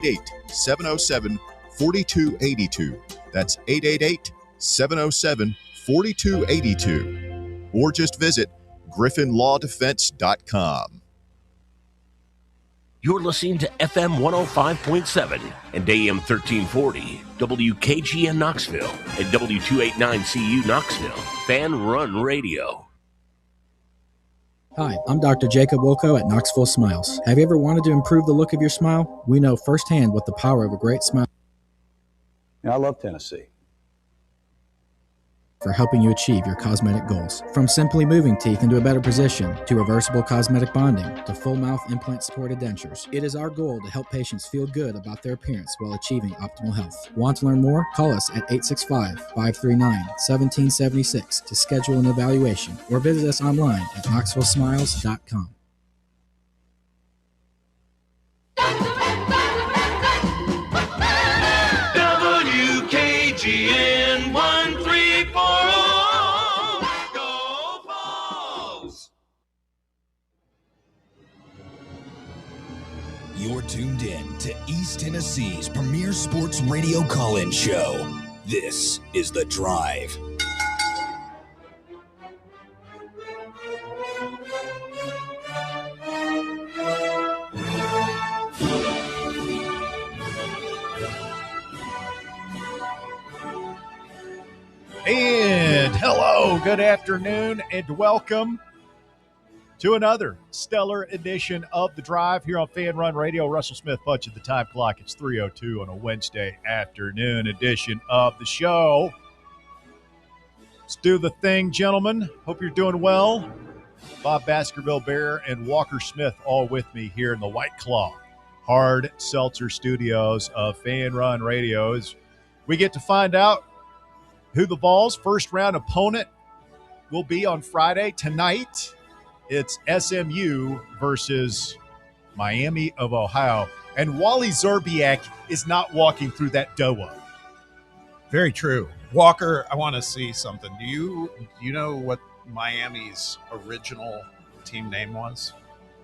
888-707-4282. That's 888-707-4282. Or just visit griffinlawdefense.com. You're listening to FM 105.7 and AM 1340, WKGN Knoxville, and W289CU Knoxville, Fan Run Radio. Hi, I'm Dr. Jacob Wilco at Knoxville Smiles. Have you ever wanted to improve the look of your smile? We know firsthand what the power of a great smile I love Tennessee. for helping you achieve your cosmetic goals. From simply moving teeth into a better position, to reversible cosmetic bonding, to full mouth implant supported dentures. It is our goal to help patients feel good about their appearance while achieving optimal health. Want to learn more? Call us at 865-539-1776 to schedule an evaluation or visit us online at knoxvillesmiles.com. WKGN 1340. Go Vols! You're tuned in to East Tennessee's premier sports radio call-in show. This is The Drive. And hello, good afternoon, and welcome to another stellar edition of The Drive here on Fan Run Radio. Russell Smith punching the time clock. It's 3:02 on a Wednesday afternoon edition of the show. Let's do the thing, gentlemen. Hope you're doing well. Bob Baskerville Bear and Walker Smith all with me here in the White Claw Hard Seltzer Studios of Fan Run Radio. As we get to find out who the Vols' first-round opponent will be on Friday. Tonight, it's SMU versus Miami of Ohio. And Wally Zerbiak is not walking through that doa. Very true. Walker, I want to see something. Do you know what Miami's original team name was?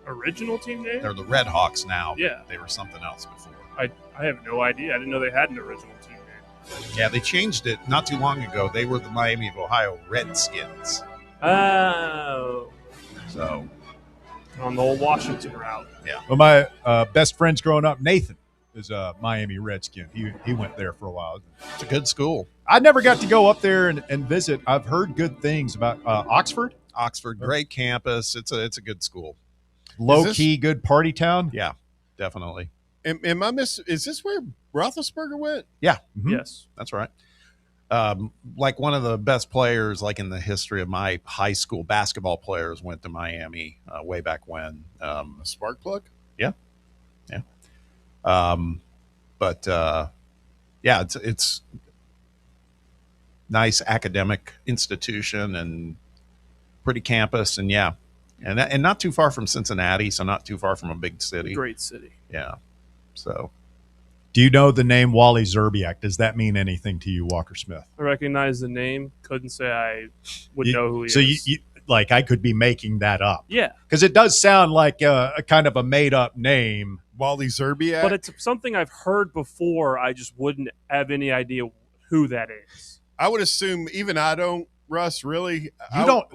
Original team name? They're the Red Hawks now. Yeah. They were something else before. I have no idea. I didn't know they had an original team name. Yeah, they changed it not too long ago. They were the Miami of Ohio Redskins. Oh. So, on the old Washington route. Yeah. Well, my best friends growing up, Nathan, is a Miami Redskin. He went there for a while. It's a good school. I never got to go up there and visit. I've heard good things about Oxford. Oxford, great campus. It's a good school. Low-key, good party town. Yeah, definitely. Is this where Roethlisberger went? Yeah. Mm-hmm. Yes. That's right. Like one of the best players, like in the history of my high school basketball players, went to Miami way back when. A spark plug? Yeah. It's nice academic institution and pretty campus, and and not too far from Cincinnati, so not too far from a big city. Great city. Yeah. So, do you know the name Wally Zerbiak? Does that mean anything to you, Walker Smith? I recognize the name. Couldn't say I would know who he so is. So like I could be making that up. Yeah. Because it does sound like a kind of a made-up name. Wally Zerbiak? But it's something I've heard before. I just wouldn't have any idea who that is. I would assume even I don't, Russ, really. You don't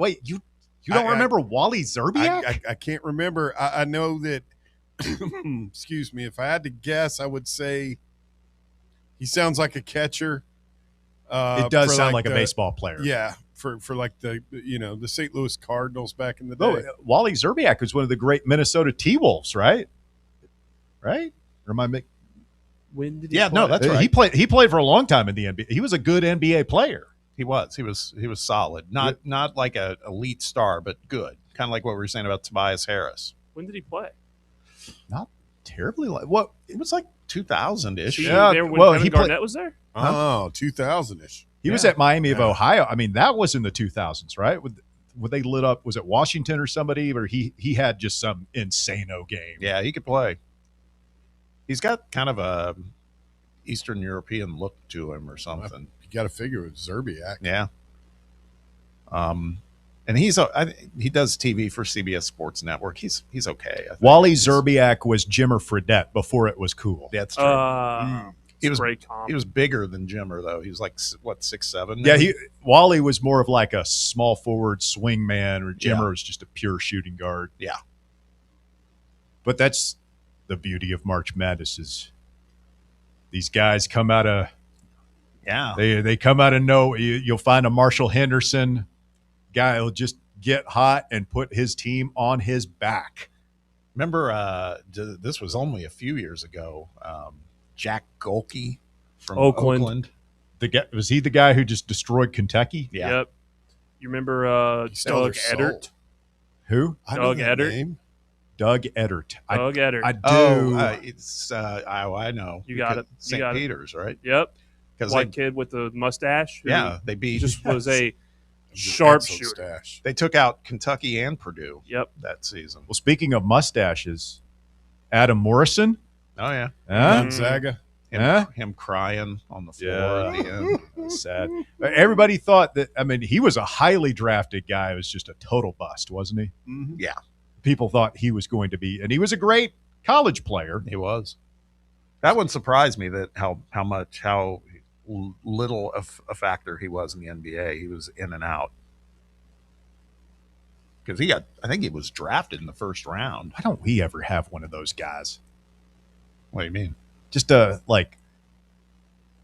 remember Wally Zerbiak? I can't remember. I know that, excuse me, if I had to guess, I would say he sounds like a catcher. It does sound like a baseball player. Yeah, for like the St. Louis Cardinals back in the day. Wally Zerbiak was one of the great Minnesota T-Wolves, right? Right? Or am I making? When did he play? No, that's right. He played for a long time in the NBA. He was a good NBA player. He was solid. Not like an elite star, but good. Kind of like what we were saying about Tobias Harris. When did he play? Not terribly. It was like 2000-ish. Yeah. When Kevin Garnett was there? Oh, 2000-ish. He was at Miami of Ohio. I mean, that was in the 2000s, right? When they lit up, was it Washington or somebody? Or he had just some insano game. Yeah, he could play. He's got kind of a Eastern European look to him or something. You got to figure with Zerbiak. Yeah. And he does TV for CBS Sports Network. He's okay. I think. Wally Zerbiak was Jimmer Fredette before it was cool. That's true. He was great comp. He was bigger than Jimmer though. He was like 6'7". Yeah, Wally was more of like a small forward swing man, or Jimmer was just a pure shooting guard. Yeah. But that's the beauty of March Madness is these guys come out of they come out of you'll find a Marshall Henderson guy who'll just get hot and put his team on his back. Remember, this was only a few years ago. Jack Golke from Oakland. Was he the guy who just destroyed Kentucky? Yeah. Yep. You remember Doug Edert? Who? Doug Edert. Doug Edert. Doug Edert. I do. It's I know. You got it. St. Peter's, right? Yep. Because white kid with the mustache. They beat. Just was a sharpshooter. They took out Kentucky and Purdue. Yep. That season. Well, speaking of mustaches, Adam Morrison. Oh yeah. Gonzaga. Him crying on the floor at the end. That's sad. Everybody thought that. I mean, he was a highly drafted guy. It was just a total bust, wasn't he? Mm-hmm. Yeah. People thought he was going to be, and he was a great college player. He was. That one surprised me that how little of a factor he was in the NBA. He was in and out. Because I think he was drafted in the first round. Why don't we ever have one of those guys? What do you mean? Just a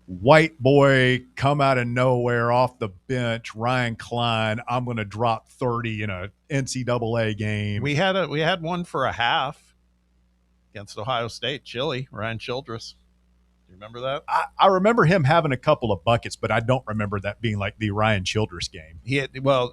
white boy come out of nowhere off the bench, Ryan Klein. I'm going to drop 30 in a NCAA game. We had one for a half against Ohio State. Ryan Childress. Do you remember that? I remember him having a couple of buckets, but I don't remember that being like the Ryan Childress game.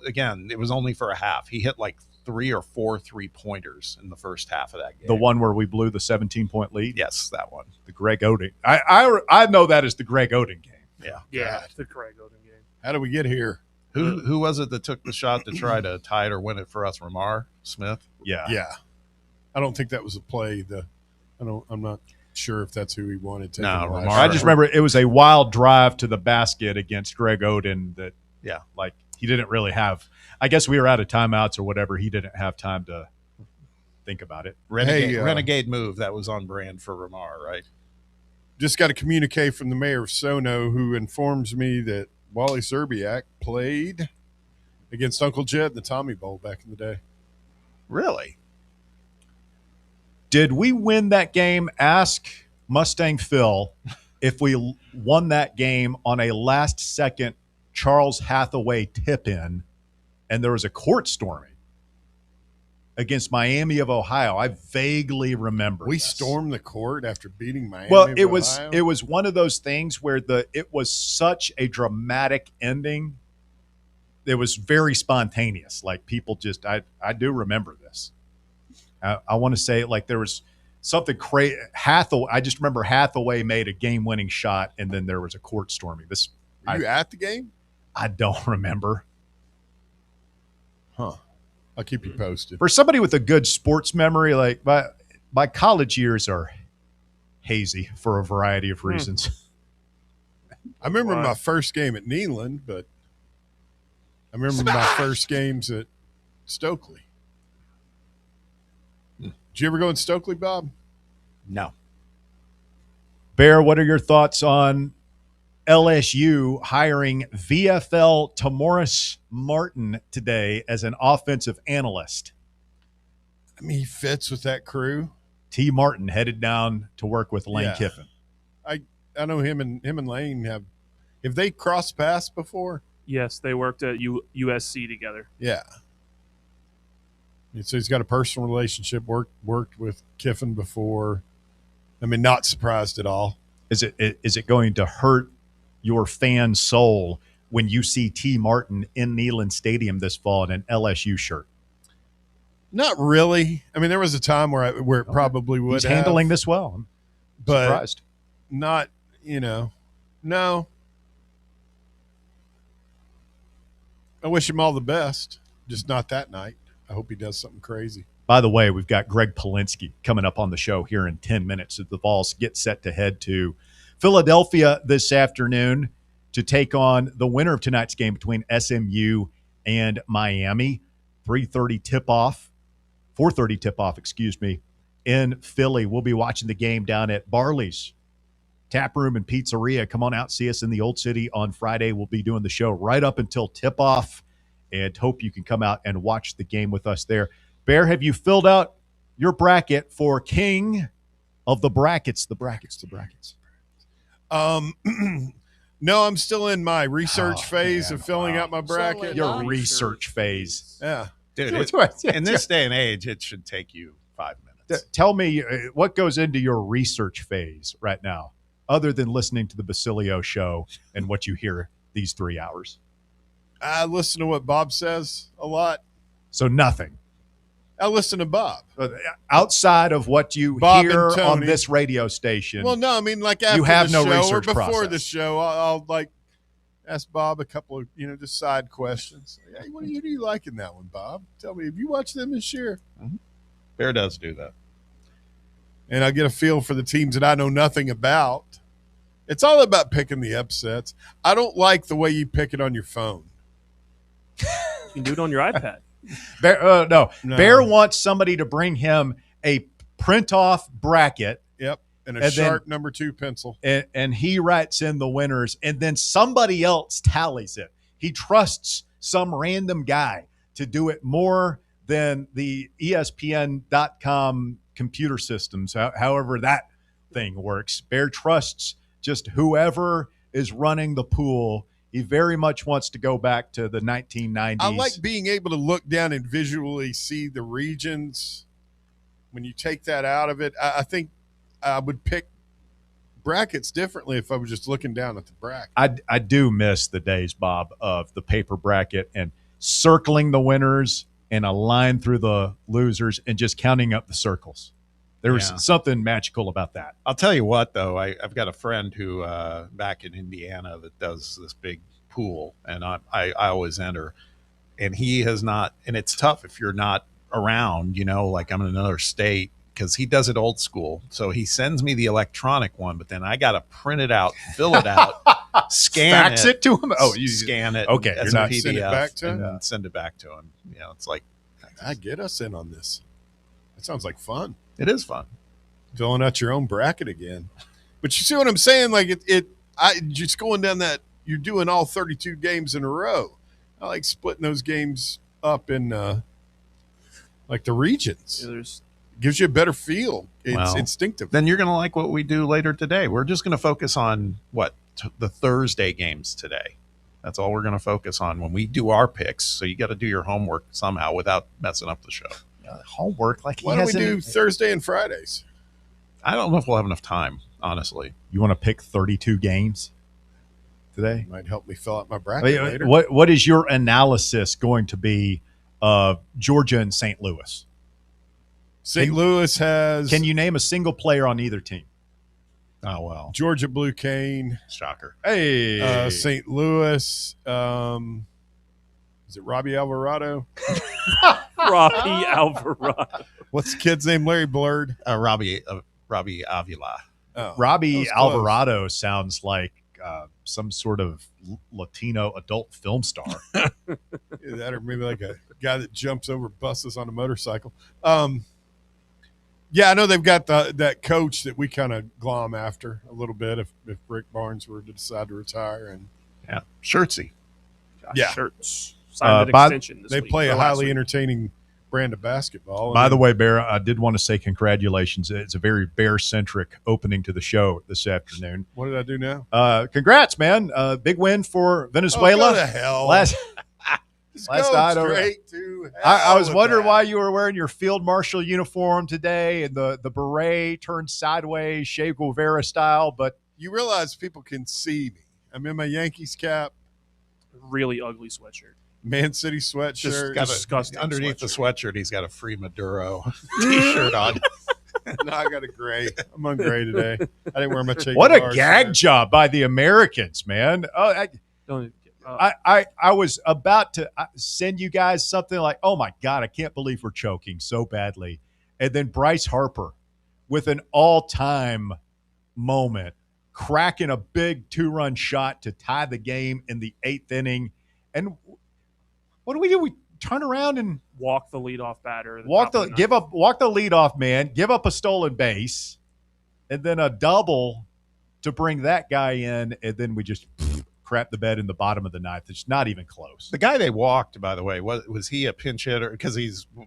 Again, it was only for a half. He hit like 3 or 4 3-pointers in the first half of that game. The one where we blew the 17-point lead? Yes, that one. The Greg Oden. I know that as the Greg Oden game. Yeah, the Greg Oden game. How did we get here? Who was it that took the shot to try to tie it or win it for us? Ramar Smith? Yeah. I don't think that was a play. I'm not sure if that's who he wanted to. No, Ramar. I just remember it was a wild drive to the basket against Greg Oden that he didn't really have. I guess we were out of timeouts or whatever. He didn't have time to think about it. Renegade move that was on brand for Ramar, right? Just got a communique from the mayor of Sono who informs me that Wally Zerbiak played against Uncle Jed in the Tommy Bowl back in the day. Really? Did we win that game? Ask Mustang Phil if we won that game on a last-second Charles Hathaway tip-in, and there was a court storming against Miami of Ohio. I vaguely remember we this. stormed the court after beating Miami. Well, of it was Ohio? it was one of those things where it was such a dramatic ending. It was very spontaneous. Like people just, I do remember this. I want to say like there was something crazy. I just remember Hathaway made a game-winning shot, and then there was a court storming. Were you at the game? I don't remember. Huh. I'll keep you posted. For somebody with a good sports memory, like my college years are hazy for a variety of reasons. I remember my first game at Neyland, but I remember my first games at Stokely. Did you ever go in Stokely, Bob? No. Bear, what are your thoughts on LSU hiring VFL Tamoris Martin today as an offensive analyst? I mean, he fits with that crew. T. Martin headed down to work with Lane Kiffin. I know him and Lane have they crossed paths before? Yes, they worked at USC together. Yeah. So he's got a personal relationship, worked with Kiffin before. I mean, not surprised at all. Is it going to hurt your fan soul when you see T. Martin in Neyland Stadium this fall in an LSU shirt? Not really. I mean, there was a time where it probably would. He's handling this well. I'm surprised. Not, no. I wish him all the best, just not that night. I hope he does something crazy. By the way, we've got Greg Polinsky coming up on the show here in 10 minutes as the Vols get set to head to Philadelphia this afternoon to take on the winner of tonight's game between SMU and Miami. 4:30 tip-off, in Philly. We'll be watching the game down at Barley's Tap Room and Pizzeria. Come on out, see us in the Old City on Friday. We'll be doing the show right up until tip-off, and hope you can come out and watch the game with us there. Bear, have you filled out your bracket for King of the Brackets? The brackets. No, I'm still in my research phase of filling out my bracket. Your research phase. Yeah. Dude, in this day and age, it should take you 5 minutes. Tell me what goes into your research phase right now, other than listening to the Basilio show and what you hear these 3 hours. I listen to what Bob says a lot. So nothing. I listen to Bob. Outside of what you Bob hear and on Tony. this radio station. Well, no, I mean, like after you have the no show research or before process. the show, I'll like ask Bob a couple of, just side questions. Hey, who do you like in that one, Bob? Tell me, have you watched them this year? Mm-hmm. Bear does do that. And I get a feel for the teams that I know nothing about. It's all about picking the upsets. I don't like the way you pick it on your phone. You can do it on your iPad. Bear, no. No. Bear wants somebody to bring him a print-off bracket. Yep, and a sharp number 2 pencil. And he writes in the winners, and then somebody else tallies it. He trusts some random guy to do it more than the ESPN.com computer systems, however that thing works. Bear trusts just whoever is running the pool. He very much wants to go back to the 1990s. I like being able to look down and visually see the regions. When you take that out of it, I think I would pick brackets differently if I was just looking down at the bracket. I do miss the days, Bob, of the paper bracket and circling the winners and a line through the losers and just counting up the circles. There was something magical about that. I'll tell you what, though. I've got a friend who back in Indiana that does this big pool, and I always enter. And he has not – and it's tough if you're not around, like I'm in another state, because he does it old school. So he sends me the electronic one, but then I got to print it out, fill it out, fax it to him. Oh, you scan it. Okay, as you're a not PDF, send it back to him? and send it back to him. It's like I get us in on this. That sounds like fun. it is fun. Filling out your own bracket again. But you see what I'm saying? Like I just going down that, you're doing all 32 games in a row. I like splitting those games up in like the regions. Yeah, Gives you a better feel. It's instinctive. Then you're going to like what we do later today. We're just going to focus on the Thursday games today. That's all we're going to focus on when we do our picks. So you got to do your homework somehow without messing up the show. Homework? Like Why don't we do Thursday and Fridays? I don't know if we'll have enough time, honestly. You want to pick 32 games today? Might help me fill out my bracket later. What is your analysis going to be of Georgia and St. Louis? St. Louis has... Can you name a single player on either team? Oh, well. Georgia Blue Cane. Shocker. Hey. St. Louis. Is it Robbie Alvarado? Robbie Alvarado. What's the kid's name? Larry Blurred? Robbie Avila. Oh, Robbie Alvarado sounds like some sort of Latino adult film star. That or maybe like a guy that jumps over buses on a motorcycle. Yeah, I know they've got that coach that we kind of glom after a little bit if Rick Barnes were to decide to retire. And yeah, Shirtsy. Yeah. Shirts. Signed an extension this they week, play a last highly week. entertaining brand of basketball. By the way, Bear, I did want to say congratulations. It's a very Bear-centric opening to the show this afternoon. What did I do now? Congrats, man. Big win for Venezuela. Oh, go to hell. Last Last night, straight to hell I was with wondering that. why you were wearing your field marshal uniform today and the beret turned sideways, Che Guevara style, but You realize people can see me. I'm in my Yankees cap, Really ugly sweatshirt. Man City sweatshirt. Disgusting. Underneath the sweatshirt, he's got a free Maduro T-shirt on. No, I got a gray. I'm on gray today. I didn't wear my Che what a Guevara gag shirt. job by the Americans, man. Oh, Don't I was about to send you guys something like, oh my God, I can't believe we're choking so badly. And then Bryce Harper with an all-time moment, cracking a big 2-run shot to tie the game in the 8th inning. And What do? We turn around and walk the leadoff batter. Walk the leadoff man, give up a stolen base, and then a double to bring that guy in, and then we just crap the bed in the bottom of the ninth. It's not even close. The guy they walked, by the way, was he a pinch hitter? Because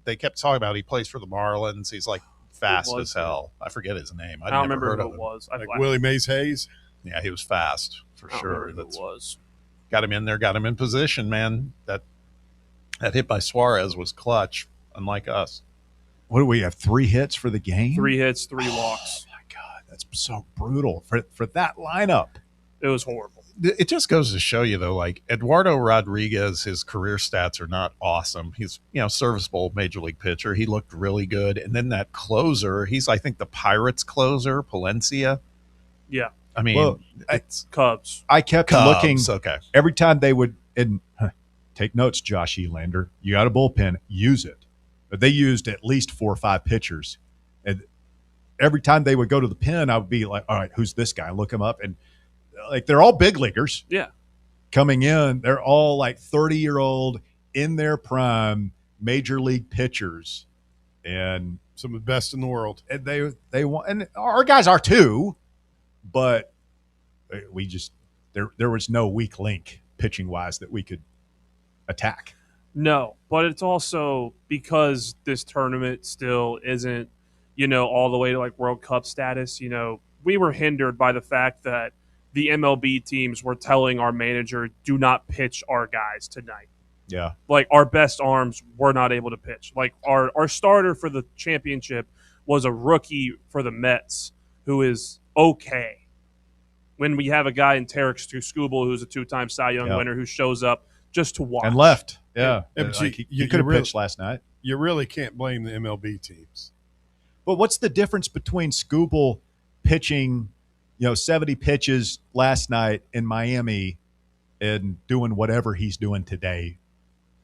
they kept talking about he plays for the Marlins. He's like fast as hell. I forget his name. I don't remember who it was. Like Willie Mays Hayes? Yeah, he was fast for sure. Who it was. Got him in there, got him in position, man. That hit by Suarez was clutch, unlike us. What do we have? 3 hits for the game? 3 hits, 3 walks. Oh, my God. That's so brutal for that lineup. It was horrible. It just goes to show you, though, like Eduardo Rodriguez, his career stats are not awesome. He's, serviceable major league pitcher. He looked really good. And then that closer, he's, I think, the Pirates closer, Palencia. Yeah. I mean, it's Cubs. I kept looking. Okay. Every time they would, take notes, Josh Elander. You got a bullpen, use it. But they used at least 4 or 5 pitchers. And every time they would go to the pen, I would be like, all right, who's this guy? Look him up. And they're all big leaguers. Yeah. Coming in, they're all like 30-year-old in their prime major league pitchers. And some of the best in the world. And they want, and our guys are too, but we just there was no weak link pitching wise that we could attack. No, but it's also because this tournament still isn't, all the way to like World Cup status. We were hindered by the fact that the MLB teams were telling our manager, do not pitch our guys tonight. Yeah. Like our best arms were not able to pitch. Like our starter for the championship was a rookie for the Mets who is okay. When we have a guy in Tarek Skubal who's a 2-time Cy Young winner who shows up just to watch. And left. Yeah. But you could have pitched last night. You really can't blame the MLB teams. But what's the difference between Skubal pitching, 70 pitches last night in Miami and doing whatever he's doing today?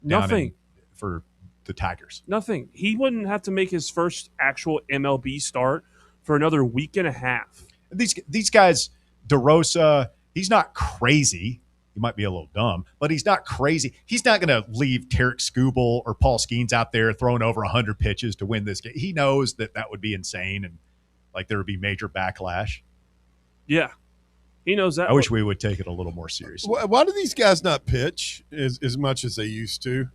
Nothing. For the Tigers. Nothing. He wouldn't have to make his first actual MLB start for another week and a half. These guys, DeRosa, he's not crazy. He might be a little dumb, but he's not crazy. He's not going to leave Tarek Skubal or Paul Skeens out there throwing over 100 pitches to win this game. He knows that would be insane and there would be major backlash. Yeah, he knows that. I wish we would take it a little more seriously. Why do these guys not pitch as much as they used to?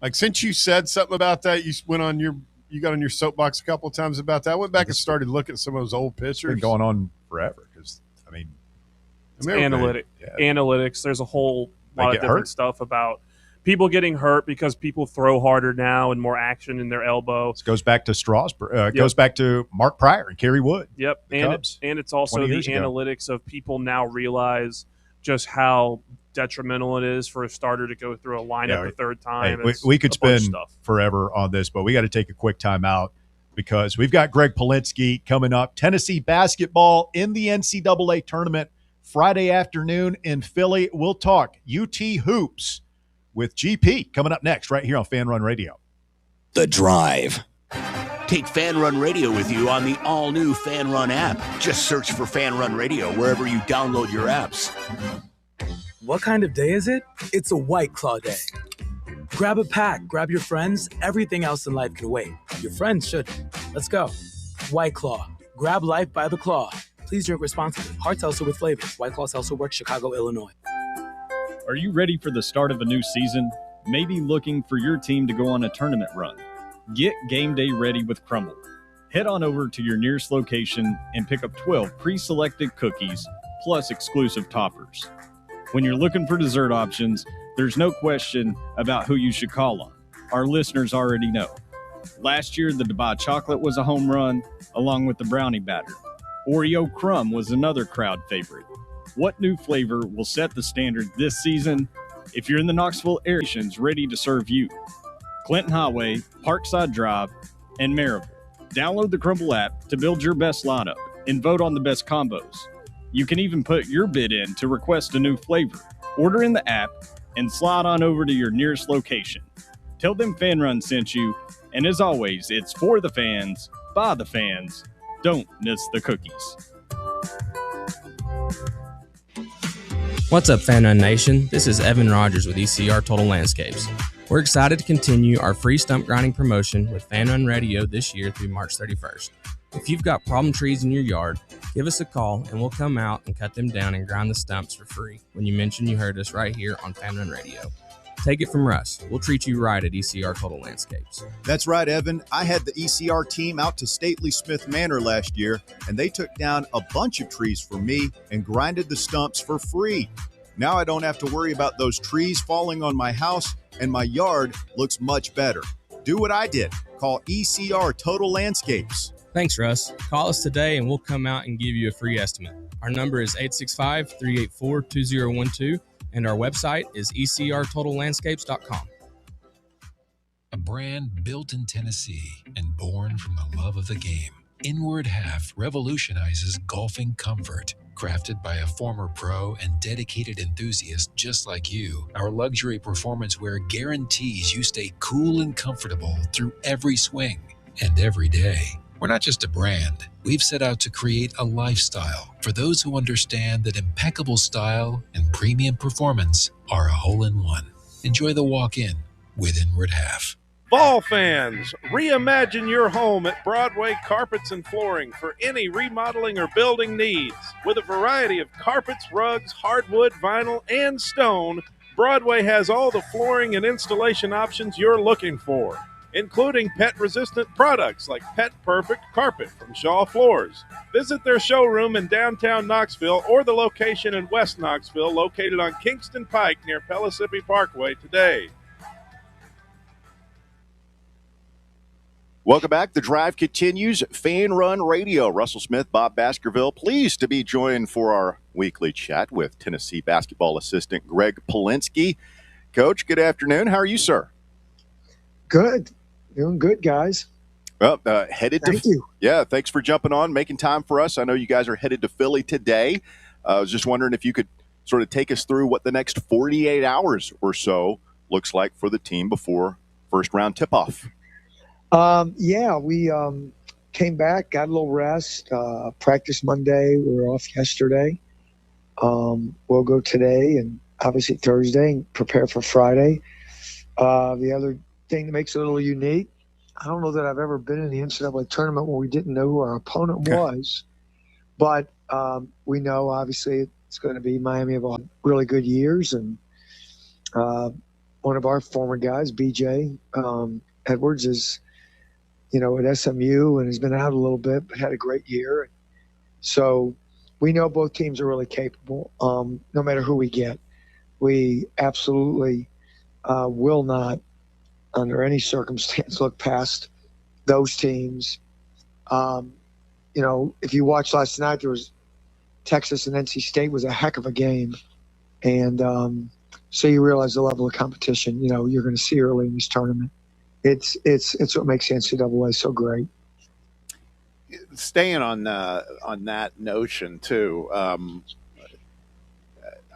Like, since you said something about that, you got on your soapbox a couple of times about that. I went back and started looking at some of those old pitchers. It's been going on forever because, analytics. There's a whole lot of different stuff about people getting hurt because people throw harder now and more action in their elbow. This goes back to Strasburg. Goes back to Mark Pryor and Kerry Wood. Yep, and it's also the analytics of people now realize just how detrimental it is for a starter to go through a lineup a third time. Hey, we could spend forever on this, but we got to take a quick time out because we've got Greg Polinsky coming up. Tennessee basketball in the NCAA tournament Friday afternoon in Philly. We'll talk UT hoops with GP coming up next right here on Fan Run Radio. The Drive. Take Fan Run Radio with you on the all-new Fan Run app. Just search for Fan Run Radio wherever you download your apps. What kind of day is it? It's a White Claw day. Grab a pack, grab your friends. Everything else in life can wait. Your friends should. Let's go. White Claw. Grab life by the claw. Please drink responsibly. Hard seltzer with flavors. White Claw Seltzer Works, Chicago, Illinois. Are you ready for the start of a new season? Maybe looking for your team to go on a tournament run? Get game day ready with Crumble. Head on over to your nearest location and pick up 12 pre-selected cookies plus exclusive toppers. When you're looking for dessert options, there's no question about who you should call on. Our listeners already know. Last year, the Dubai chocolate was a home run, along with the brownie batter. Oreo crumb was another crowd favorite. What new flavor will set the standard this season? If you're in the Knoxville area, stations ready to serve you. Clinton Highway, Parkside Drive, and Maryville. Download the Crumble app to build your best lineup and vote on the best combos. You can even put your bid in to request a new flavor. Order in the app and slide on over to your nearest location. Tell them Fan Run sent you, and as always, it's for the fans, by the fans. Don't miss the cookies. What's up, Fan Run Nation? This is Evan Rogers with ECR Total Landscapes. We're excited to continue our free stump grinding promotion with Fan Run Radio this year through March 31st. If you've got problem trees in your yard, give us a call and we'll come out and cut them down and grind the stumps for free when you mention you heard us right here on Fan Run Radio. Take it from Russ. We'll treat you right at ECR Total Landscapes. That's right, Evan. I had the ECR team out to Stately Smith Manor last year, and they took down a bunch of trees for me and grinded the stumps for free. Now I don't have to worry about those trees falling on my house, and my yard looks much better. Do what I did. Call ECR Total Landscapes. Thanks, Russ. Call us today and we'll come out and give you a free estimate. Our number is 865-384-2012, and our website is ecrtotallandscapes.com. A brand built in Tennessee and born from the love of the game, Inward Half revolutionizes golfing comfort. Crafted by a former pro and dedicated enthusiast just like you, our luxury performance wear guarantees you stay cool and comfortable through every swing and every day. We're not just a brand. We've set out to create a lifestyle for those who understand that impeccable style and premium performance are a hole-in-one. Enjoy the walk-in with Inward Half. Fall fans, reimagine your home at Broadway Carpets and Flooring for any remodeling or building needs. With a variety of carpets, rugs, hardwood, vinyl, and stone, Broadway has all the flooring and installation options you're looking for, including pet-resistant products like Pet Perfect Carpet from Shaw Floors. Visit their showroom in downtown Knoxville or the location in West Knoxville located on Kingston Pike near Pellissippi Parkway today. Welcome back. The Drive continues. Fan Run Radio. Russell Smith, Bob Baskerville, pleased to be joined for our weekly chat with Tennessee basketball assistant Greg Polinsky. Coach, good afternoon. How are you, sir? Good. Doing good, guys. Well, headed Thank you. Yeah, thanks for jumping on, making time for us. I know you guys are headed to Philly today. I was just wondering if you could sort of take us through what the next 48 hours or so looks like for the team before first round tip-off. We came back, got a little rest, practiced Monday. We were off yesterday. We'll go today and obviously Thursday and prepare for Friday. The other thing that makes it a little unique, I don't know that I've ever been in the NCAA tournament where we didn't know who our opponent was, but we know obviously it's going to be Miami of all really good years, and one of our former guys, BJ Edwards, is at SMU and has been out a little bit, but had a great year. So we know both teams are really capable. No matter who we get, we absolutely will not, under any circumstance, look past those teams. If you watched last night, there was Texas and NC State was a heck of a game. And so you realize the level of competition, you're going to see early in this tournament. It's what makes the NCAA so great. Staying on that notion too, I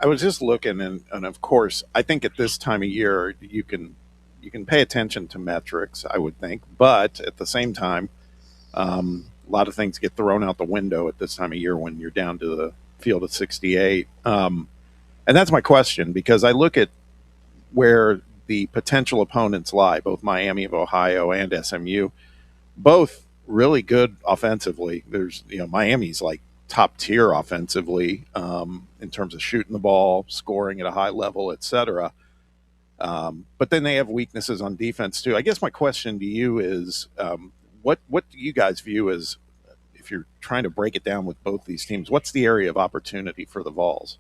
was just looking, and of course, I think at this time of year you can pay attention to metrics, I would think, but at the same time, a lot of things get thrown out the window at this time of year when you're down to the field of 68, and that's my question, because I look at where the potential opponents lie, both Miami of Ohio and SMU, both really good offensively. There's, Miami's like top tier offensively in terms of shooting the ball, scoring at a high level, etc. But then they have weaknesses on defense too. I guess my question to you is, what do you guys view as, if you're trying to break it down with both these teams, what's the area of opportunity for the Vols?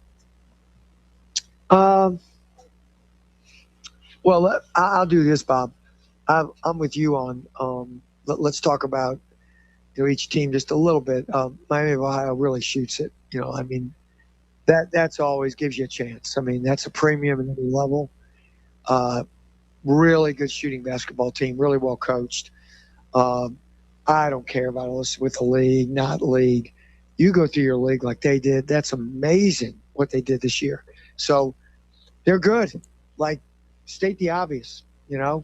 Well, I'll do this, Bob. I'm with you on. Let's talk about each team just a little bit. Miami of Ohio really shoots it. That's always gives you a chance. That's a premium at any level. Really good shooting basketball team, really well coached. I don't care about all this with the league, not league. You go through your league like they did. That's amazing what they did this year. So they're good. State the obvious, they're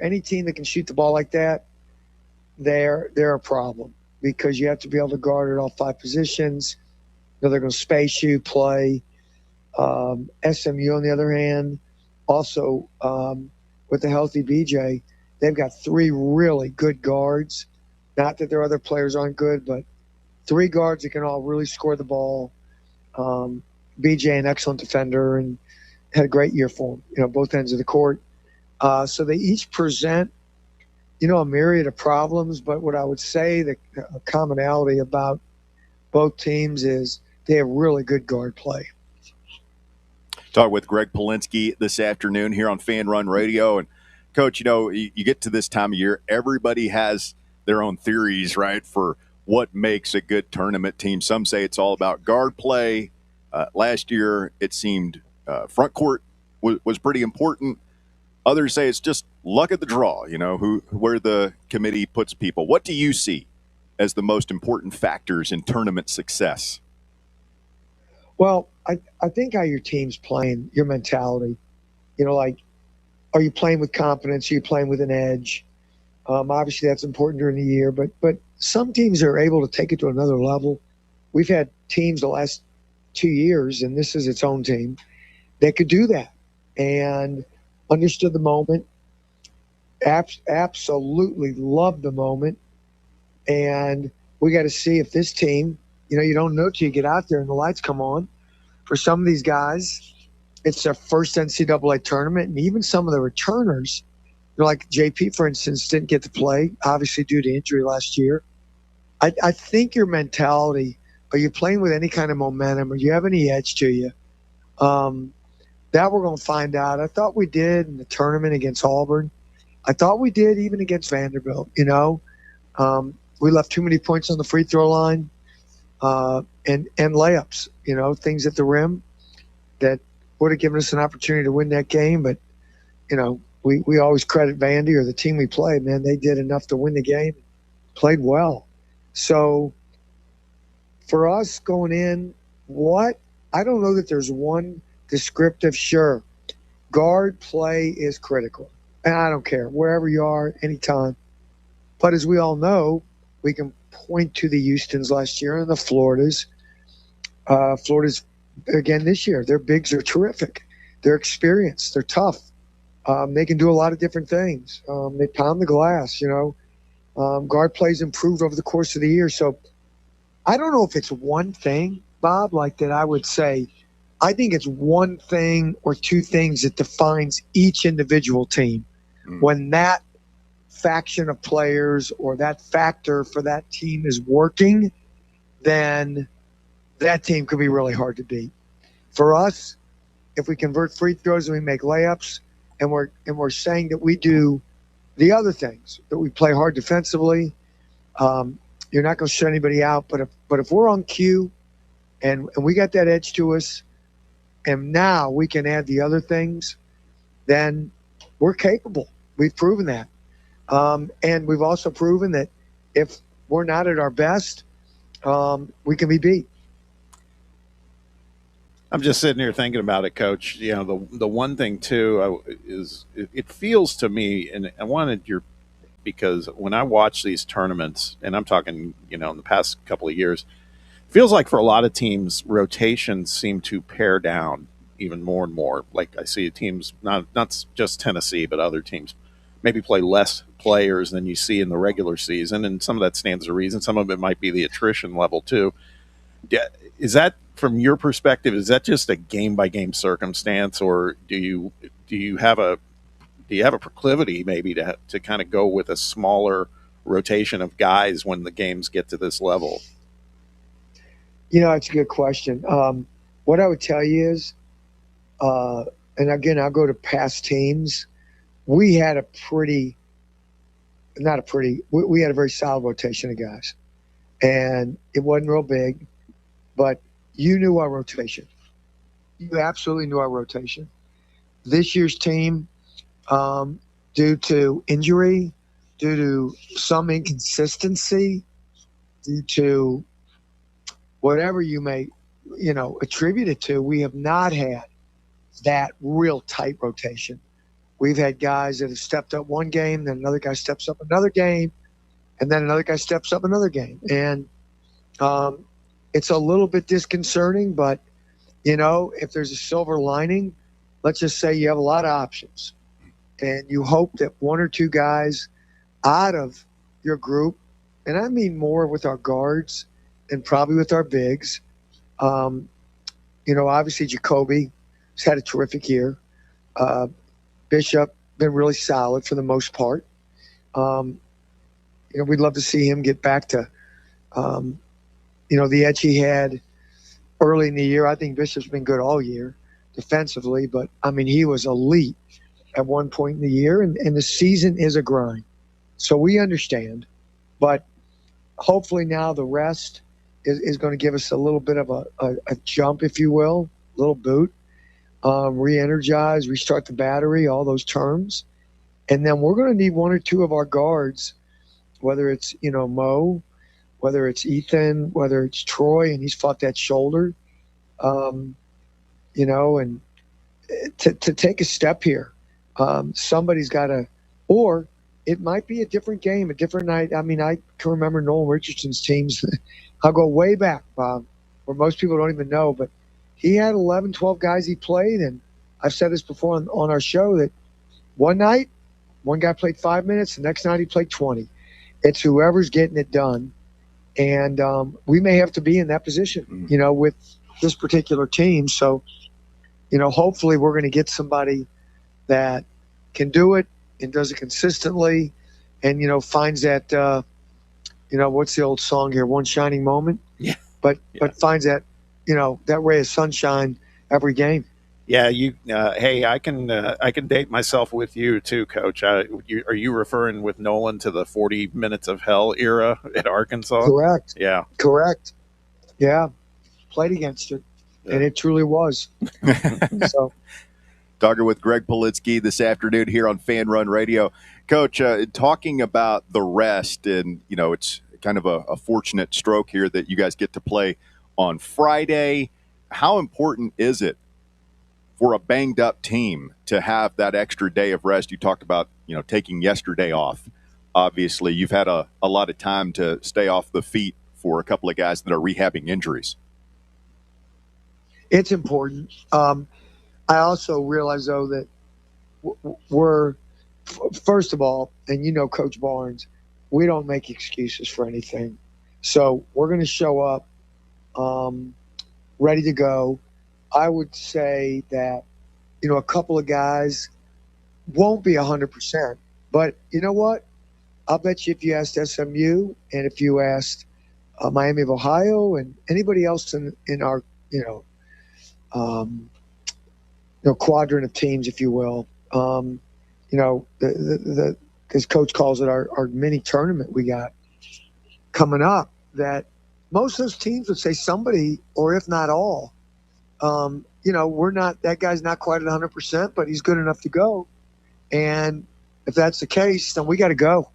any team that can shoot the ball like that, they're a problem, because you have to be able to guard at all five positions. they're going to space you, play. SMU, on the other hand, also with the healthy BJ, they've got 3 really good guards. Not that their other players aren't good, but 3 guards that can all really score the ball. BJ, an excellent defender, and had a great year for him, both ends of the court. So they each present, a myriad of problems, but what I would say the commonality about both teams is they have really good guard play. Talk with Greg Polinsky this afternoon here on Fan Run Radio. And, Coach, you get to this time of year, everybody has their own theories, right, for what makes a good tournament team. Some say it's all about guard play. Last year, it seemed front court was pretty important. Others say it's just luck of the draw, where the committee puts people. What do you see as the most important factors in tournament success? Well, I think how your team's playing, your mentality, are you playing with confidence? Are you playing with an edge? Obviously, that's important during the year, but some teams are able to take it to another level. We've had teams the last 2 years, and this is its own team, that could do that and understood the moment, absolutely loved the moment, and we got to see if this team, you don't know till you get out there and the lights come on. For some of these guys, it's their first NCAA tournament, and even some of the returners, like JP, for instance, didn't get to play, obviously due to injury last year. I think your mentality, are you playing with any kind of momentum, or do you have any edge to you? That we're going to find out. I thought we did in the tournament against Auburn. I thought we did even against Vanderbilt, We left too many points on the free throw line and layups, things at the rim that would have given us an opportunity to win that game. But, we always credit Vandy or the team we played, man. They did enough to win the game, played well. So for us going in, I don't know that there's one descriptive, sure. Guard play is critical. And I don't care, wherever you are, anytime. But as we all know, we can point to the Houstons last year and the Floridas. Florida's, again, this year, their bigs are terrific. They're experienced. They're tough. They can do a lot of different things. They pound the glass, Guard play's improved over the course of the year. So I don't know if it's one thing, Bob, like that I would say. I think it's one thing or two things that defines each individual team. When that faction of players or that factor for that team is working, then that team could be really hard to beat. For us, if we convert free throws and we make layups, and we're saying that we do the other things, that we play hard defensively, you're not going to shut anybody out. But if we're on cue and we got that edge to us, and now we can add the other things, then we're capable. We've proven that. And we've also proven that if we're not at our best, we can be beat. I'm just sitting here thinking about it, Coach. The one thing, too, is it feels to me, and I wanted because when I watch these tournaments, and I'm talking, in the past couple of years, it feels like for a lot of teams, rotations seem to pare down even more and more. Like I see teams, not just Tennessee, but other teams, maybe play less players than you see in the regular season, and some of that stands to reason. Some of it might be the attrition level, too. Is that, from your perspective, is that just a game by game circumstance, or do you have a proclivity maybe to kind of go with a smaller rotation of guys when the games get to this level? It's a good question. What I would tell you is, and again, I'll go to past teams. We had we had a very solid rotation of guys, and it wasn't real big, but you knew our rotation. You absolutely knew our rotation. This year's team, due to injury, due to some inconsistency, due to whatever you may, attribute it to, we have not had that real tight rotation. We've had guys that have stepped up one game, then another guy steps up another game, and then another guy steps up another game. And it's a little bit disconcerting, but, if there's a silver lining, let's just say you have a lot of options. And you hope that one or two guys out of your group, and I mean more with our guards and probably with our bigs. Obviously Jacoby has had a terrific year. Bishop been really solid for the most part. We'd love to see him get back to, the edge he had early in the year. I think Bishop's been good all year defensively, but he was elite at one point in the year, and the season is a grind. So we understand, but hopefully now the rest is going to give us a little bit of a jump, if you will, a little boot, re-energize, restart the battery, all those terms. And then we're going to need one or two of our guards, whether it's, Mo, whether it's Ethan, whether it's Troy, and he's fought that shoulder, and to take a step here. Somebody's got to, or it might be a different game, a different night. I can remember Nolan Richardson's teams. I'll go way back, Bob, where most people don't even know, but he had 11, 12 guys he played. And I've said this before on our show that one night, one guy played 5 minutes. The next night he played 20. It's whoever's getting it done. And we may have to be in that position, with this particular team. So, hopefully we're going to get somebody that can do it and does it consistently and, finds that, what's the old song here? One shining moment. Yeah. But finds that, that ray of sunshine every game. Yeah. Hey, I can date myself with you too, Coach. Are you referring with Nolan to the 40 minutes of hell era at Arkansas? Correct. Yeah. Correct. Yeah. Played against it. Yeah. And it truly was. So. Talking with Greg Polinsky this afternoon here on Fan Run Radio. Coach, talking about the rest, and, it's kind of a fortunate stroke here that you guys get to play on Friday. How important is it for a banged-up team to have that extra day of rest? You talked about, taking yesterday off. Obviously, you've had a lot of time to stay off the feet for a couple of guys that are rehabbing injuries. It's important. I also realize, though, that we're, first of all, and Coach Barnes, we don't make excuses for anything. So we're going to show up ready to go. I would say that, a couple of guys won't be 100%. But you know what? I'll bet you if you asked SMU and if you asked Miami of Ohio and anybody else in our, quadrant of teams, if you will. Because Coach calls it our mini tournament we got coming up, that most of those teams would say somebody, or if not all, we're not, that guy's not quite at 100%, but he's good enough to go. And if that's the case, then we got to go.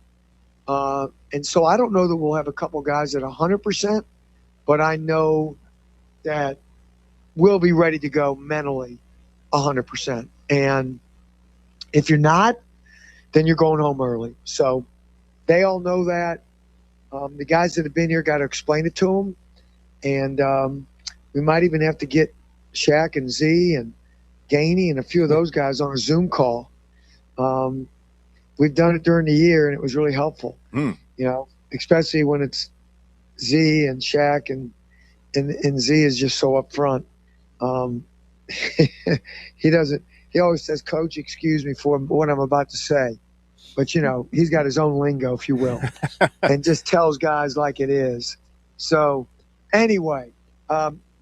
And so I don't know that we'll have a couple guys at 100%, but I know that we'll be ready to go mentally 100%. And if you're not, then you're going home early. So they all know that. The guys that have been here got to explain it to them. And we might even have to get Shaq and Z and Gainey and a few of those guys on a Zoom call. We've done it during the year, and it was really helpful, especially when it's Z and Shaq and Z is just so up front. He always says, Coach, excuse me for what I'm about to say. But, he's got his own lingo, if you will, and just tells guys like it is. So anyway,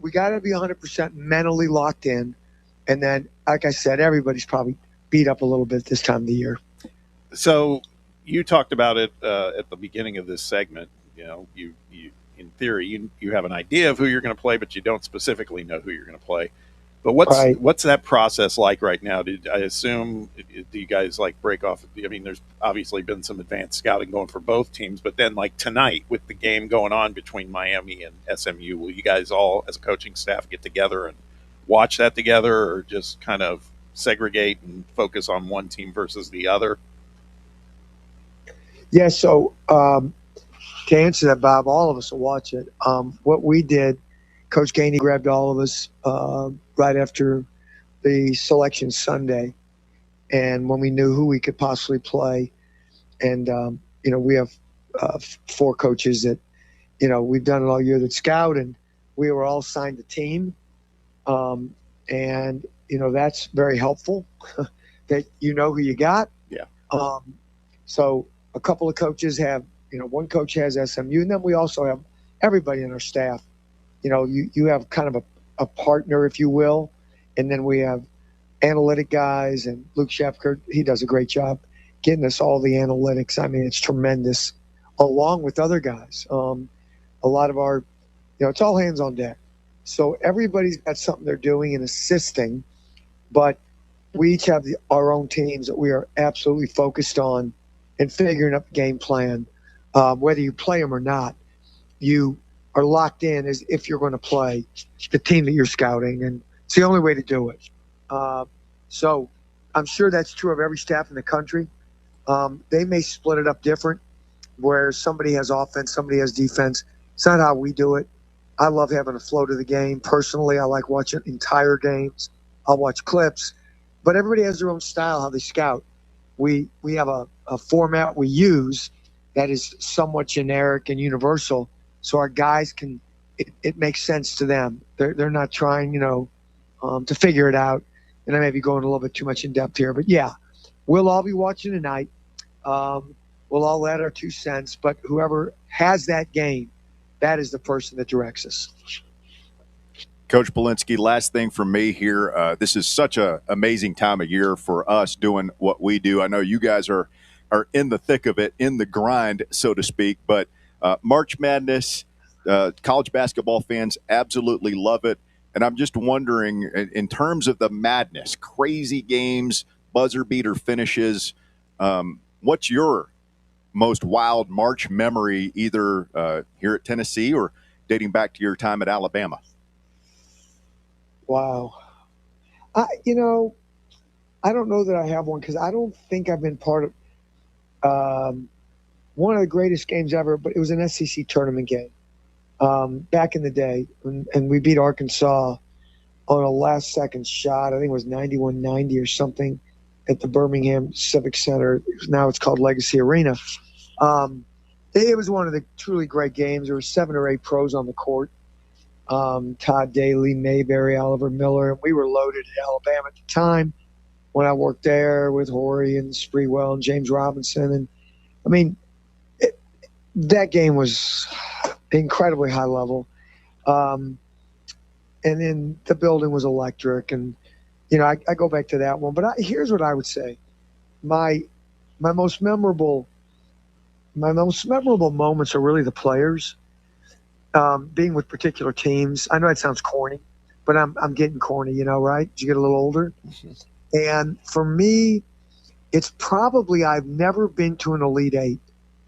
we got to be 100% mentally locked in. And then, like I said, everybody's probably beat up a little bit this time of the year. So you talked about it at the beginning of this segment. You in theory, you have an idea of who you're going to play, but you don't specifically know who you're going to play. But what's that process like right now? I assume, do you guys break off? I mean, there's obviously been some advanced scouting going for both teams, but then tonight with the game going on between Miami and SMU, will you guys all as a coaching staff get together and watch that together, or just kind of segregate and focus on one team versus the other? Yeah. So to answer that, Bob, all of us will watch it. What we did Coach Gainey grabbed all of us right after the selection Sunday, and when we knew who we could possibly play. And, we have 4 coaches that, we've done it all year that scout, and we were all signed a team. And, that's very helpful that you know who you got. Yeah. So a couple of coaches have, one coach has SMU, and then we also have everybody in our staff. You have kind of a partner, if you will, and then we have analytic guys, and Luke Shepker, he does a great job getting us all the analytics. I mean, it's tremendous, along with other guys. A lot of our, it's all hands on deck. So everybody's got something they're doing and assisting, but we each have our own teams that we are absolutely focused on and figuring up the game plan. Whether you play them or not, you are locked in as if you're going to play the team that you're scouting, and it's the only way to do it. So I'm sure that's true of every staff in the country. They may split it up different, where somebody has offense, somebody has defense. It's not how we do it. I love having a flow to the game. Personally, I like watching entire games. I'll watch clips, but everybody has their own style, how they scout. We have a format we use that is somewhat generic and universal, so our guys can, it makes sense to them. They're not trying, to figure it out. And I may be going a little bit too much in depth here, but yeah, we'll all be watching tonight. We'll all add our 2 cents, but whoever has that game, that is the person that directs us. Coach Polinsky, last thing from me here. This is such an amazing time of year for us doing what we do. I know you guys are in the thick of it, in the grind, so to speak, but March Madness, college basketball fans absolutely love it. And I'm just wondering, in terms of the madness, crazy games, buzzer beater finishes, what's your most wild March memory, either here at Tennessee or dating back to your time at Alabama? Wow. I don't know that I have one, because I don't think I've been part of one of the greatest games ever, but it was an SEC tournament game back in the day, and we beat Arkansas on a last-second shot. I think it was 91-90 or something at the Birmingham Civic Center. Now it's called Legacy Arena. It was one of the truly great games. There were 7 or 8 pros on the court. Todd Daly, Mayberry, Oliver Miller. We were loaded at Alabama at the time when I worked there with Horry and Spreewell and James Robinson. And, I mean, that game was incredibly high level. And then the building was electric. And, I go back to that one. But here's what I would say. My most memorable moments are really the players. Being with particular teams. I know that sounds corny, but I'm getting corny, right? As you get a little older. And for me, it's probably I've never been to an Elite Eight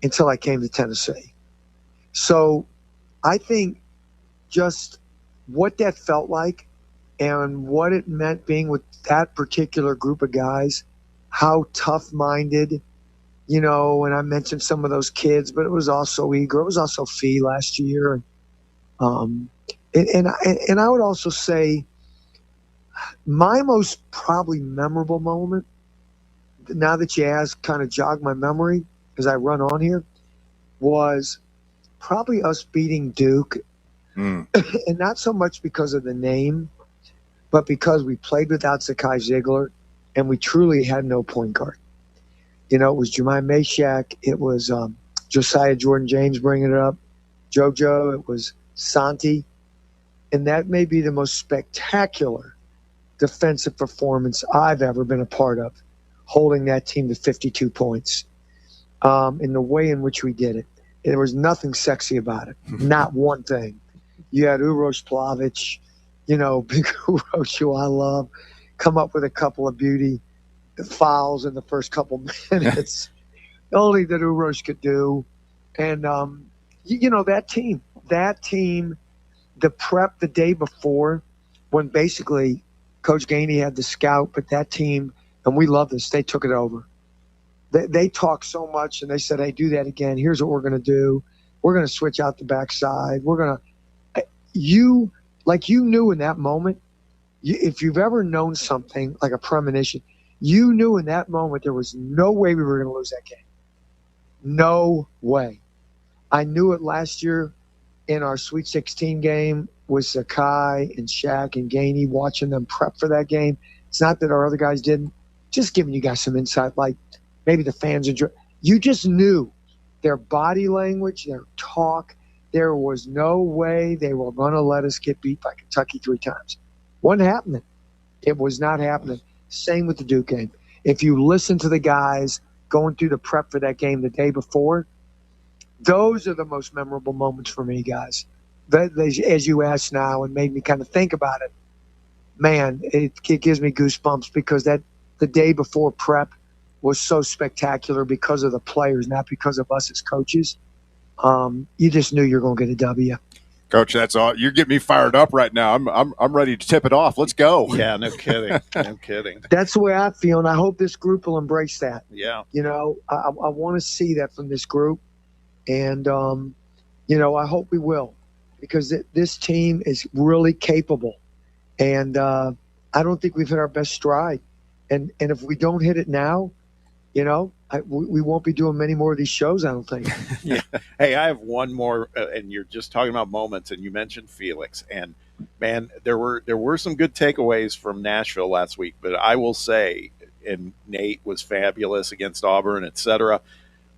until I came to Tennessee. So I think just what that felt like and what it meant being with that particular group of guys, how tough-minded, and I mentioned some of those kids, but it was also Eager. It was also Fee last year. And I would also say my most probably memorable moment, now that you ask, kind of jogged my memory as I run on here, was probably us beating Duke. And not so much because of the name, but because we played without Zakai Ziegler and we truly had no point guard. It was Jermaine Meshack. It was Josiah Jordan-James bringing it up. JoJo. It was Santi. And that may be the most spectacular defensive performance I've ever been a part of, holding that team to 52 points in the way in which we did it. There was nothing sexy about it, not one thing. You had Uroš Plavic, big Uroš, who I love, come up with a couple of beauty fouls in the first couple minutes, only that Uroš could do. And, that team, the prep the day before, when basically Coach Gainey had the scout, but that team, and we love this, they took it over. They talked so much, and they said, hey, do that again. Here's what we're going to do. We're going to switch out the backside. like you knew in that moment, if you've ever known something like a premonition, you knew in that moment there was no way we were going to lose that game. No way. I knew it last year in our Sweet 16 game with Sakai and Shaq and Gainey, watching them prep for that game. It's not that our other guys didn't. Just giving you guys some insight, like maybe the fans enjoy. You just knew their body language, their talk. There was no way they were going to let us get beat by Kentucky 3 times. Wasn't happening. It was not happening. Same with the Duke game. If you listen to the guys going through the prep for that game the day before, those are the most memorable moments for me, guys. As you asked now and made me kind of think about it, man, it gives me goosebumps because the day before prep was so spectacular because of the players, not because of us as coaches. You just knew you were going to get a W. Coach, that's all. You're getting me fired up right now. I'm ready to tip it off. Let's go. Yeah, no kidding. No kidding. That's the way I feel, and I hope this group will embrace that. Yeah. You know, I want to see that from this group, and, you know, I hope we will because this team is really capable, and I don't think we've hit our best stride. And if we don't hit it now, you know, we won't be doing many more of these shows, I don't think. Yeah. Hey, I have one more, and you're just talking about moments, and you mentioned Felix. And, man, there were some good takeaways from Nashville last week, but I will say, and Nate was fabulous against Auburn, et cetera,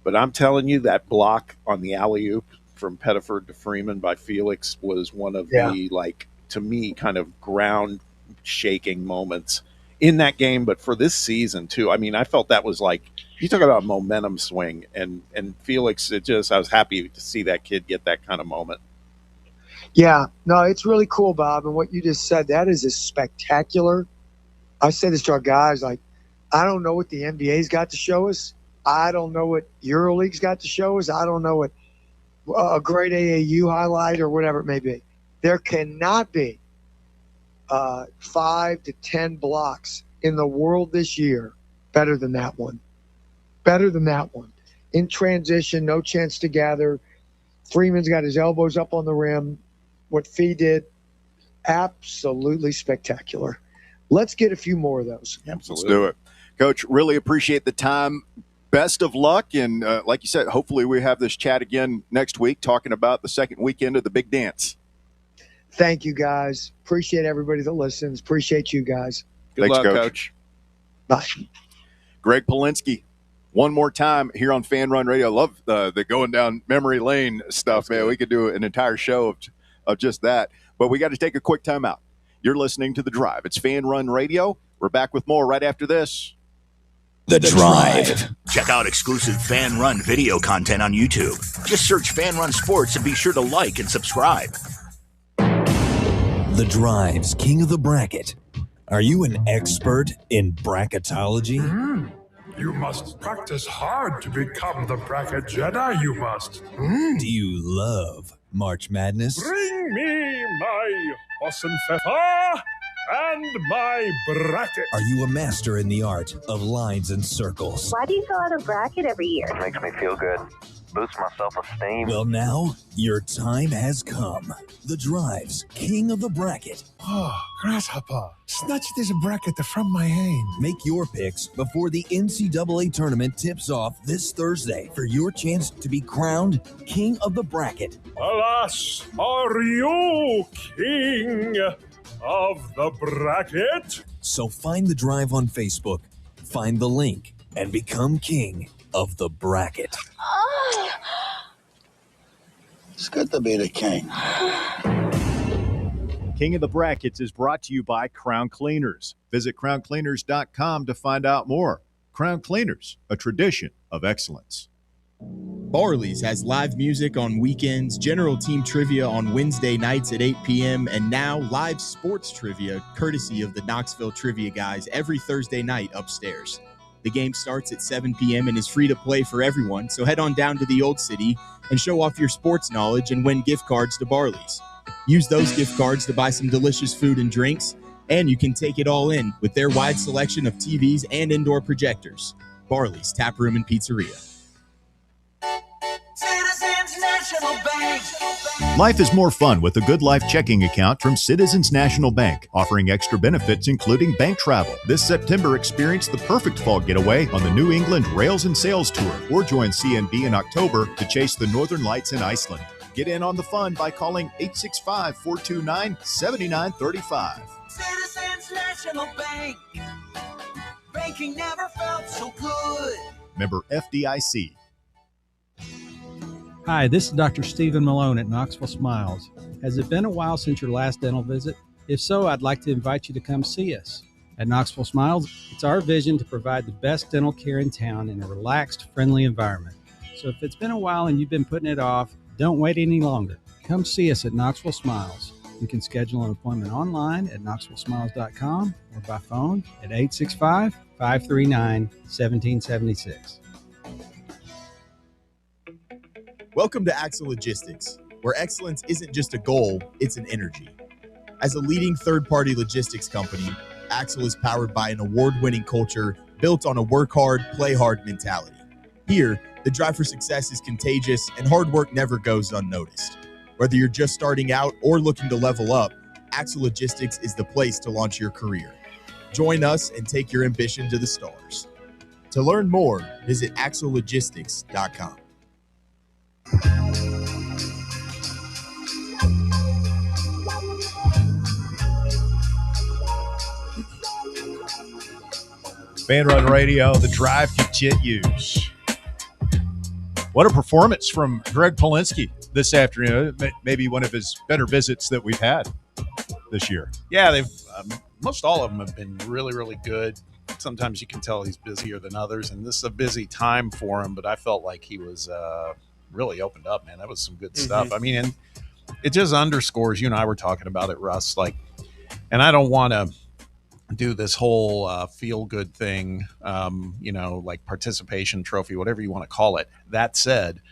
but I'm telling you that block on the alley-oop from Pettiford to Freeman by Felix was one of the, like, to me, kind of ground-shaking moments in that game, but for this season, too. I mean, I felt that was like, you talk about momentum swing, and Felix, I was happy to see that kid get that kind of moment. Yeah, no, it's really cool, Bob, and what you just said, that is a spectacular. I say this to our guys, like, I don't know what the NBA's got to show us. I don't know what EuroLeague's got to show us. I don't know what a great AAU highlight or whatever it may be. There cannot be 5 to 10 blocks in the world this year better than that one. Better than that one. In transition, no chance to gather. Freeman's got his elbows up on the rim. What Fee did, absolutely spectacular. Let's get a few more of those. Absolutely. Let's do it. Coach, really appreciate the time. Best of luck. And like you said, hopefully we have this chat again next week talking about the second weekend of the big dance. Thank you, guys. Appreciate everybody that listens. Appreciate you guys. Good luck, Coach. Bye. Greg Polinsky, one more time here on Fan Run Radio. I love the going down memory lane stuff, man. We could do an entire show of just that. But we got to take a quick time out. You're listening to The Drive. It's Fan Run Radio. We're back with more right after this. The Drive. Check out exclusive Fan Run video content on YouTube. Just search Fan Run Sports and be sure to like and subscribe. The Drive's King of the Bracket. Are you an expert in bracketology? You must practice hard to become the Bracket Jedi, you must. Do you love March Madness? Bring me my Hassenpfeffer and my bracket. Are you a master in the art of lines and circles? Why do you fill out a bracket every year? It makes me feel good. Boosts my self-esteem. Well, now your time has come. The Drive's King of the Bracket. Oh, grasshopper, snatch this bracket from my hand. Make your picks before the NCAA tournament tips off this Thursday for your chance to be crowned King of the Bracket. Alas, are you King of the Bracket? So find The Drive on Facebook, find the link, and become King of the Bracket. It's good to be the king. King of the Brackets is brought to you by Crown Cleaners. Visit crowncleaners.com to find out more. Crown Cleaners, a tradition of excellence. Barley's has live music on weekends, general team trivia on Wednesday nights at 8 p.m., and now live sports trivia courtesy of the Knoxville Trivia Guys every Thursday night upstairs. The game starts at 7 p.m. and is free to play for everyone, so head on down to the Old City and show off your sports knowledge and win gift cards to Barley's. Use those gift cards to buy some delicious food and drinks, and you can take it all in with their wide selection of TVs and indoor projectors. Barley's Tap Room and Pizzeria. Citizens National Bank. Life is more fun with a Good Life checking account from Citizens National Bank, offering extra benefits including bank travel. This September, experience the perfect fall getaway on the New England Rails and Sails Tour, or join CNB in October to chase the Northern Lights in Iceland. Get in on the fun by calling 865-429-7935. Citizens National Bank. Banking never felt so good. Member FDIC. Hi, this is Dr. Stephen Malone at Knoxville Smiles. Has it been a while since your last dental visit? If so, I'd like to invite you to come see us. At Knoxville Smiles, it's our vision to provide the best dental care in town in a relaxed, friendly environment. So if it's been a while and you've been putting it off, don't wait any longer. Come see us at Knoxville Smiles. You can schedule an appointment online at knoxvillesmiles.com or by phone at 865-539-1776. Welcome to Axle Logistics, where excellence isn't just a goal, it's an energy. As a leading third-party logistics company, Axle is powered by an award-winning culture built on a work hard, play hard mentality. Here, the drive for success is contagious and hard work never goes unnoticed. Whether you're just starting out or looking to level up, Axle Logistics is the place to launch your career. Join us and take your ambition to the stars. To learn more, visit axlelogistics.com. Fan Run Radio, the drive continues. What a performance from Greg Polinsky this afternoon. Maybe one of his better visits that we've had this year. Yeah, they've most all of them have been really, really good. Sometimes you can tell he's busier than others, and this is a busy time for him, but I felt like he was really opened up, man. That was some good stuff. I mean, and it just underscores, you and I were talking about it, Russ, like, and I don't want to do this whole feel-good thing, like participation trophy, whatever you want to call it. That said,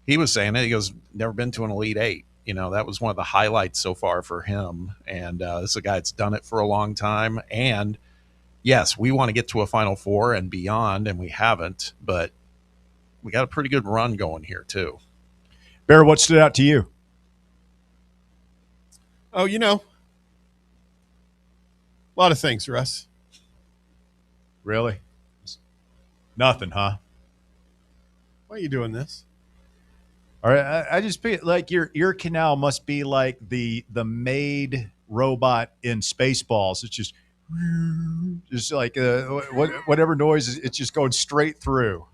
he was saying it. He goes, never been to an Elite Eight. That was one of the highlights so far for him. And this is a guy that's done it for a long time. And, yes, we want to get to a Final Four and beyond, and we haven't. But we got a pretty good run going here, too. Bear, what stood out to you? Oh, a lot of things, Russ. Really? Nothing, huh? Why are you doing this? All right, I just feel like your ear canal must be like the maid robot in Spaceballs. It's just like whatever noise, it's just going straight through.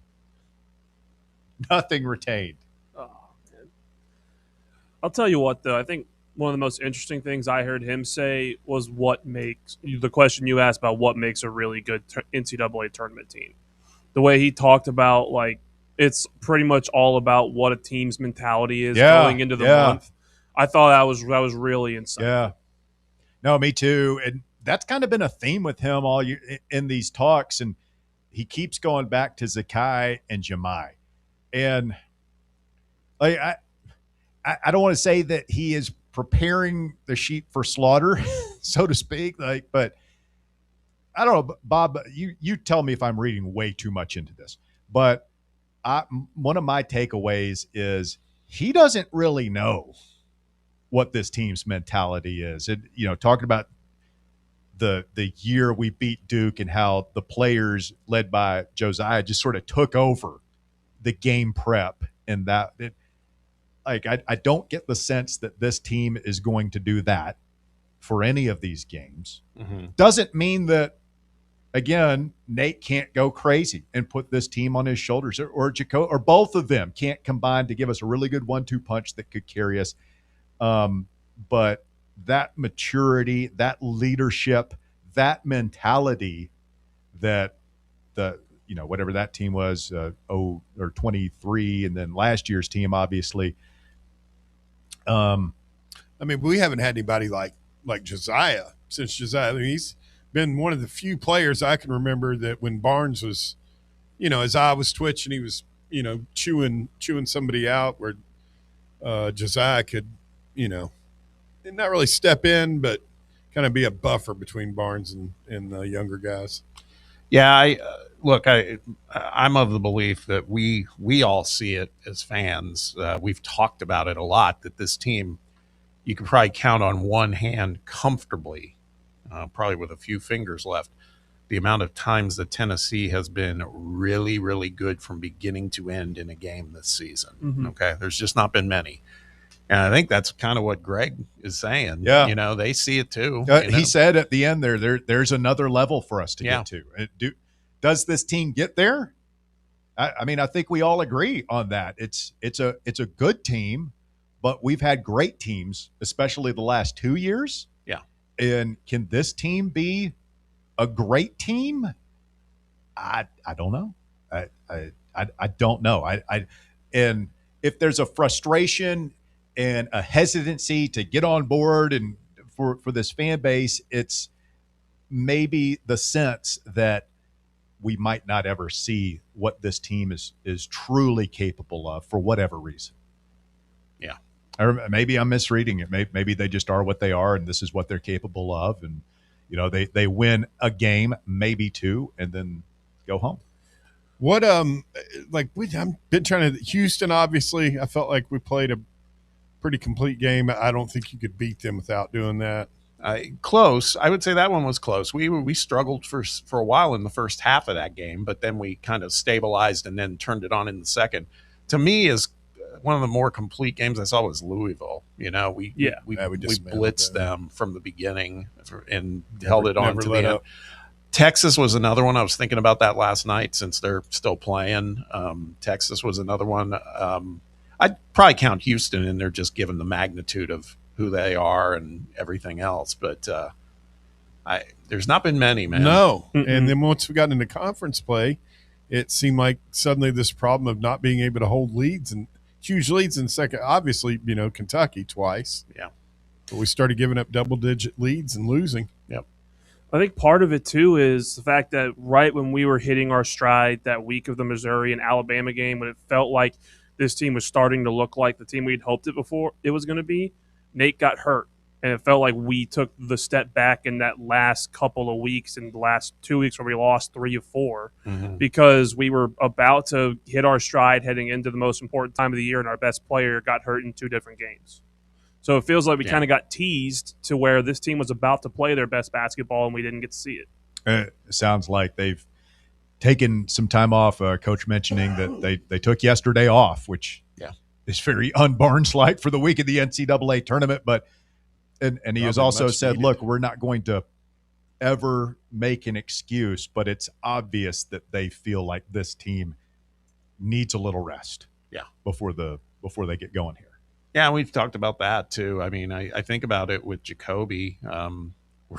Nothing retained. Oh, man. I'll tell you what, though. I think one of the most interesting things I heard him say was what makes the question you asked about what makes a really good NCAA tournament team. The way he talked about, like, it's pretty much all about what a team's mentality is going into the month. I thought that was really insightful. Yeah. No, me too. And that's kind of been a theme with him all year in these talks. And he keeps going back to Zakai and Jemai. And I don't want to say that he is preparing the sheep for slaughter, so to speak. But I don't know, Bob, you tell me if I'm reading way too much into this. But one of my takeaways is he doesn't really know what this team's mentality is. Talking about the year we beat Duke and how the players led by Josiah just sort of took over the game prep, and that I don't get the sense that this team is going to do that for any of these games. Mm-hmm. Doesn't mean that, again, Nate can't go crazy and put this team on his shoulders, or Jaco, or both of them can't combine to give us a really good 1-2 punch that could carry us. But that maturity, that leadership, that mentality that whatever that team was, 23, and then last year's team, obviously. We haven't had anybody like Josiah since Josiah. He's been one of the few players I can remember that when Barnes was, his eye was twitching, he was, chewing somebody out, where Josiah could, not really step in, but kind of be a buffer between Barnes and the younger guys. Yeah, look, I'm of the belief that we all see it as fans. We've talked about it a lot, that this team, you can probably count on one hand comfortably, probably with a few fingers left, the amount of times that Tennessee has been really, really good from beginning to end in a game this season. Mm-hmm. Okay. There's just not been many. And I think that's kind of what Greg is saying. Yeah. You know, they see it too. He said at the end there's another level for us to get to. Does this team get there? I mean, I think we all agree on that. It's a good team, but we've had great teams, especially the last 2 years. Yeah. And can this team be a great team? I don't know. I don't know. And if there's a frustration and a hesitancy to get on board and for this fan base, it's maybe the sense that we might not ever see what this team is truly capable of for whatever reason. Yeah. Or maybe I'm misreading it. Maybe they just are what they are and this is what they're capable of. And, you know, they win a game, maybe two, and then go home. What I've been trying to Houston. Obviously, I felt like we played a pretty complete game. I don't think you could beat them without doing that. Close. I would say that one was close. We struggled for a while in the first half of that game, but then we kind of stabilized and then turned it on in the second. To me, is one of the more complete games I saw was Louisville. You know, we blitzed them from the beginning and held it on to the end. Texas was another one. I was thinking about that last night since they're still playing. Texas was another one. I'd probably count Houston in there just given the magnitude of who they are and everything else. But there's not been many, man. No. Mm-mm. And then once we got into conference play, it seemed like suddenly this problem of not being able to hold leads and huge leads in second. Obviously, you know, Kentucky twice. Yeah. But we started giving up double-digit leads and losing. Yep. I think part of it, too, is the fact that right when we were hitting our stride that week of the Missouri and Alabama game, when it felt like this team was starting to look like the team we'd hoped it was going to be, Nate got hurt. And it felt like we took the step back in that last couple of weeks, in the last 2 weeks where we lost 3 of 4, because we were about to hit our stride heading into the most important time of the year, and our best player got hurt in 2 different games. So it feels like we kind of got teased to where this team was about to play their best basketball, and we didn't get to see it. It sounds like they've taken some time off. Coach mentioning that they took yesterday off, which is very un-Barnes-like for the week of the NCAA tournament. But and he has also said, look, we're not going to ever make an excuse, but it's obvious that they feel like this team needs a little rest. Before they get going here. Yeah, we've talked about that too. I mean, I think about it with Jacoby. We're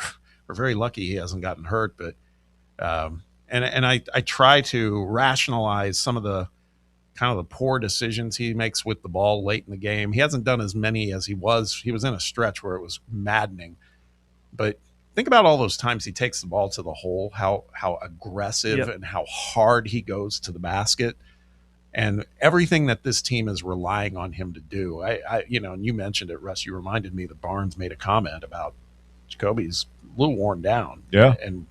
very lucky he hasn't gotten hurt, but and I try to rationalize some of the kind of the poor decisions he makes with the ball late in the game. He hasn't done as many as he was. He was in a stretch where it was maddening. But think about all those times he takes the ball to the hole, how aggressive and how hard he goes to the basket. And everything that this team is relying on him to do. I and you mentioned it, Russ. You reminded me that Barnes made a comment about Jacoby's a little worn down. Yeah. And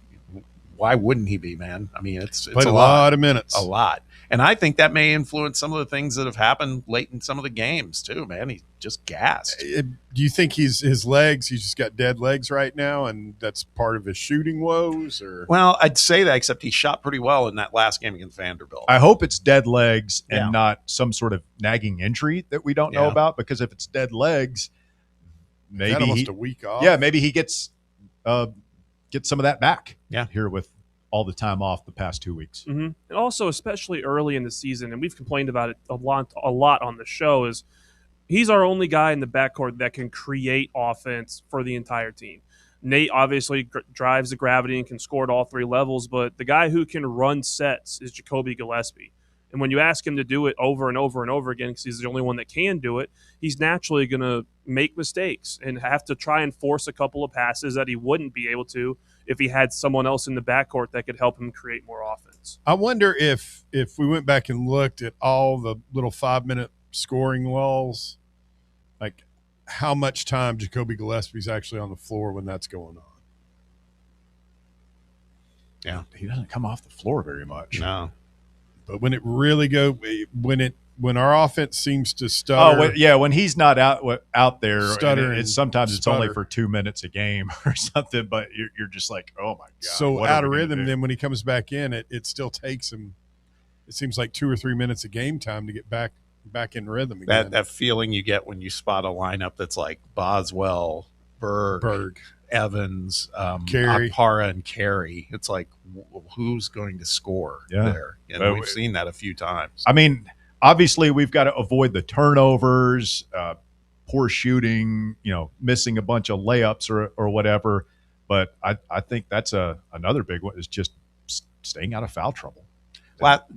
why wouldn't he be, man? I mean, it's played a lot of minutes. A lot. And I think that may influence some of the things that have happened late in some of the games too, man. He's just gassed. Do you think he's just got dead legs right now, and that's part of his shooting woes? Or well, I'd say that, except he shot pretty well in that last game against Vanderbilt. I hope it's dead legs and not some sort of nagging injury that we don't know about, because if it's dead legs, maybe almost a week off. Yeah, maybe he gets some of that back. Yeah, here with all the time off the past 2 weeks. Mm-hmm. And also, especially early in the season, and we've complained about it a lot on the show, is he's our only guy in the backcourt that can create offense for the entire team. Nate obviously drives the gravity and can score at all 3 levels, but the guy who can run sets is Jacoby Gillespie. And when you ask him to do it over and over and over again, because he's the only one that can do it, he's naturally going to make mistakes and have to try and force a couple of passes that he wouldn't be able to if he had someone else in the backcourt that could help him create more offense. I wonder if we went back and looked at all the little 5-minute scoring lulls, like how much time Jacoby Gillespie's actually on the floor when that's going on. Yeah. He doesn't come off the floor very much. No. But when it really when our offense seems to stutter. When he's not out there, sometimes it's only stutter. for 2 minutes a game or something. But you're just like, oh my god. So out of rhythm, then when he comes back in, it still takes him. It seems like 2 or 3 minutes of game time to get back in rhythm again. That feeling you get when you spot a lineup that's like Boswell, Berg, Evans, Carey. Akpara, and Carey. It's like, who's going to score there? And we've seen that a few times. I mean, obviously we've got to avoid the turnovers, poor shooting, missing a bunch of layups or whatever. But I think that's another big one is just staying out of foul trouble.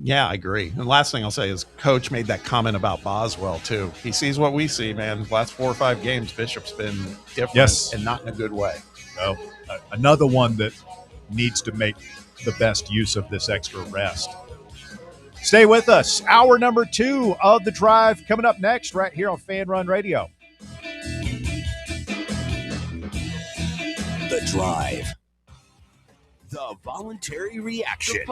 Yeah, I agree. And last thing I'll say is Coach made that comment about Boswell, too. He sees what we see, man. Last 4 or 5 games, Bishop's been different and not in a good way. Well, another one that needs to make the best use of this extra rest. Stay with us. Hour number 2 of The Drive coming up next right here on Fan Run Radio. The Drive. The voluntary reaction.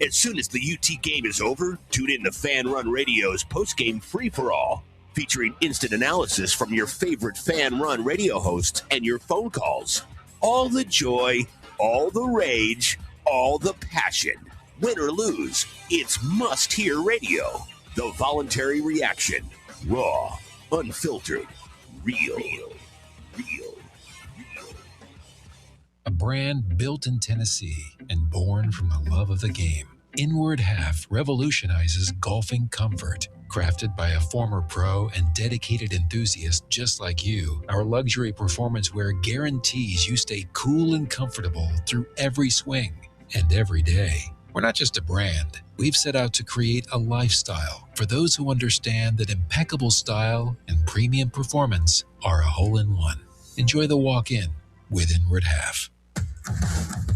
As soon as the UT game is over, tune in to Fan Run Radio's post-game free-for-all, featuring instant analysis from your favorite Fan Run Radio hosts and your phone calls. All the joy, all the rage, all the passion. Win or lose, it's must-hear radio. The voluntary reaction. Raw, unfiltered, real. A brand built in Tennessee and born from the love of the game. Inward Half revolutionizes golfing comfort. Crafted by a former pro and dedicated enthusiast just like you, our luxury performance wear guarantees you stay cool and comfortable through every swing and every day. We're not just a brand. We've set out to create a lifestyle for those who understand that impeccable style and premium performance are a hole-in-one. Enjoy the walk-in with Inward Half.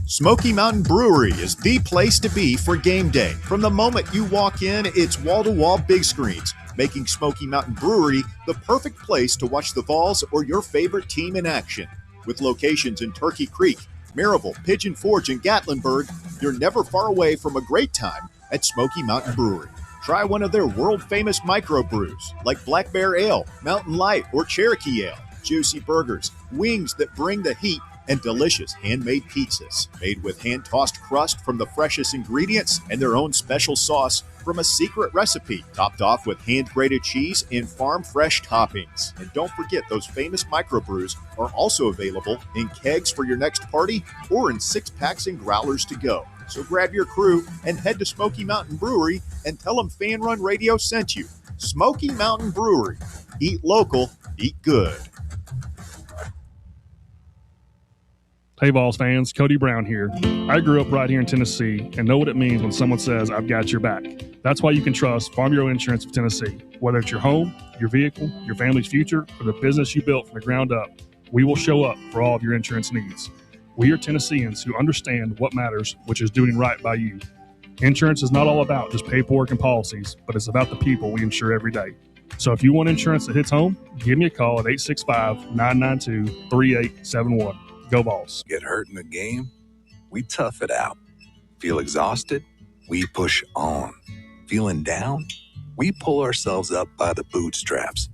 Smoky Mountain Brewery is the place to be for game day. From the moment you walk in, it's wall-to-wall big screens, making Smoky Mountain Brewery the perfect place to watch the Vols or your favorite team in action. With locations in Turkey Creek, Maryville, Pigeon Forge, and Gatlinburg, you're never far away from a great time at Smoky Mountain Brewery. Try one of their world-famous microbrews like Black Bear Ale, Mountain Light, or Cherokee Ale. Juicy burgers, wings that bring the heat, and delicious handmade pizzas made with hand-tossed crust from the freshest ingredients and their own special sauce from a secret recipe, topped off with hand-grated cheese and farm-fresh toppings. And don't forget, those famous microbrews are also available in kegs for your next party or in 6-packs and growlers to go. So grab your crew and head to Smoky Mountain Brewery and tell them Fan Run Radio sent you. Smoky Mountain Brewery. Eat local, eat good. Hey Vols fans, Cody Brown here. I grew up right here in Tennessee and know what it means when someone says, I've got your back. That's why you can trust Farm Bureau Insurance of Tennessee. Whether it's your home, your vehicle, your family's future, or the business you built from the ground up, we will show up for all of your insurance needs. We are Tennesseans who understand what matters, which is doing right by you. Insurance is not all about just paperwork and policies, but it's about the people we insure every day. So if you want insurance that hits home, give me a call at 865-992-3871. Go Vols. Get hurt in the game? We tough it out. Feel exhausted? We push on. Feeling down? We pull ourselves up by the bootstraps.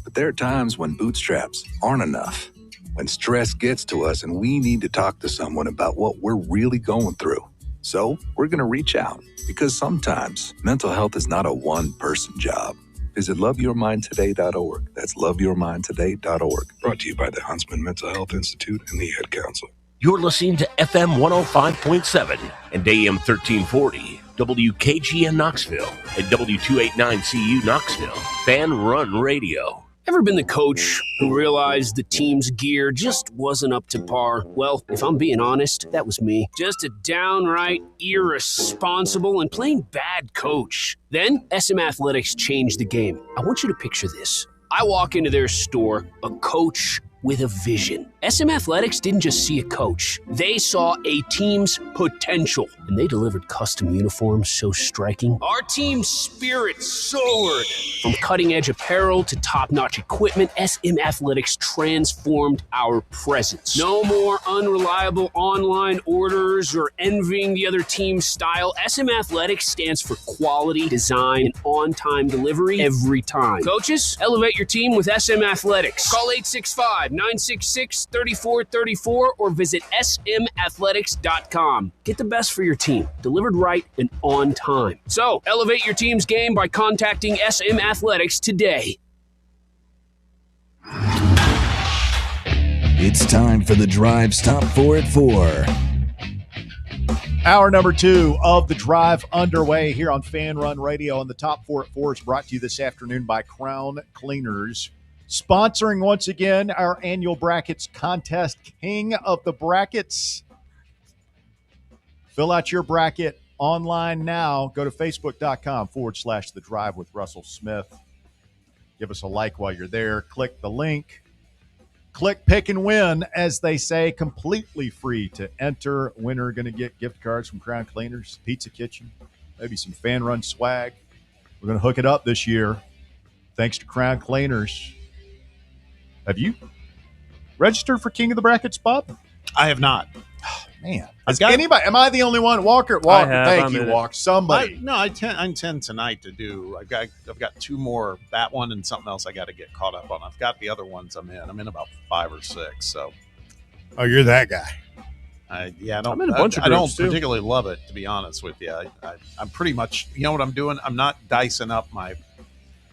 But there are times when bootstraps aren't enough. When stress gets to us and we need to talk to someone about what we're really going through. So we're going to reach out because sometimes mental health is not a one-person job. Visit loveyourmindtoday.org. That's loveyourmindtoday.org. Brought to you by the Huntsman Mental Health Institute and the Ad Council. You're listening to FM 105.7 and AM 1340, WKGN Knoxville, and W289CU Knoxville. Fan Run Radio. Ever been the coach who realized the team's gear just wasn't up to par? Well, if I'm being honest, that was me. Just a downright irresponsible and plain bad coach. Then, SM Athletics changed the game. I want you to picture this. I walk into their store, a coach with a vision. SM Athletics didn't just see a coach. They saw a team's potential, and they delivered custom uniforms so striking. Our team's spirit soared. From cutting-edge apparel to top-notch equipment, SM Athletics transformed our presence. No more unreliable online orders or envying the other team's style. SM Athletics stands for quality, design, and on-time delivery every time. Coaches, elevate your team with SM Athletics. Call 865-966-3434 or visit smathletics.com. Get the best for your team, delivered right and on time. So, elevate your team's game by contacting SM Athletics today. It's time for the Drive's Top 4 at 4. Hour number 2 of the Drive underway here on Fan Run Radio. And the Top 4 at 4 is brought to you this afternoon by Crown Cleaners. Sponsoring once again our annual brackets contest, King of the Brackets. Fill out your bracket online now. Go to facebook.com/The Drive with Russell Smith. Give us a like while you're there. Click the link. Click, pick, and win, as they say, completely free to enter. Winner going to get gift cards from Crown Cleaners, Pizza Kitchen, maybe some Fan Run swag. We're going to hook it up this year. Thanks to Crown Cleaners. Have you registered for King of the Brackets, Bob? I have not. Oh, man. Anybody? Am I the only one? Walker, thank you, Walker. Somebody. I intend tonight to do. I've got 2 more. That one and something else I got to get caught up on. I've got the other ones I'm in about 5 or 6. So, oh, you're that guy. I don't. I'm in a bunch of I don't groups, too. particularly love it, to be honest with you. I'm pretty much. You know what I'm doing? I'm not dicing up my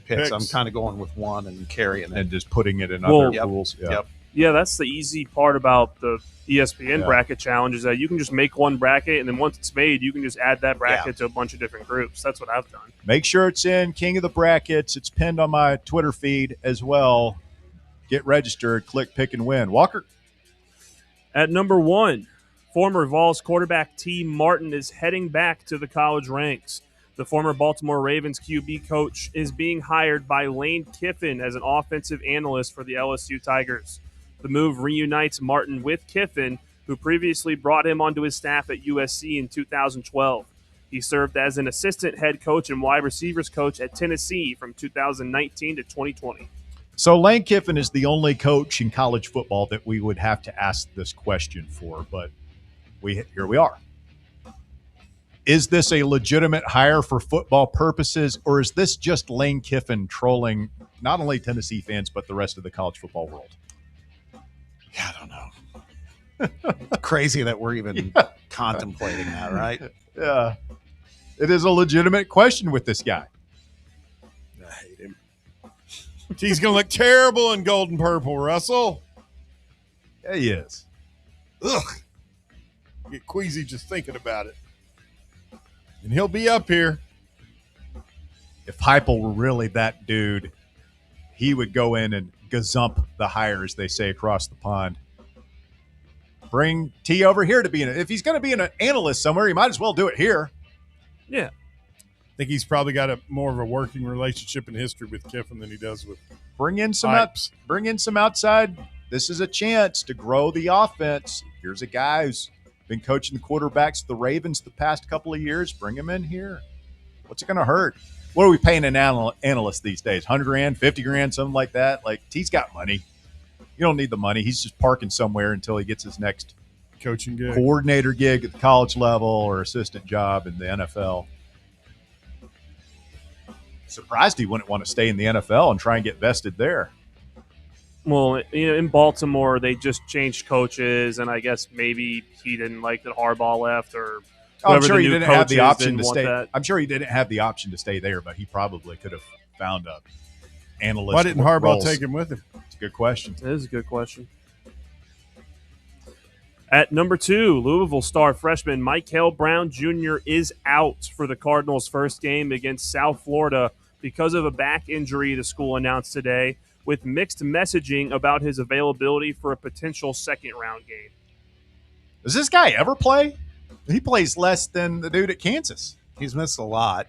picks. I'm kind of going with one and carrying it and just putting it in other pools. Yep. Yeah, that's the easy part about the ESPN bracket challenge is that you can just make one bracket, and then once it's made, you can just add that bracket to a bunch of different groups. That's what I've done. Make sure it's in King of the Brackets. It's pinned on my Twitter feed as well. Get registered. Click, pick, and win. Walker? At number 1, former Vols quarterback T. Martin is heading back to the college ranks. The former Baltimore Ravens QB coach is being hired by Lane Kiffin as an offensive analyst for the LSU Tigers. The move reunites Martin with Kiffin, who previously brought him onto his staff at USC in 2012. He served as an assistant head coach and wide receivers coach at Tennessee from 2019 to 2020. So Lane Kiffin is the only coach in college football that we would have to ask this question for, but here we are. Is this a legitimate hire for football purposes, or is this just Lane Kiffin trolling not only Tennessee fans, but the rest of the college football world? Yeah, I don't know. Crazy that we're even contemplating that, right? Yeah. It is a legitimate question with this guy. I hate him. He's going to look terrible in gold and purple, Russell. Yeah, he is. Ugh. I get queasy just thinking about it. And he'll be up here. If Heupel were really that dude, he would go in and gazump the hire, as they say, across the pond. Bring T over here to be in it. If he's going to be an analyst somewhere, he might as well do it here. Yeah. I think he's probably got more of a working relationship in history with Kiffin than he does with Bring in some outside. This is a chance to grow the offense. Here's a guy who's been coaching the quarterbacks of the Ravens the past couple of years. Bring him in here. What's it going to hurt? What are we paying an analyst these days? $100,000, $50,000, something like that? Like, T's got money. You don't need the money. He's just parking somewhere until he gets his next coaching gig, coordinator gig at the college level or assistant job in the NFL. Surprised he wouldn't want to stay in the NFL and try and get vested there. Well, in Baltimore, they just changed coaches, and I guess maybe he didn't like that Harbaugh left, or I'm sure he didn't have the option to stay. That. I'm sure he didn't have the option to stay there, but he probably could have found a analyst. Why didn't Harbaugh take him with him? It's a good question. It is a good question. At number 2, Louisville star freshman Michael Brown Jr. is out for the Cardinals' first game against South Florida because of a back injury, the school announced today, with mixed messaging about his availability for a potential second-round game. Does this guy ever play? He plays less than the dude at Kansas. He's missed a lot.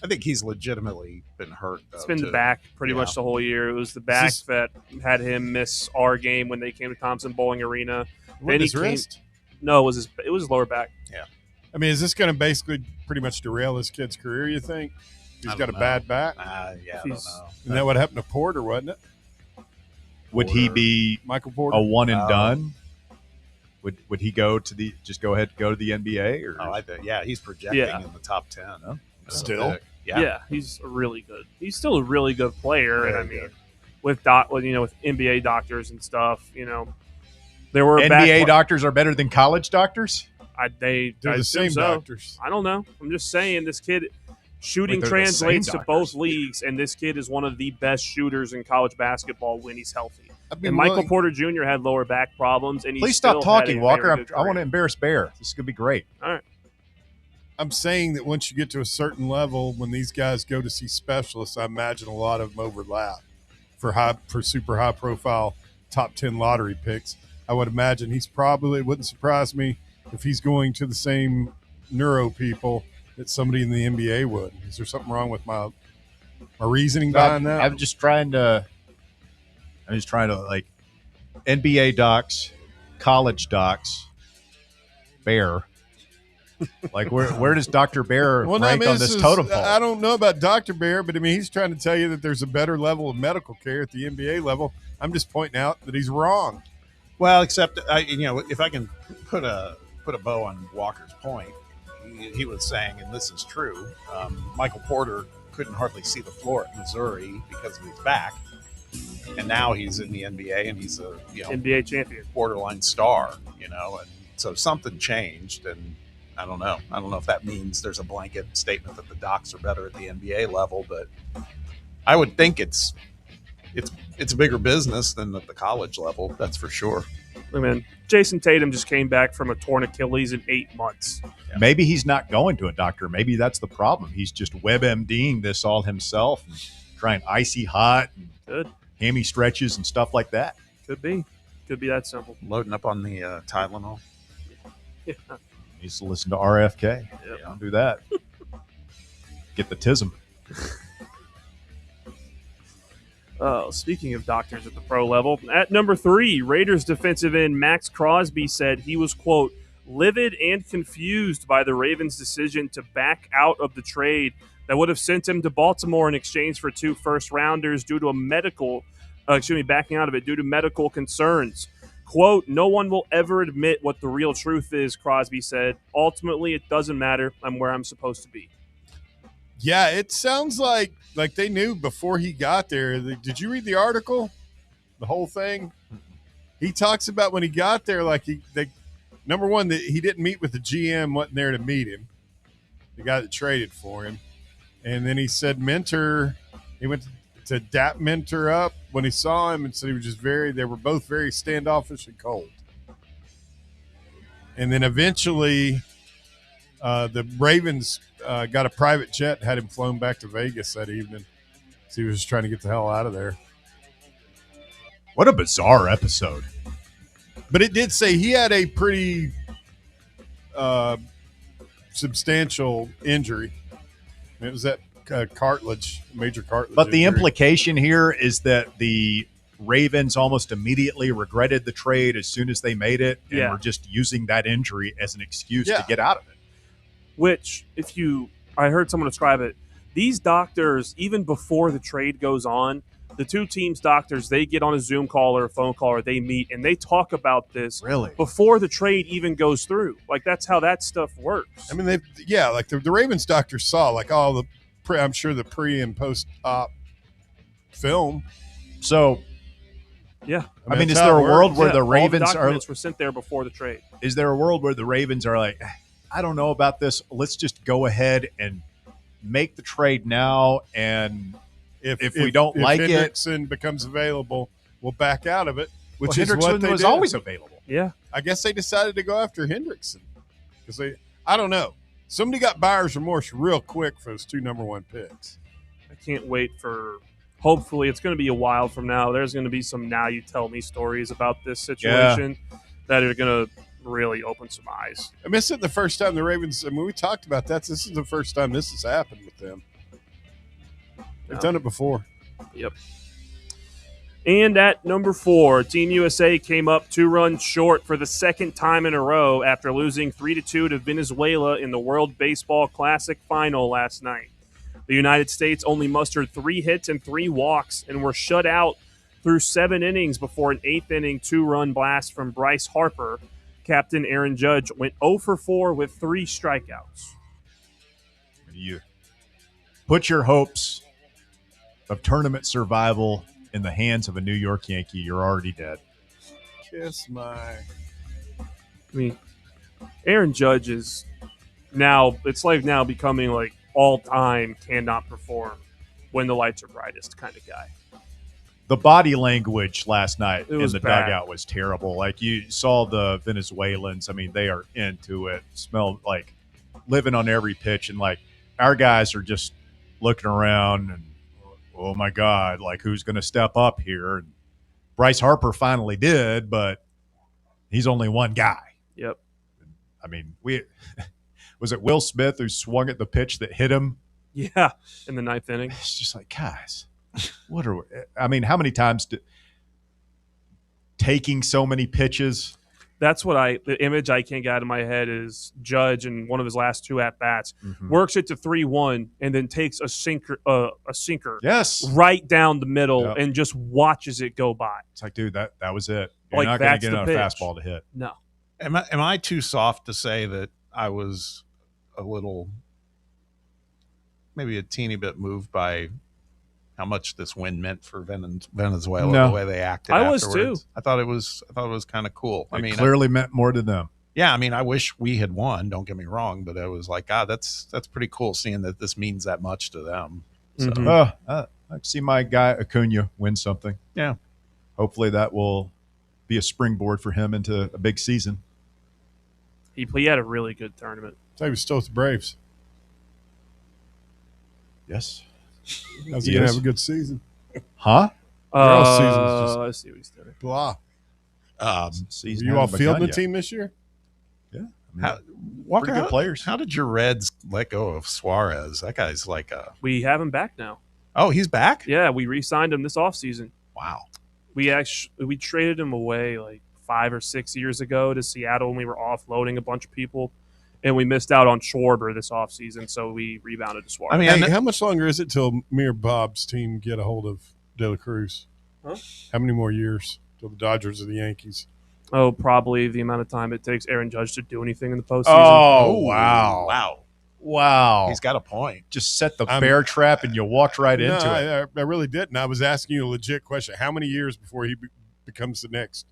I think he's legitimately been hurt, though. It's been the back pretty much the whole year. It was the back that had him miss our game when they came to Thompson Bowling Arena. What, his wrist? No, it was his lower back. Yeah. I mean, is this going to basically pretty much derail this kid's career, you think? He's got a bad back? Yeah, I don't know. Isn't that what happened to Porter, wasn't it? Would he be Michael Porter? a one and done? Would he go to the go to the NBA? Or I think he's projecting in the top 10. Huh? Still, he's he's still a really good player, and I mean, with NBA doctors and stuff, there were NBA doctors are better than college doctors. They're the same doctors. I don't know. I'm just saying this kid shooting translates to both leagues, and this kid is one of the best shooters in college basketball when he's healthy. And Michael Porter Jr. had lower back problems, and please stop talking, Walker. I want to embarrass Bear. This is going to be great. All right. I'm saying that once you get to a certain level, when these guys go to see specialists, I imagine a lot of them overlap for super high profile top 10 lottery picks. I would imagine it wouldn't surprise me if he's going to the same neuro people that somebody in the NBA would. Is there something wrong with my reasoning behind that? I'm just trying to like NBA docs, college docs, Bear. Like where does Dr. Bear rank on this totem pole? I don't know about Dr. Bear, but I mean he's trying to tell you that there's a better level of medical care at the NBA level. I'm just pointing out that he's wrong. Well, except if I can put a bow on Walker's point, he was saying, and this is true, Michael Porter couldn't hardly see the floor at Missouri because of his back, and now he's in the NBA and he's a NBA champion, borderline star, and so something changed, and I don't know if that means there's a blanket statement that the docs are better at the NBA level, but I would think it's a bigger business than at the college level. That's for sure. I mean, Jason Tatum just came back from a torn Achilles in 8 months. Yeah. Maybe he's not going to a doctor. Maybe that's the problem. He's just WebMDing this all himself and trying icy hot and hammy stretches and stuff like that. Could be that simple. Loading up on the Tylenol. Yeah. Needs to listen to RFK. Yep. Don't do that. Get the tism. Speaking of doctors at the pro level, at number 3, Raiders defensive end Max Crosby said he was, quote, livid and confused by the Ravens' decision to back out of the trade that would have sent him to Baltimore in exchange for 2 first-rounders due to backing out of it due to medical concerns. Quote, no one will ever admit what the real truth is, Crosby said. Ultimately, it doesn't matter. I'm where I'm supposed to be. Yeah, it sounds like they knew before he got there. Did you read the article? The whole thing? He talks about when he got there, number one, that he didn't meet with the GM, wasn't there to meet him, the guy that traded for him. And then he said he went to dap Mentor up when he saw him and said they were both very standoffish and cold. And then eventually the Ravens got a private jet, had him flown back to Vegas that evening. So he was just trying to get the hell out of there. What a bizarre episode. But it did say he had a pretty substantial injury. It was that major cartilage. But the injury. implication here is that the Ravens almost immediately regretted the trade as soon as they made it and were just using that injury as an excuse to get out of it. Which, I heard someone describe it, these doctors, even before the trade goes on, the 2 teams' doctors, they get on a Zoom call or a phone call or they meet and they talk about this before the trade even goes through. Like, that's how that stuff works. I mean, the Ravens doctors saw all the I'm sure the pre and post op film. So, yeah. I mean, is there a world where the Ravens all the documents were sent there before the trade? Is there a world where the Ravens are like, I don't know about this. Let's just go ahead and make the trade now, and if we don't like it, Hendrickson becomes available, we'll back out of it. Which is Hendrickson what they was did. always available. Yeah, I guess they decided to go after Hendrickson because I don't know. Somebody got buyer's remorse real quick for those 2 number 1 picks. I can't wait for. Hopefully, it's going to be a while from now. There's going to be some now you tell me stories about this situation that are going to really open some eyes. I mean, this isn't the first time the Ravens. I mean, we talked about that. This is the first time this has happened with them. They've done it before. Yep. And at number 4, Team USA came up 2 runs short for the second time in a row after losing 3-2 to Venezuela in the World Baseball Classic final last night. The United States only mustered 3 hits and 3 walks and were shut out through 7 innings before an 8th inning 2-run blast from Bryce Harper. Captain Aaron Judge went 0 for 4 with 3 strikeouts. You put your hopes of tournament survival in the hands of a New York Yankee, you're already dead. Kiss my... I mean, Aaron Judge is now, it's like now becoming like all-time cannot perform when the lights are brightest kind of guy. The body language last night in the bad. dugout was terrible. Like, you saw the Venezuelans. I mean, they are into it. Smell like living on every pitch. And, like, our guys are just looking around and, oh, my God, like, who's going to step up here? And Bryce Harper finally did, but he's only one guy. Yep. I mean, was it Will Smith who swung at the pitch that hit him? Yeah, in the 9th inning. It's just like, guys, what are we, I mean, how many times taking so many pitches? That's what the image I can't get out of my head is Judge in one of his last 2 at-bats, works it to 3-1, and then takes a sinker yes, right down the middle and just watches it go by. It's like, dude, that was it. You're Like, not going to that's get the on a pitch. fastball to hit. No. Am I too soft to say that I was a little, maybe a teeny bit moved by how much this win meant for Venezuela, No. the way they acted I was afterwards? too. I thought it was kind of cool. I mean, Clearly meant more to them. yeah, I mean, I wish we had won, don't get me wrong, but I was like, God, that's pretty cool seeing that this means that much to them. So, I see my guy Acuna win something. yeah. Hopefully that will be a springboard for him into a big season. He had a really good tournament. So he was still with the Braves. Yes. How's He he going to is. have a good season? Huh? All season's just I see what he's doing. blah. Season You all hasn't fielding begun the yet. team this year? Yeah. Walker, pretty good players. How did your Reds let go of Suarez? That guy's like We have him back now. oh, he's back? Yeah, we re-signed him this offseason. Wow. We traded him away like 5 or 6 years ago to Seattle when we were offloading a bunch of people, and we missed out on Schwarber this offseason, so we rebounded to Suarez. I mean, Hey, how much longer is it till me or Bob's team get a hold of De La Cruz? Huh? How many more years till the Dodgers or the Yankees? Oh, probably the amount of time it takes Aaron Judge to do anything in the postseason. Oh, wow. Wow. Wow. He's got a point. Just set the bear trap and you walked right No, into it. I really didn't. I was asking you a legit question. How many years before he becomes the next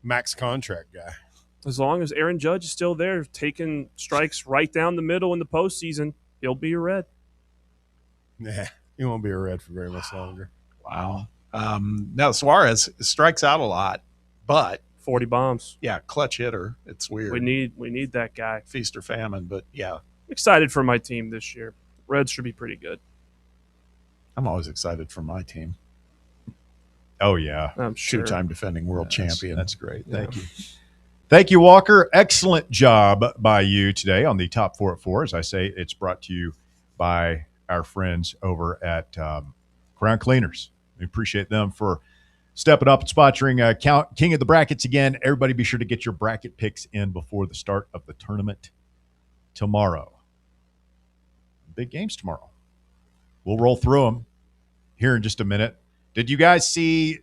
max contract guy? As long as Aaron Judge is still there, taking strikes right down the middle in the postseason, he'll be a Red. Nah, he won't be a Red for very much longer. Wow. Now Suarez strikes out a lot, but 40 bombs. yeah, clutch hitter. It's weird. We need that guy. Feast or famine, but yeah. Excited for my team this year. Reds should be pretty good. I'm always excited for my team. Oh, yeah. I'm sure. 2-time defending world champion. That's great. Thank you. Thank you, Walker. Excellent job by you today on the Top 4 at 4. As I say, it's brought to you by our friends over at Crown Cleaners. We appreciate them for stepping up and sponsoring King of the Brackets again. Everybody be sure to get your bracket picks in before the start of the tournament tomorrow. Big games tomorrow. We'll roll through them here in just a minute. Did you guys see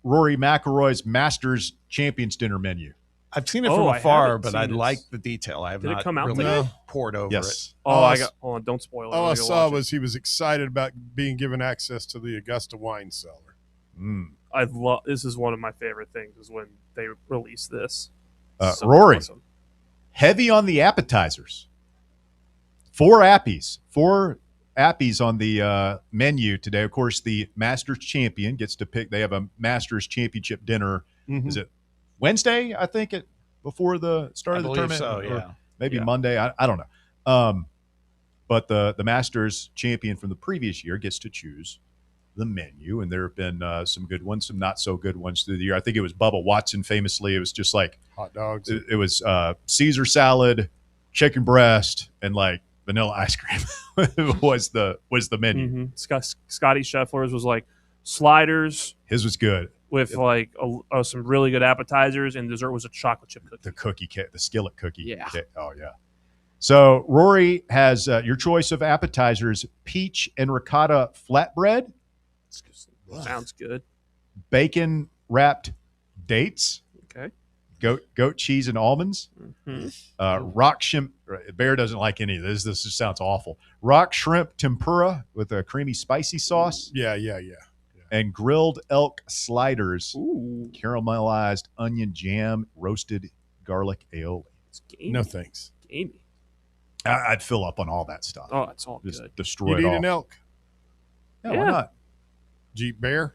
Rory McIlroy's Masters Champions Dinner menu? I've seen it from afar, but I seen this. like the detail. I have Did it not come out really today? poured over Yes. it. Hold on, don't spoil it. All I'm I gonna go saw watch was he was excited about being given access to the Augusta wine cellar. it. This is one of my favorite things is when they release this. So Rory, awesome. heavy on the appetizers. 4 appies on the menu today. Of course, the Masters champion gets to pick. They have a Masters championship dinner. Mm-hmm. Is it Wednesday? I think before the start I of the believe tournament. so, Or yeah. maybe Yeah. Monday. I don't know. But the Masters champion from the previous year gets to choose the menu, and there have been some good ones, some not so good ones through the year. I think it was Bubba Watson famously. It was just like Hot dogs. it was Caesar salad, chicken breast, and like vanilla ice cream was the menu. Mm-hmm. Scotty Scheffler's was like sliders. His was good with like some really good appetizers, and dessert was a chocolate chip cookie. The cookie cake, the skillet cookie. Yeah. Cake. Oh yeah. So Rory has your choice of appetizers: peach and ricotta flatbread. Sounds good. Bacon wrapped dates. Okay. Goat cheese and almonds. Mm-hmm. Rock shrimp. Bear doesn't like any of this. This just sounds awful. Rock shrimp tempura with a creamy spicy sauce. Yeah. And grilled elk sliders. Ooh. Caramelized onion jam, roasted garlic aioli. No thanks. Gamey. I'd fill up on all that stuff. Oh, it's all just good. Destroy You'd it eat all. an elk. Yeah, why not? Jeep bear.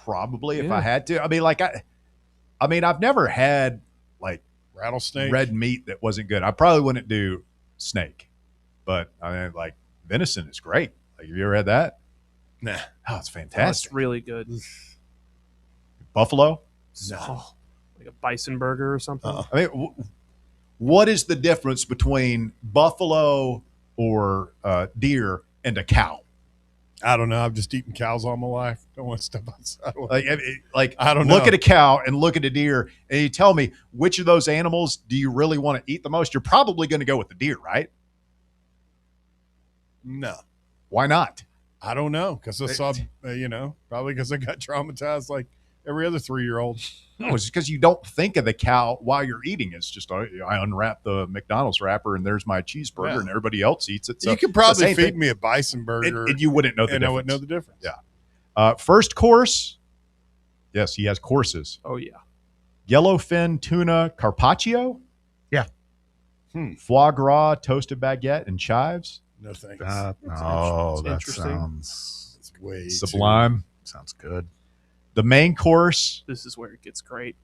Probably if I had to. I mean, I've never had like rattlesnake red meat that wasn't good. I probably wouldn't do snake, but I mean, like venison is great. Like, have you ever had that? Nah. Oh, it's fantastic. It's really good. Buffalo? No. Like a bison burger or something. I mean, what is the difference between buffalo or deer and a cow? I don't know. I've just eaten cows all my life. Don't want to step outside. Like I don't know. Look at a cow and look at a deer, and you tell me which of those animals do you really want to eat the most? You're probably going to go with the deer, right? No. Why not? I don't know, because I saw, probably because I got traumatized like every other 3-year-old. No, it's because you don't think of the cow while you're eating. It's just I unwrap the McDonald's wrapper and there's my cheeseburger, and everybody else eats it. So you could probably feed me a bison burger, and you wouldn't know the difference. I wouldn't know the difference. Yeah. First course. Yes, he has courses. Oh yeah. Yellowfin tuna carpaccio. Yeah. Foie gras toasted baguette and chives. No thanks. That sounds way sublime. Sounds good. The main course. This is where it gets great.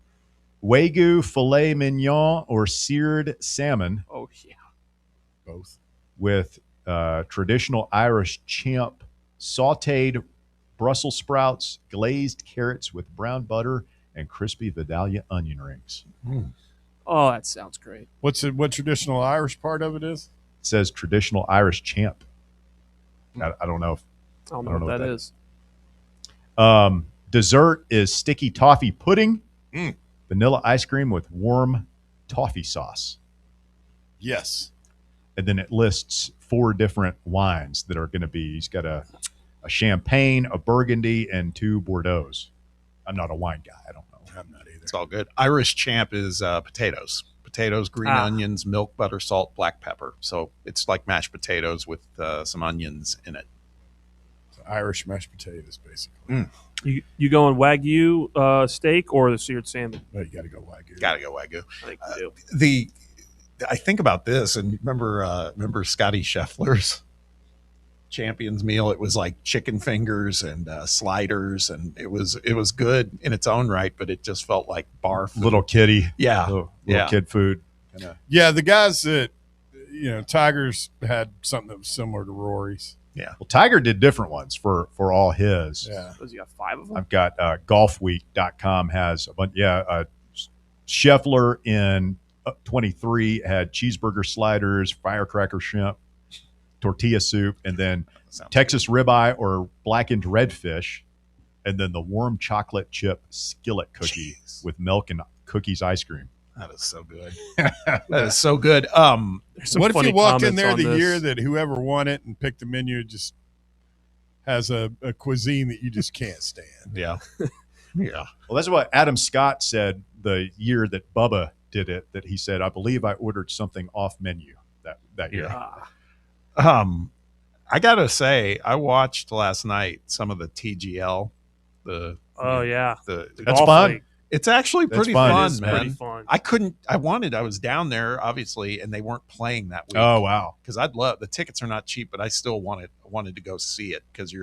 Wagyu filet mignon or seared salmon. Oh yeah. Both. With traditional Irish champ, sautéed Brussels sprouts, glazed carrots with brown butter, and crispy Vidalia onion rings. Oh, that sounds great. What traditional Irish part of it is? It says traditional Irish champ. I don't know. I don't know what that is. Dessert is sticky toffee pudding, vanilla ice cream with warm toffee sauce. Yes. And then it lists 4 different wines that are going to be. He's got a champagne, a burgundy, and 2 Bordeaux's. I'm not a wine guy. I don't know. I'm not either. It's all good. Irish champ is potatoes. Potatoes, green onions, milk, butter, salt, black pepper. So it's like mashed potatoes with some onions in it. So Irish mashed potatoes, basically. You going Wagyu steak or the seared salmon? No, you got to go Wagyu. Got to go Wagyu. I think you do. I think about this, and remember Scotty Scheffler's Champions meal? It was like chicken fingers and sliders, and it was good in its own right, but it just felt like bar food. Little kiddie. Yeah. Little kid food. Yeah, the guys that, Tigers had something that was similar to Rory's. Yeah. Well, Tiger did different ones for all his. Yeah. Does he got 5 of them? I've got golfweek.com has a bunch. Scheffler in 23 had cheeseburger sliders, firecracker shrimp, tortilla soup, and then Texas ribeye or blackened redfish, and then the warm chocolate chip skillet cookie with milk and cookies ice cream. That is so good. That is so good. What if you walked in there the year that whoever won it and picked the menu just has a cuisine that you just can't stand? Yeah. Yeah. Well, that's what Adam Scott said the year that Bubba did it, that he said, I believe I ordered something off menu that year. Yeah. I got to say, I watched last night some of the TGL. That's fun. league. It's actually pretty fun, man. Pretty fun. I was down there, obviously, and they weren't playing that week. Oh, wow. Because the tickets are not cheap, but I still wanted to go see it because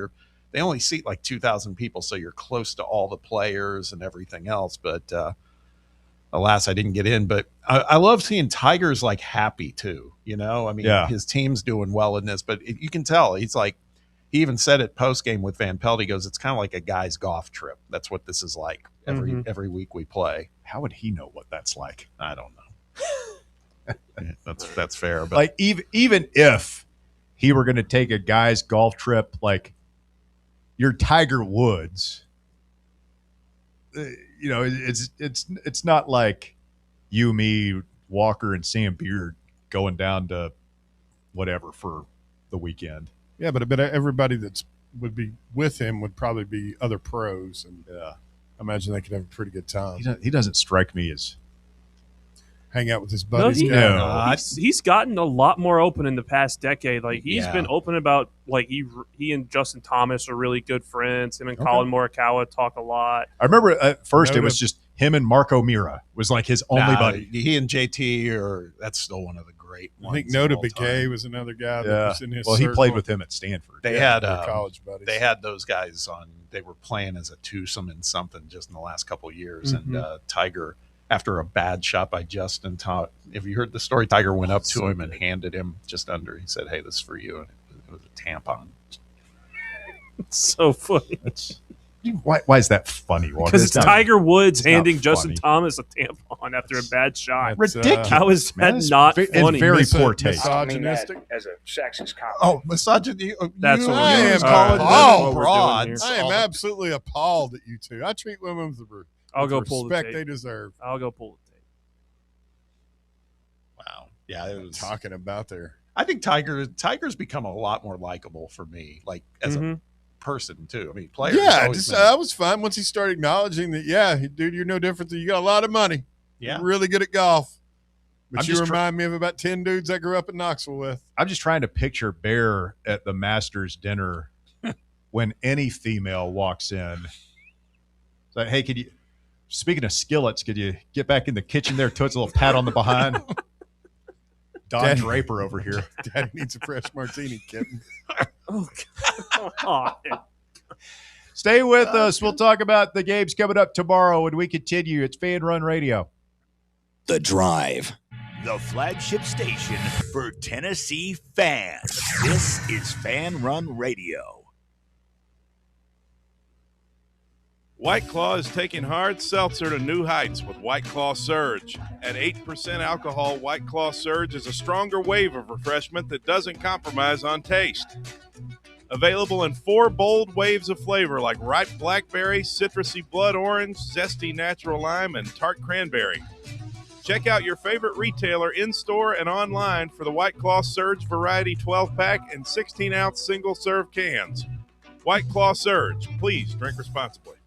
they only seat like 2,000 people, so you're close to all the players and everything else. But alas, I didn't get in. But I love seeing Tiger's like happy too. His team's doing well in this, but you can tell he's like. He even said it post game with Van Pelt. He goes, "It's kind of like a guy's golf trip. That's what this is like every week we play." How would he know what that's like? I don't know. That's fair. But Like even if he were going to take a guy's golf trip, like you're Tiger Woods, it's not like you, me, Walker, and Sam Beard going down to whatever for the weekend. Yeah, but everybody would be with him would probably be other pros, and I imagine they could have a pretty good time. He doesn't strike me as hang out with his buddies. He's gotten a lot more open in the past decade. Like he's been open about like he and Justin Thomas are really good friends. Him and Colin Morikawa talk a lot. I remember at first it was just him and Marco Mira was like his only buddy. He and JT that's still one of the great ones. I think Noda Begay was another guy that was in his he played with him at Stanford. They had college buddies. They had those guys on. They were playing as a twosome in something just in the last couple of years. And Tiger, after a bad shot by Justin, if you heard the story, Tiger went up to him and handed him just under. He said, "Hey, this is for you." And it was a tampon. It's so funny. Why is that funny? Because it's Tiger Woods handing Justin Thomas a tampon after a bad shot. Ridiculous. How is that not funny? It's very poor taste. Misogynistic. As a sexist comment. Oh, misogyny. That's what I am broads. I am absolutely appalled at you two. I treat women with the I'll go pull the respect tape. they deserve. I'll go pull the tape. Wow. Yeah, it was talking about there. I think Tiger's become a lot more likable for me, like as a person too. I mean, players. Yeah, that was fun once he started acknowledging that. Yeah, dude, you're no different than you got a lot of money. Yeah, you're really good at golf. But you remind me of about 10 dudes I grew up in Knoxville with. I'm just trying to picture Bear at the Masters dinner when any female walks in. It's like, hey, speaking of skillets, could you get back in the kitchen there? Toots, a little pat on the behind. Don Draper over here. Daddy needs a fresh martini, kitten. Oh, God. Stay with us. We'll talk about the games coming up tomorrow when we continue. It's Fan Run Radio. The Drive. The flagship station for Tennessee fans. This is Fan Run Radio. White Claw is taking hard seltzer to new heights with White Claw Surge. At 8% alcohol, White Claw Surge is a stronger wave of refreshment that doesn't compromise on taste. Available in 4 bold waves of flavor like ripe blackberry, citrusy blood orange, zesty natural lime, and tart cranberry. Check out your favorite retailer in-store and online for the White Claw Surge Variety 12-pack and 16-ounce single-serve cans. White Claw Surge. Please drink responsibly.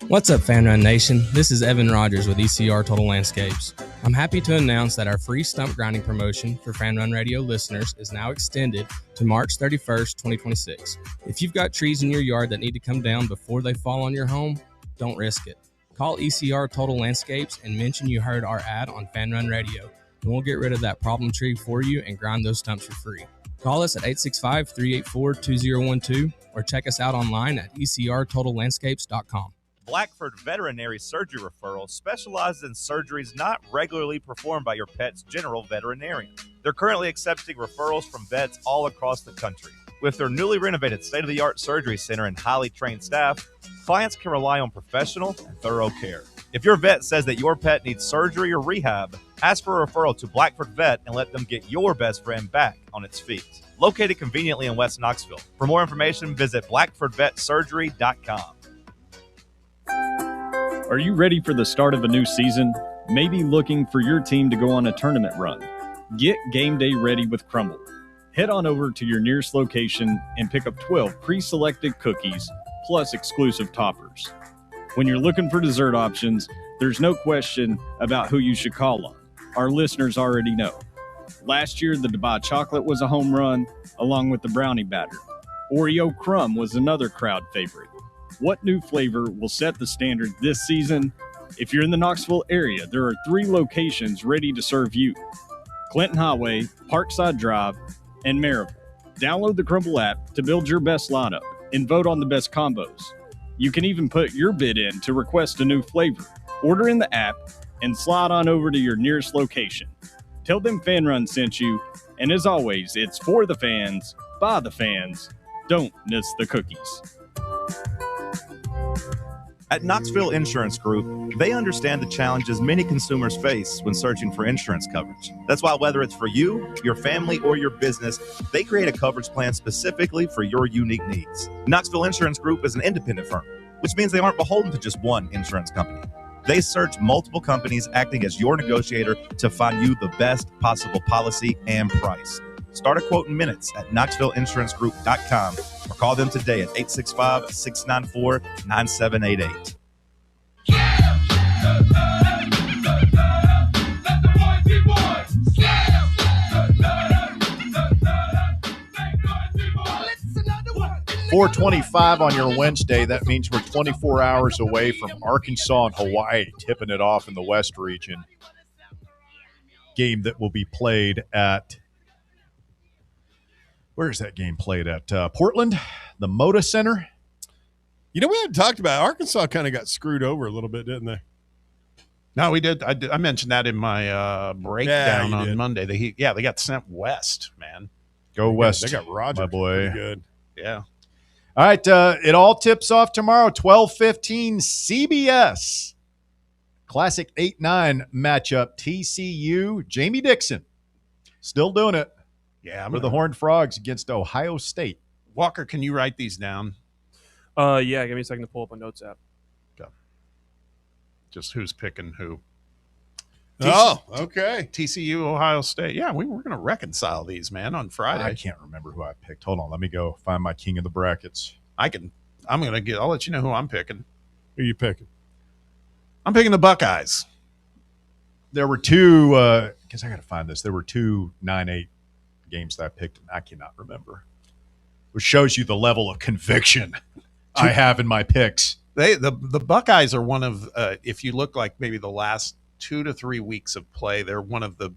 What's up, Fan Run Nation? This is Evan Rogers with ECR Total Landscapes. I'm happy to announce that our free stump grinding promotion for Fan Run Radio listeners is now extended to March 31st, 2026. If you've got trees in your yard that need to come down before they fall on your home, don't risk it. Call ECR Total Landscapes and mention you heard our ad on Fan Run Radio, and we'll get rid of that problem tree for you and grind those stumps for free. Call us at 865-384-2012 or check us out online at ecrtotallandscapes.com. Blackford Veterinary Surgery Referral specializes in surgeries not regularly performed by your pet's general veterinarian. They're currently accepting referrals from vets all across the country. With their newly renovated state-of-the-art surgery center and highly trained staff, clients can rely on professional and thorough care. If your vet says that your pet needs surgery or rehab, ask for a referral to Blackford Vet and let them get your best friend back on its feet. Located conveniently in West Knoxville. For more information, visit blackfordvetsurgery.com. Are you ready for the start of a new season? Maybe looking for your team to go on a tournament run? Get game day ready with Crumble. Head on over to your nearest location and pick up 12 pre-selected cookies plus exclusive toppers. When you're looking for dessert options, there's no question about who you should call on. Our listeners already know. Last year, the Dubai chocolate was a home run, along with the brownie batter. Oreo crumb was another crowd favorite. What new flavor will set the standard this season? If you're in the Knoxville area, there are 3 locations ready to serve you: Clinton Highway, Parkside Drive, and Maryville. Download the Crumble app to build your best lineup and vote on the best combos. You can even put your bid in to request a new flavor. Order in the app and slide on over to your nearest location. Tell them Fan Run sent you, and as always, it's for the fans, by the fans. Don't miss the cookies. At Knoxville Insurance Group, they understand the challenges many consumers face when searching for insurance coverage. That's why whether it's for you, your family, or your business, they create a coverage plan specifically for your unique needs. Knoxville Insurance Group is an independent firm, which means they aren't beholden to just one insurance company. They search multiple companies, acting as your negotiator to find you the best possible policy and price. Start a quote in minutes at KnoxvilleInsuranceGroup.com or call them today at 865-694-9788. 4:25 on your Wednesday. That means we're 24 hours away from Arkansas and Hawaii tipping it off in the West region. Game that will be played at, where is that game played at? Portland, the Moda Center. You know, we hadn't talked about it. Arkansas kind of got screwed over a little bit, didn't they? No, we did. I mentioned that in my breakdown on Monday. They got sent west, man. Go west. They got Roger, my boy. good. Yeah. All right, it all tips off tomorrow, 12:15 CBS. Classic 8-9 matchup, TCU, Jamie Dixon. Still doing it. Yeah. For the Horned Frogs against Ohio State. Walker, can you write these down? Yeah, give me a second to pull up my notes app. Go. Just who's picking who. Okay. TCU, Ohio State. Yeah, we're going to reconcile these, man, on Friday. I can't remember who I picked. Hold on, let me go find my king of the brackets. I'll let you know who I'm picking. Who you picking? I'm picking the Buckeyes. There were two, because I got to find this. There were two 9-8 games that I picked, and I cannot remember. Which shows you the level of conviction I have in my picks. The Buckeyes are one of, if you look like maybe the last 2 to 3 weeks of play, they're one of the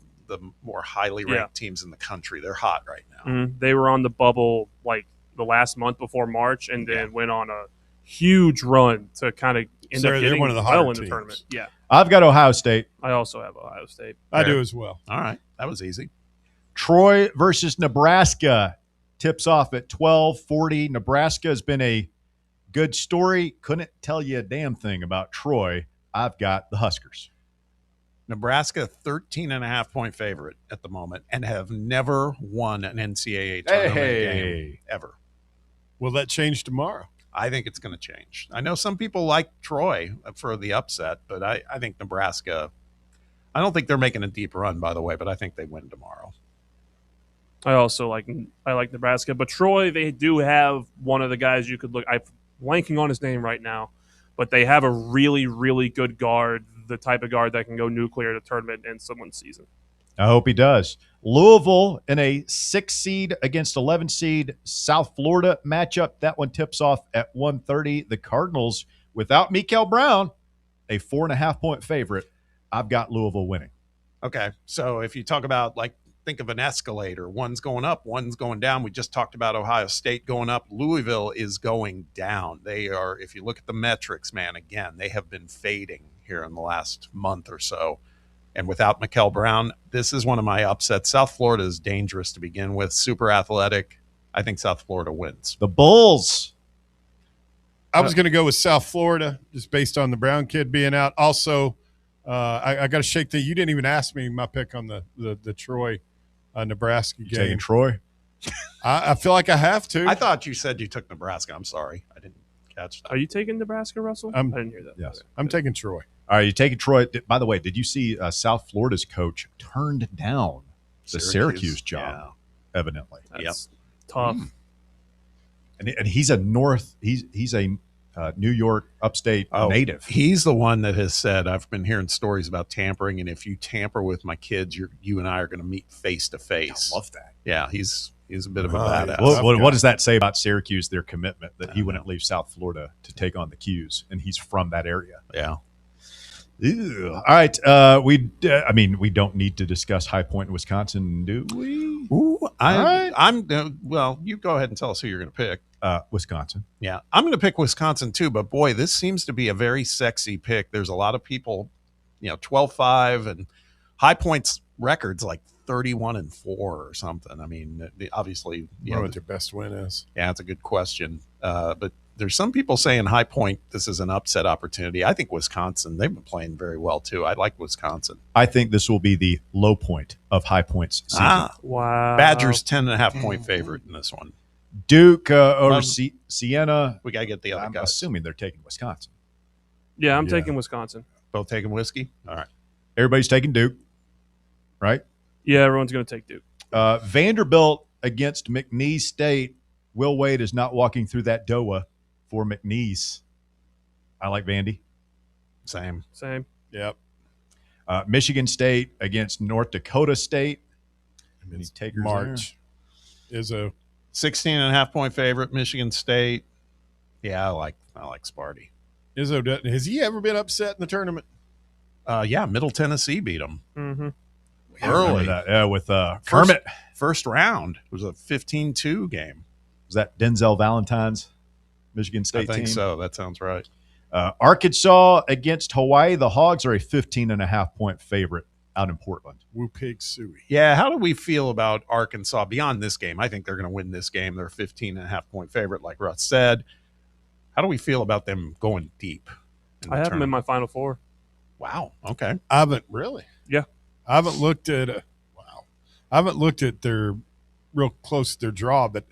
more highly ranked teams in the country. They're hot right now. Mm-hmm. They were on the bubble like the last month before March, and then went on a huge run to kind of end up getting one of the well in teams. the tournament. Yeah, I've got Ohio State. I also have Ohio State. I do as well. All right, that was easy. Troy versus Nebraska tips off at 12:40. Nebraska has been a good story. Couldn't tell you a damn thing about Troy. I've got the Huskers. Nebraska, 13.5-point favorite at the moment, and have never won an NCAA tournament game ever. Will that change tomorrow? I think it's going to change. I know some people like Troy for the upset, but I think Nebraska, I don't think they're making a deep run, by the way, but I think they win tomorrow. I also like Nebraska, but Troy, they do have one of the guys you could look. I'm blanking on his name right now, but they have a really, really good guard, the type of guard that can go nuclear at a tournament in someone's season. I hope he does. Louisville in a 6 seed against 11 seed South Florida matchup. That one tips off at 1:30. The Cardinals, without Mikael Brown, a 4.5-point favorite. I've got Louisville winning. Okay, so if you talk about, like, think of an escalator. One's going up, one's going down. We just talked about Ohio State going up. Louisville is going down. They are, if you look at the metrics, man, again, they have been fading here in the last month or so. And without Mikael Brown, this is one of my upsets. South Florida is dangerous to begin with, super athletic. I think South Florida wins. The Bulls. I was going to go with South Florida just based on the Brown kid being out. Also, I got to shake that. You didn't even ask me my pick on the Troy Nebraska game. Taking Troy? I feel like I have to. I thought you said you took Nebraska. I'm sorry. I didn't catch that. Are you taking Nebraska, Russell? I didn't hear that. Yes. I'm taking Troy. All right, you're taking Troy. By the way, did you see South Florida's coach turned down the Syracuse job, evidently? That's tough. And he's a he's a New York upstate native. He's the one that has said, I've been hearing stories about tampering, and if you tamper with my kids, you and I are going to meet face to face. I love that. Yeah, he's a bit of a badass. What does that say about Syracuse, their commitment that he wouldn't leave South Florida to take on the Qs, and he's from that area? Yeah. Ew. All right. We don't need to discuss High Point in Wisconsin, do we? Well, you go ahead and tell us who you're going to pick. Wisconsin. Yeah, I'm going to pick Wisconsin too, but boy, this seems to be a very sexy pick. There's a lot of people, 12-5, and High Point's records like 31-4 or something. I mean, obviously, I don't know what their best win is. Yeah, it's a good question. But there's some people saying High Point, this is an upset opportunity. I think Wisconsin, they've been playing very well too. I like Wisconsin. I think this will be the low point of High Point's season. Wow. Badgers 10.5-point favorite in this one. Duke over Siena. We got to get the other I'm guys. assuming they're taking Wisconsin. Yeah, I'm taking Wisconsin. Both taking whiskey? All right. Everybody's taking Duke, right? Yeah, everyone's going to take Duke. Vanderbilt against McNeese State. Will Wade is not walking through that DOA for McNeese. I like Vandy. Same. Yep. Michigan State against North Dakota State. Any takers March. Izzo. 16.5-point favorite, Michigan State. Yeah, I like Sparty. Izzo, has he ever been upset in the tournament? Yeah, Middle Tennessee beat him. Mm-hmm. Early. With Kermit. First round. It was a 15-2 game. Was that Denzel Valentine's Michigan State team? I think so. That sounds right. Arkansas against Hawaii. The Hogs are a 15.5-point favorite out in Portland. Woo pig suey. Yeah, how do we feel about Arkansas beyond this game? I think they're going to win this game. They're a 15.5-point favorite, like Russ said. How do we feel about them going deep? I have them in my Final Four. Wow. Okay. I haven't really. Yeah. I haven't looked at their real close to their draw, but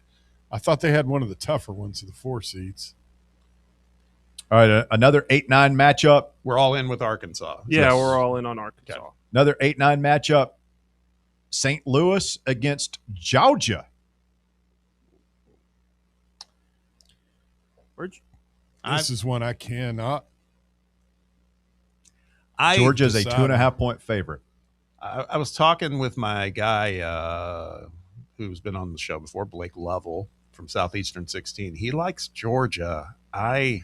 I thought they had one of the tougher ones of the 4 seeds. All right, another 8-9 matchup. We're all in with Arkansas. Yeah, we're all in on Arkansas. Okay. Another 8-9 matchup. St. Louis against Georgia. This is one I cannot. Georgia's a 2.5-point favorite. I was talking with my guy who's been on the show before, Blake Lovell from Southeastern 16. He likes Georgia. And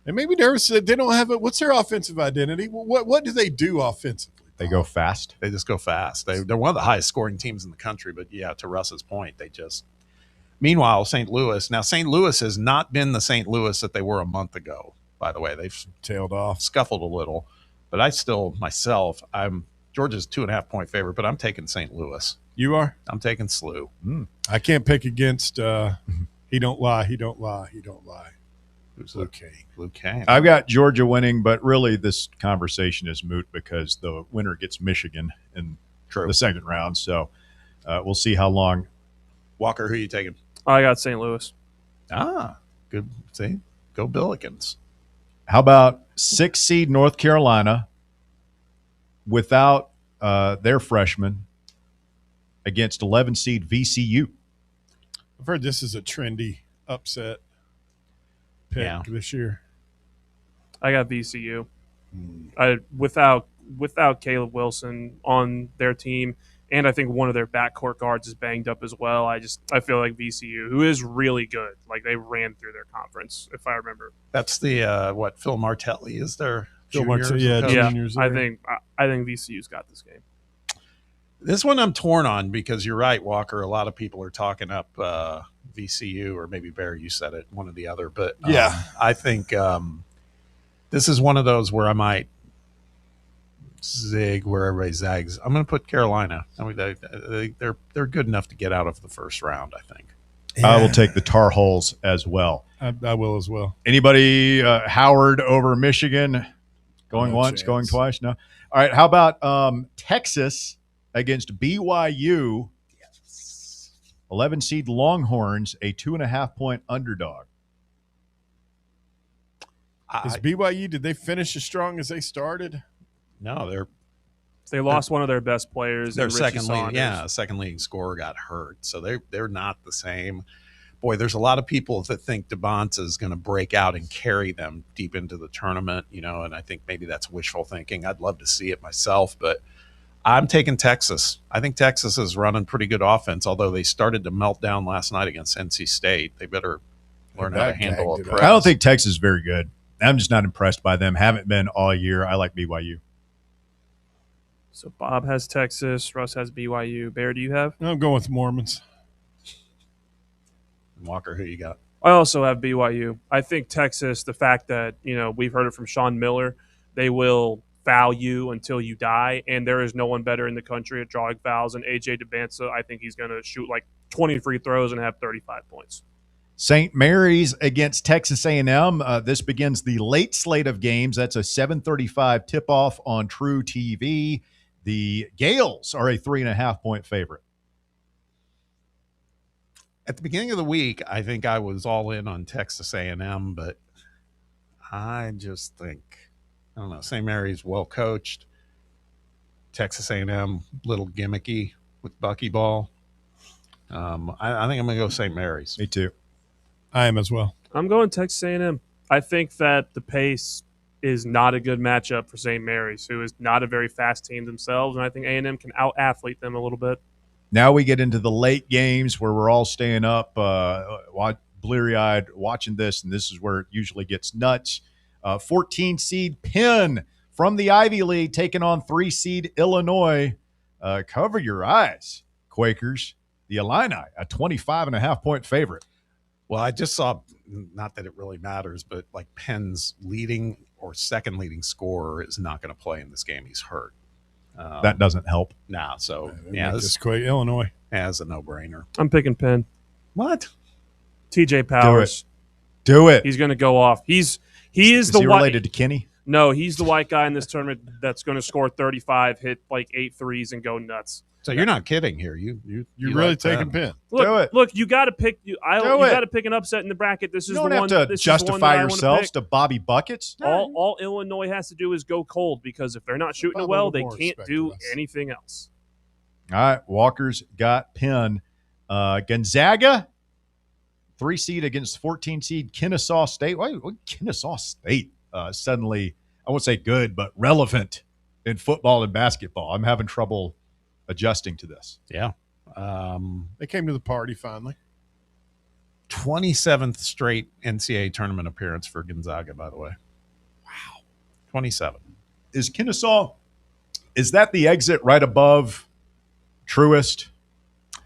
maybe they don't have it. What's their offensive identity? What do they do offensively? They go fast. They just go fast. They're one of the highest scoring teams in the country. But yeah, to Russ's point, they just. Meanwhile, St. Louis has not been the St. Louis that they were a month ago. By the way, they've tailed off, scuffled a little. But I still myself, Georgia's 2.5-point favorite, but I'm taking St. Louis. You are? I'm taking SLU. I can't pick against. He don't lie. He don't lie. He don't lie. Luke Kane. I've got Georgia winning, but really this conversation is moot because the winner gets Michigan in the second round. So we'll see how long. Walker, who are you taking? I got St. Louis. Good. See, go Billikens. How about 6 seed North Carolina without their freshman against 11 seed VCU? I've heard this is a trendy upset pick this year. I got VCU. Without Caleb Wilson on their team, and I think one of their backcourt guards is banged up as well. I feel like VCU, who is really good, like they ran through their conference, if I remember. That's the Phil Martelli is their Phil junior. Martelli, juniors. I think VCU's got this game. This one I'm torn on because you're right, Walker. A lot of people are talking up VCU, or maybe Barry, you said it, one or the other. But I think this is one of those where I might zig where everybody zags. I'm going to put Carolina. I mean, they're good enough to get out of the first round, I think. I will take the Tar Heels as well. I will as well. Anybody Howard over Michigan? Going once, going twice? No. All right. How about Texas against BYU? 11 seed Longhorns, a 2.5-point underdog. Is BYU, did they finish as strong as they started? No, they lost one of their best players. Their second leading scorer got hurt, so they're not the same. Boy, there's a lot of people that think DeBonta is going to break out and carry them deep into the tournament, and I think maybe that's wishful thinking. I'd love to see it myself, but I'm taking Texas. I think Texas is running pretty good offense, although they started to melt down last night against NC State. They better learn how to handle a press. I don't think Texas is very good. I'm just not impressed by them. Haven't been all year. I like BYU. So Bob has Texas. Russ has BYU. Bear, do you have? I'm going with Mormons. Walker, who you got? I also have BYU. I think Texas, the fact that, we've heard it from Sean Miller, they will foul you until you die, and there is no one better in the country at drawing fouls than A.J. DeBanza. I think he's going to shoot like 20 free throws and have 35 points. St. Mary's against Texas A&M. This begins the late slate of games. That's a 7:35 tip-off on True TV. The Gales are a 3.5-point favorite. At the beginning of the week, I think I was all in on Texas A&M, but I just think, I don't know, St. Mary's well coached. Texas A&M, little gimmicky with buckyball. I think I'm going to go St. Mary's. Me too. I am as well. I'm going Texas A&M. I think that the pace is not a good matchup for St. Mary's, who is not a very fast team themselves, and I think A&M can out-athlete them a little bit. Now we get into the late games where we're all staying up, bleary-eyed watching this, and this is where it usually gets nuts. 14-seed Penn from the Ivy League taking on 3-seed Illinois. Cover your eyes, Quakers. The Illini, a 25.5-point favorite. Well, I just saw, not that it really matters, but like Penn's leading or second leading scorer is not going to play in this game. He's hurt. That doesn't help. Nah, so this quite Illinois as a no-brainer. I'm picking Penn. What? TJ Powers. Do it. He's going to go off. He is the he related to Kenny? No, he's the white guy in this tournament that's going to score 35, hit like 8 threes, and go nuts. So you're not kidding here. You're really taking Penn. Look, you got to pick. You got to pick an upset in the bracket. This is you don't the one. have to justify yourselves to Bobby Buckets. All Illinois has to do is go cold, because if they're not shooting it well, they can't do anything else. All right, Walker's got Penn. Gonzaga, 3-seed against 14-seed Kennesaw State. Why Kennesaw State suddenly, I won't say good, but relevant in football and basketball? I'm having trouble adjusting to this. Yeah. They came to the party finally. 27th straight NCAA tournament appearance for Gonzaga, by the way. Wow. 27. Is Kennesaw, is that the exit right above Truist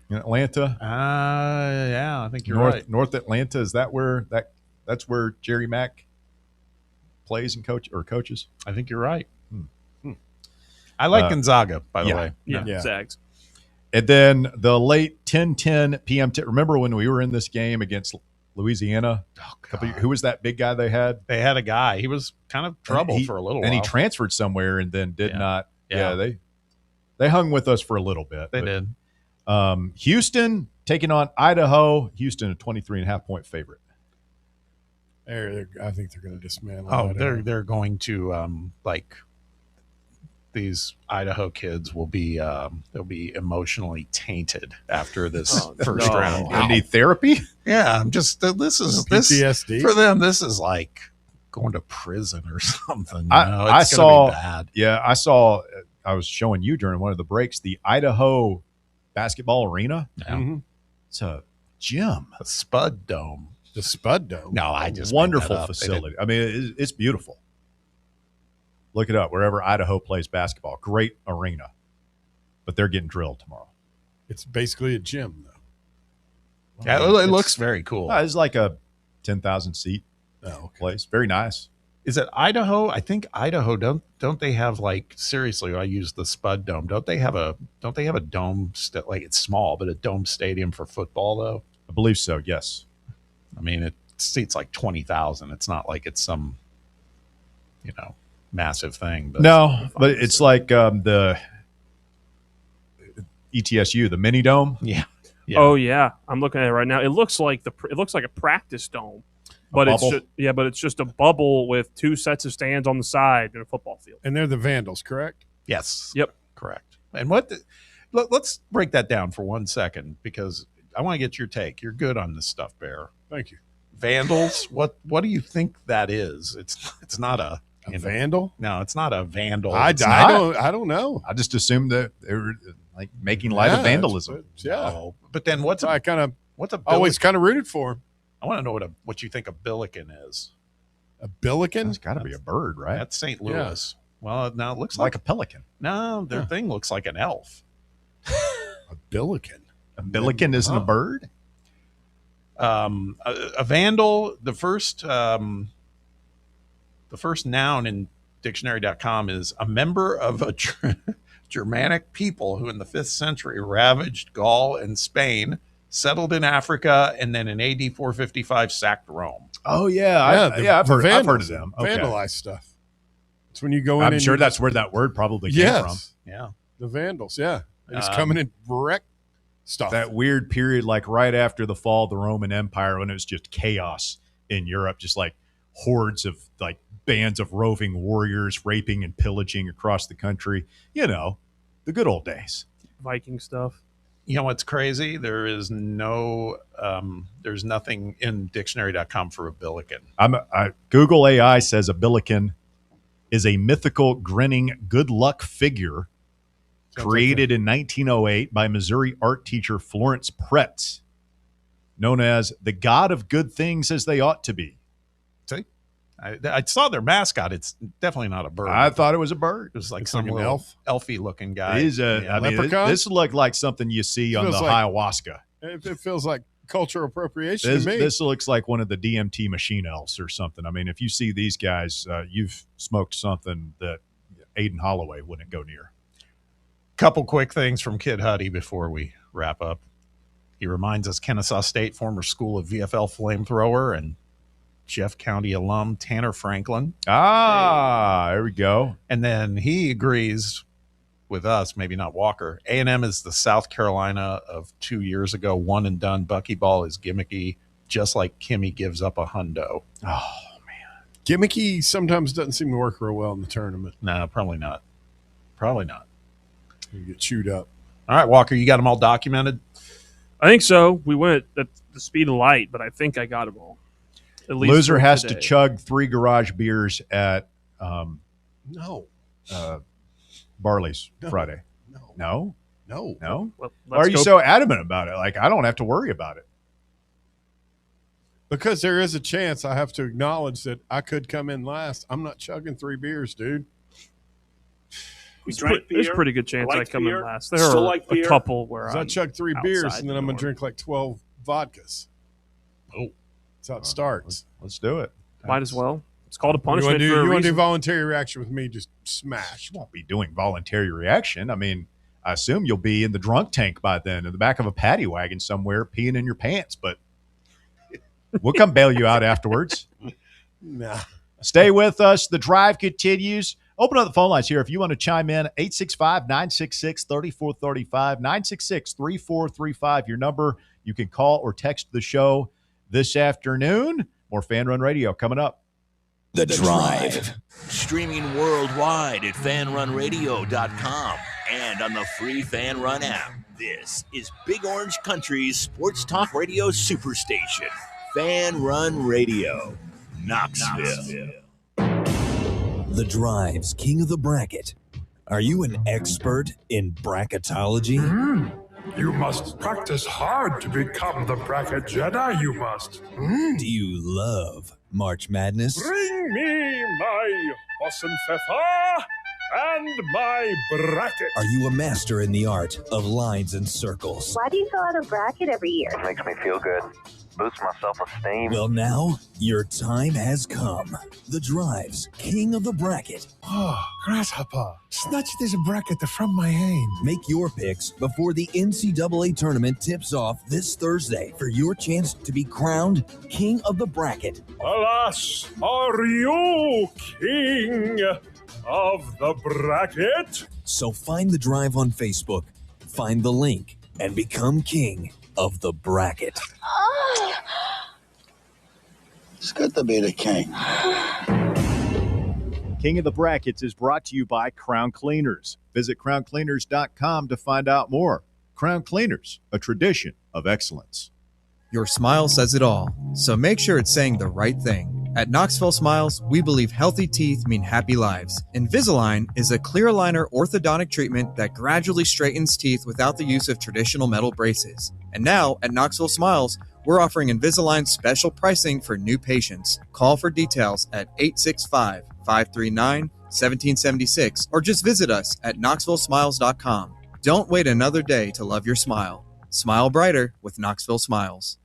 in Atlanta? Yeah, I think you're right. North Atlanta, is that where that's where Jerry Mack plays and coaches? I think you're right. I like Gonzaga, by the way. Yeah. Zags. And then the late 10:10 p.m. Remember when we were in this game against Louisiana? Who was that big guy they had? They had a guy. He was kind of trouble for a little while. And he transferred somewhere and then did not. Yeah, they hung with us for a little bit. They did. Houston taking on Idaho. Houston, a 23.5-point favorite. I think they're going to dismantle. Oh, they're going to these Idaho kids will be they'll be emotionally tainted after this first round. They need therapy. Yeah, I'm just this PTSD for them. This is like going to prison or something. I saw. Be bad. Yeah, I saw. I was showing you during one of the breaks the Idaho basketball arena. Yeah. Mm-hmm. It's a gym, a Spud Dome. The Spud Dome. No, I just wonderful facility. I mean, it's beautiful. Look it up wherever Idaho plays basketball. Great arena, but they're getting drilled tomorrow. It's basically a gym, though. Yeah, it looks very cool. It's like a 10,000 seat place. Very nice. Is it Idaho? I think Idaho don't they have seriously? I use the Spud Dome. Don't they have a dome? It's small, but a dome stadium for football though. I believe so. Yes. I mean, it seats 20,000. It's not like it's some, massive thing. But no, but it's like the ETSU, the mini dome. Yeah. Oh yeah, I'm looking at it right now. It looks like a practice dome, but it's just a bubble with 2 sets of stands on the side in a football field. And they're the Vandals, correct? Yes. Yep. Correct. And let's break that down for 1 second because I want to get your take. You're good on this stuff, Bear. Thank you. Vandals. What do you think that is? It's not a vandal. No, it's not a vandal. I don't know. I just assumed that they were making light of vandalism. But then what's a always kind of rooted for him. I want to know what you think a billiken is. A billiken? It's got to be a bird, right? That's St. Louis. Yeah. Well, now it looks like a pelican. No, their thing looks like an elf. A billiken. A billiken isn't a bird. A vandal. The first noun in dictionary.com is a member of a Germanic people who in the 5th century ravaged Gaul and Spain, settled in Africa, and then in AD 455 sacked Rome. Oh, yeah. I've heard of them. Okay. Vandalized stuff. It's when you go in. I'm sure that's where that word probably came from. Yeah. The Vandals, yeah. They just come in and wreck stuff. That weird period, like right after the fall of the Roman Empire, when it was just chaos in Europe, just like hordes of like bands of roving warriors raping and pillaging across the country. You know, the good old days. Viking stuff. You know what's crazy? There is no, there's nothing in dictionary.com for a billiken. Google AI says a billiken is a mythical grinning good luck figure created in 1908 by Missouri art teacher Florence Pretz, known as the god of good things as they ought to be. See? I saw their mascot. It's definitely not a bird. I thought it was a bird. It was like It's some like an little elfy looking guy. It is leprechaun? This looked like something you see on the ayahuasca. It feels like cultural appropriation to me. This looks like one of the DMT machine elves or something. I mean, if you see these guys, you've smoked something that Aiden Holloway wouldn't go near. Couple quick things from Kid Huddy before we wrap up. He reminds us Kennesaw State former School of VFL flamethrower and Jeff County alum Tanner Franklin. There we go. And then he agrees with us, maybe not Walker. A&M is the South Carolina of 2 years ago. One and done. Buckyball is gimmicky, just like Kimmy gives up a hundo. Oh, man. Gimmicky sometimes doesn't seem to work real well in the tournament. No, probably not. Probably not. You get chewed up. All right, Walker, you got them all documented? I think so. We went at the speed of light, but I think I got them all. At least Loser has today. to chug 3 garage beers at Barley's Friday. No. Well, Why are you so adamant about it? Like, I don't have to worry about it. Because there is a chance I have to acknowledge that I could come in last. I'm not chugging 3 beers, dude. There's a pretty good chance I come in last. There Still are like a beer? couple where I chug 3 beers and then I'm going to to drink like 12 vodkas. Oh. That's how it starts. Let's do it. Might as well. It's called a You punishment want to for a do reason. voluntary reaction with me? Just smash. You won't be doing voluntary reaction. I mean, I assume you'll be in the drunk tank by then, in the back of a paddy wagon somewhere, peeing in your pants. But we'll come bail you out afterwards. Nah. Stay with us. The drive continues. Open up the phone lines here if you want to chime in. 865-966-3435, 966-3435, your number. You can call or text the show this afternoon. More Fan Run Radio coming up. The Drive. Streaming worldwide at fanrunradio.com and on the free Fan Run app. This is Big Orange Country's sports talk radio superstation, Fan Run Radio, Knoxville. The Drive's King of the Bracket. Are you an expert in bracketology? You must practice hard to become the Bracket Jedi, you must. Do you love March Madness? Bring me my Hossenpfeffer and my bracket. Are you a master in the art of lines and circles? Why do you fill out a bracket every year? It makes me feel good. Boosts my self-esteem. Well, now your time has come. The Drive's King of the Bracket. Oh, grasshopper, snatch this bracket from my hand. Make your picks before the NCAA tournament tips off this Thursday for your chance to be crowned King of the Bracket. Alas, are you King of the Bracket? So find The Drive on Facebook, find the link, and become King of the Bracket. It's good to be the king. King of the Brackets is brought to you by Crown Cleaners. Visit crowncleaners.com to find out more. Crown Cleaners, a tradition of excellence. Your smile says it all, so make sure it's saying the right thing. At Knoxville Smiles, we believe healthy teeth mean happy lives. Invisalign is a clear aligner orthodontic treatment that gradually straightens teeth without the use of traditional metal braces. And now, at Knoxville Smiles, we're offering Invisalign special pricing for new patients. Call for details at 865-539-1776 or just visit us at knoxvillesmiles.com. Don't wait another day to love your smile. Smile brighter with Knoxville Smiles.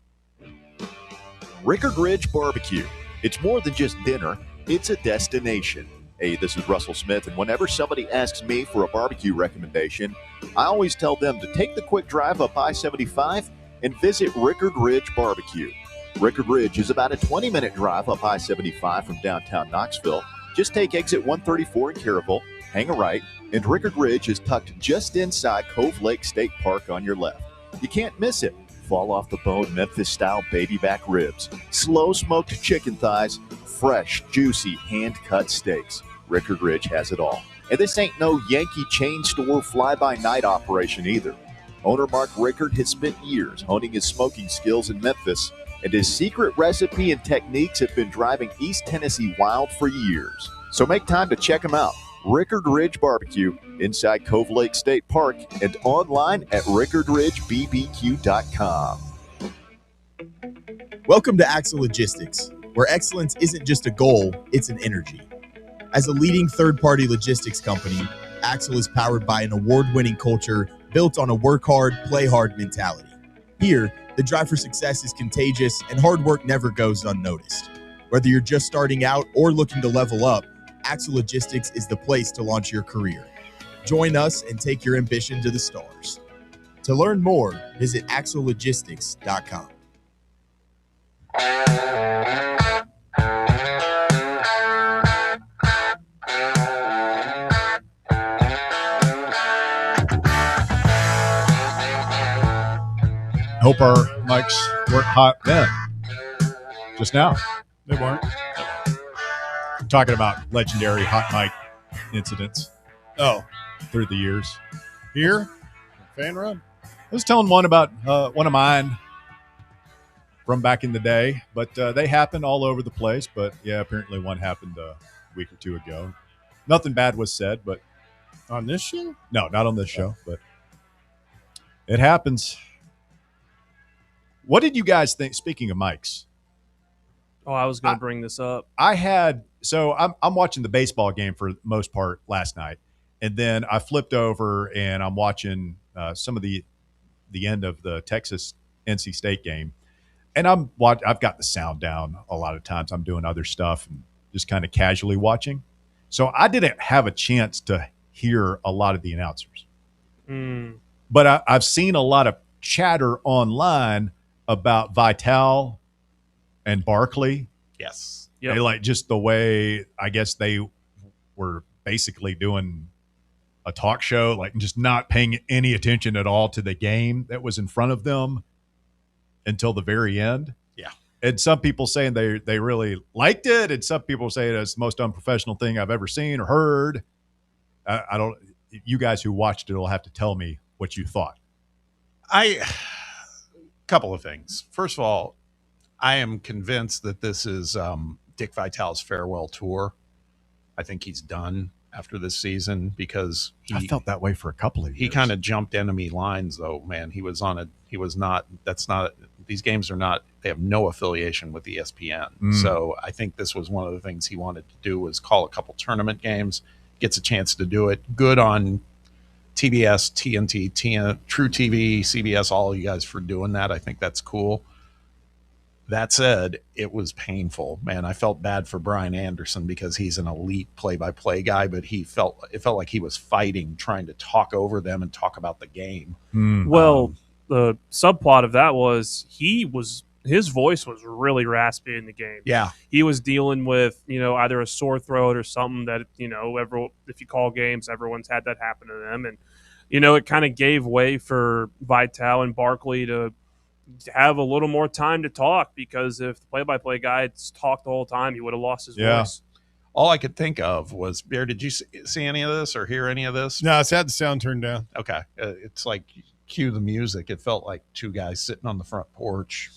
Rickard Ridge Barbecue. It's more than just dinner, it's a destination. Hey, this is Russell Smith, and whenever somebody asks me for a barbecue recommendation, I always tell them to take the quick drive up I-75 and visit Rickard Ridge Barbecue. Rickard Ridge is about a 20-minute drive up I-75 from downtown Knoxville. Just take exit 134 in Caryville, hang a right, and Rickard Ridge is tucked just inside Cove Lake State Park on your left. You can't miss it. Fall off the bone Memphis-style baby back ribs, slow-smoked chicken thighs, fresh, juicy, hand-cut steaks. Rickard Ridge has it all. And this ain't no Yankee chain store fly-by-night operation either. Owner Mark Rickard has spent years honing his smoking skills in Memphis, and his secret recipe and techniques have been driving East Tennessee wild for years. So make time to check him out. Rickard Ridge Barbecue inside Cove Lake State Park and online at rickardridgebbq.com. Welcome to Axle Logistics, where excellence isn't just a goal, it's an energy. As a leading third-party logistics company, Axle is powered by an award-winning culture built on a work hard, play hard mentality. Here, the drive for success is contagious and hard work never goes unnoticed. Whether you're just starting out or looking to level up, Axle Logistics is the place to launch your career. Join us and take your ambition to the stars. To learn more, visit axlelogistics.com. Hope our mics weren't hot then. Just now. They weren't. Talking about legendary hot mic incidents. Oh. Through the years. Here? Fan Run? I was telling one about one of mine from back in the day, but they happen all over the place. But yeah, apparently one happened a week or two ago. Nothing bad was said, but on this show? No, not on this show, but it happens. What did you guys think? Speaking of mics, oh, I was going to bring this up. I'm watching the baseball game for the most part last night, and then I flipped over and I'm watching some of the end of the Texas NC State game, and I've got the sound down a lot of times. I'm doing other stuff and just kind of casually watching, so I didn't have a chance to hear a lot of the announcers. But I've seen a lot of chatter online about Vital and Barkley. Yes. Yep. They like just the way, I guess they were basically doing a talk show, like just not paying any attention at all to the game that was in front of them until the very end. Yeah. And some people saying they really liked it, and some people say it's the most unprofessional thing I've ever seen or heard. I don't. You guys who watched it will have to tell me what you thought. Couple of things. First of all, I am convinced that this is Dick Vitale's farewell tour. I think he's done after this season because I felt that way for a couple of years. He kind of jumped enemy lines, though, man. These games are not, they have no affiliation with ESPN. So I think this was one of the things he wanted to do was call a couple tournament games, gets a chance to do it. Good on TBS, TNT, True TV, CBS, all you guys for doing that. I think that's cool. That said, it was painful, man. I felt bad for Brian Anderson because he's an elite play-by-play guy, but it felt like he was fighting, trying to talk over them and talk about the game. Well, the subplot of that was his voice was really raspy in the game. Yeah. He was dealing with, either a sore throat or something that, if you call games, everyone's had that happen to them. And, it kind of gave way for Vital and Barkley to have a little more time to talk, because if the play-by-play guy had talked the whole time, he would have lost his voice. All I could think of was, Bear, did you see any of this or hear any of this? No, it's had the sound turned down. Okay. It's like, cue the music. It felt like two guys sitting on the front porch.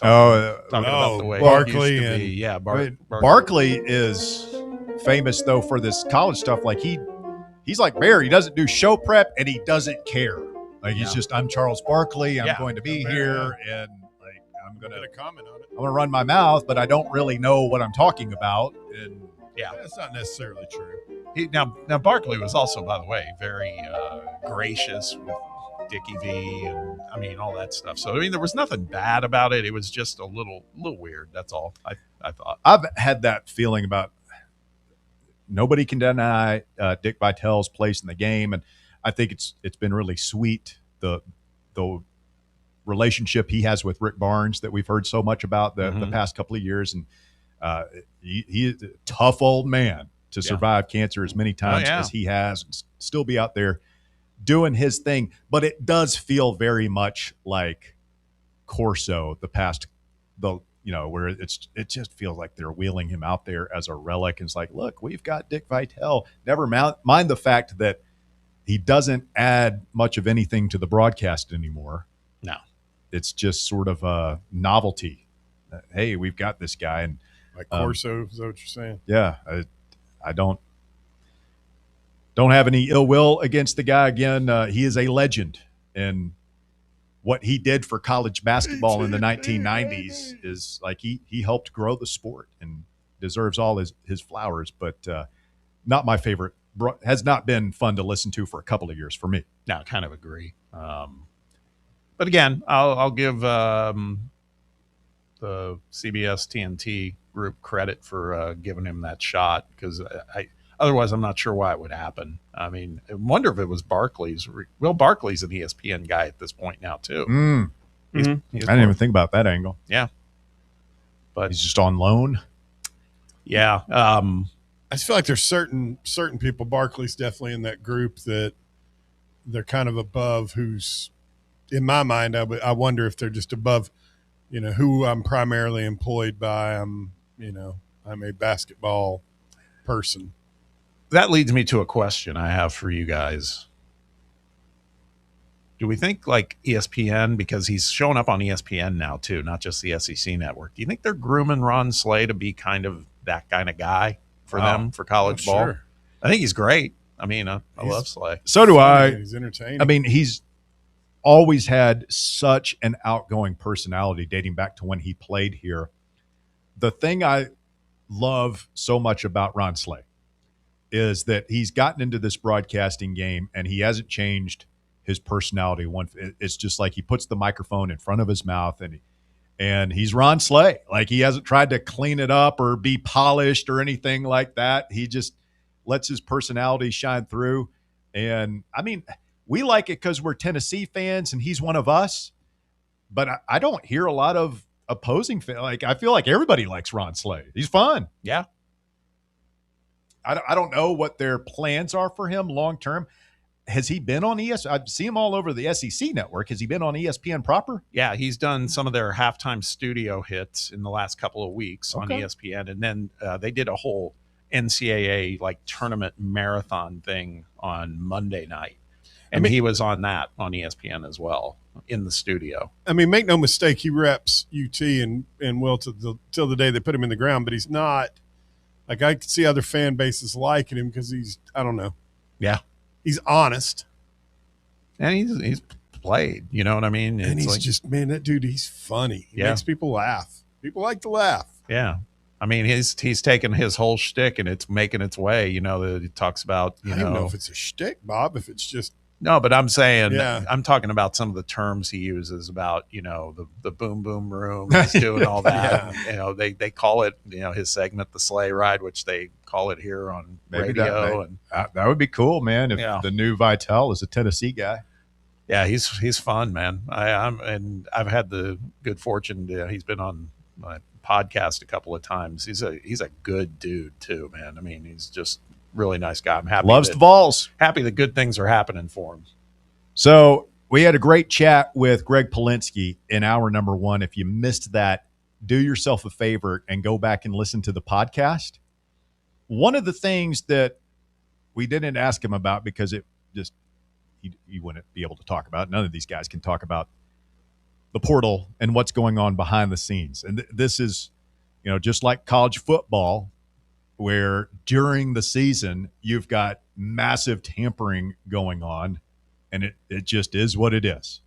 Talking about the way Barkley it used to be. Barkley is famous though for this college stuff. Like he's like Bear. He doesn't do show prep and he doesn't care. Like he's just, I'm Charles Barkley. I'm going to be here, and like I'm gonna comment on it. I'm gonna run my mouth, but I don't really know what I'm talking about. And that's not necessarily true. Now Barkley was also, by the way, very gracious with Dickie V and all that stuff. So there was nothing bad about it. It was just a little weird. That's all I thought. I've had that feeling about nobody can deny Dick Vitale's place in the game, and I think it's been really sweet the relationship he has with Rick Barnes that we've heard so much about the past couple of years. And he is a tough old man to survive cancer as many times as he has and still be out there doing his thing. But it does feel very much like Corso where it just feels like they're wheeling him out there as a relic. And it's like, look, we've got Dick Vitale. Never mind the fact that he doesn't add much of anything to the broadcast anymore. No. It's just sort of a novelty. Hey, we've got this guy. And like Corso, is that what you're saying? Yeah. I don't have any ill will against the guy. Again, he is a legend. And what he did for college basketball in the 1990s is like he helped grow the sport and deserves all his flowers, but not my favorite. Has not been fun to listen to for a couple of years for me. No, kind of agree. But again, I'll give the CBS TNT group credit for giving him that shot, because otherwise I'm not sure why it would happen. I mean, I wonder if it was Barkley's. Will Barkley's an ESPN guy at this point now too. I didn't even think about that angle. Yeah, but he's just on loan. Yeah, I just feel like there's certain people. Barkley's definitely in that group that they're kind of above. Who's in my mind, I wonder if they're just above, who I'm primarily employed by. I'm a basketball person. That leads me to a question I have for you guys. Do we think like ESPN, because he's showing up on ESPN now too, not just the SEC network, do you think they're grooming Ron Slay to be kind of that kind of guy for them for college ball? Sure. I think he's great. I mean, I love Slay. So do I. He's entertaining. I mean, he's always had such an outgoing personality dating back to when he played here. The thing I love so much about Ron Slay is that he's gotten into this broadcasting game and he hasn't changed his personality. It's just like he puts the microphone in front of his mouth and he's Ron Slay. Like, he hasn't tried to clean it up or be polished or anything like that. He just lets his personality shine through. And I mean, we like it because we're Tennessee fans and he's one of us, but I don't hear a lot of opposing fans. Like, I feel like everybody likes Ron Slay. He's fun. Yeah. I don't know what their plans are for him long term. Has he been on ESPN? I see him all over the SEC network. Has he been on ESPN proper? Yeah, he's done some of their halftime studio hits in the last couple of weeks on ESPN. And then they did a whole NCAA like tournament marathon thing on Monday night. And he was on that on ESPN as well in the studio. I mean, make no mistake, he reps UT and will till the day they put him in the ground, but he's not. Like, I could see other fan bases liking him because he's, I don't know. Yeah. He's honest. And he's played, you know what I mean? And he's just, man, that dude, he's funny. He makes people laugh. People like to laugh. Yeah. I mean, he's taken his whole shtick and it's making its way. You know, he talks about, I don't know if it's a shtick, Bob, if it's just. No, but I'm saying, I'm talking about some of the terms he uses about, the boom, boom room. He's doing all that. They call it, his segment, the sleigh ride, which they call it here on radio. That would be cool, man. If the new Vitale is a Tennessee guy. Yeah, he's fun, man. I've had the good fortune he's been on my podcast a couple of times. He's a good dude too, man. I mean, he's just really nice guy. I'm happy. Loves the Vols. Happy that good things are happening for him. So we had a great chat with Greg Polinsky in hour number 1. If you missed that, do yourself a favor and go back and listen to the podcast. One of the things that we didn't ask him about because it just he wouldn't be able to talk about. None of these guys can talk about the portal and what's going on behind the scenes. And this is, just like college football, where during the season you've got massive tampering going on, and it just is what it is.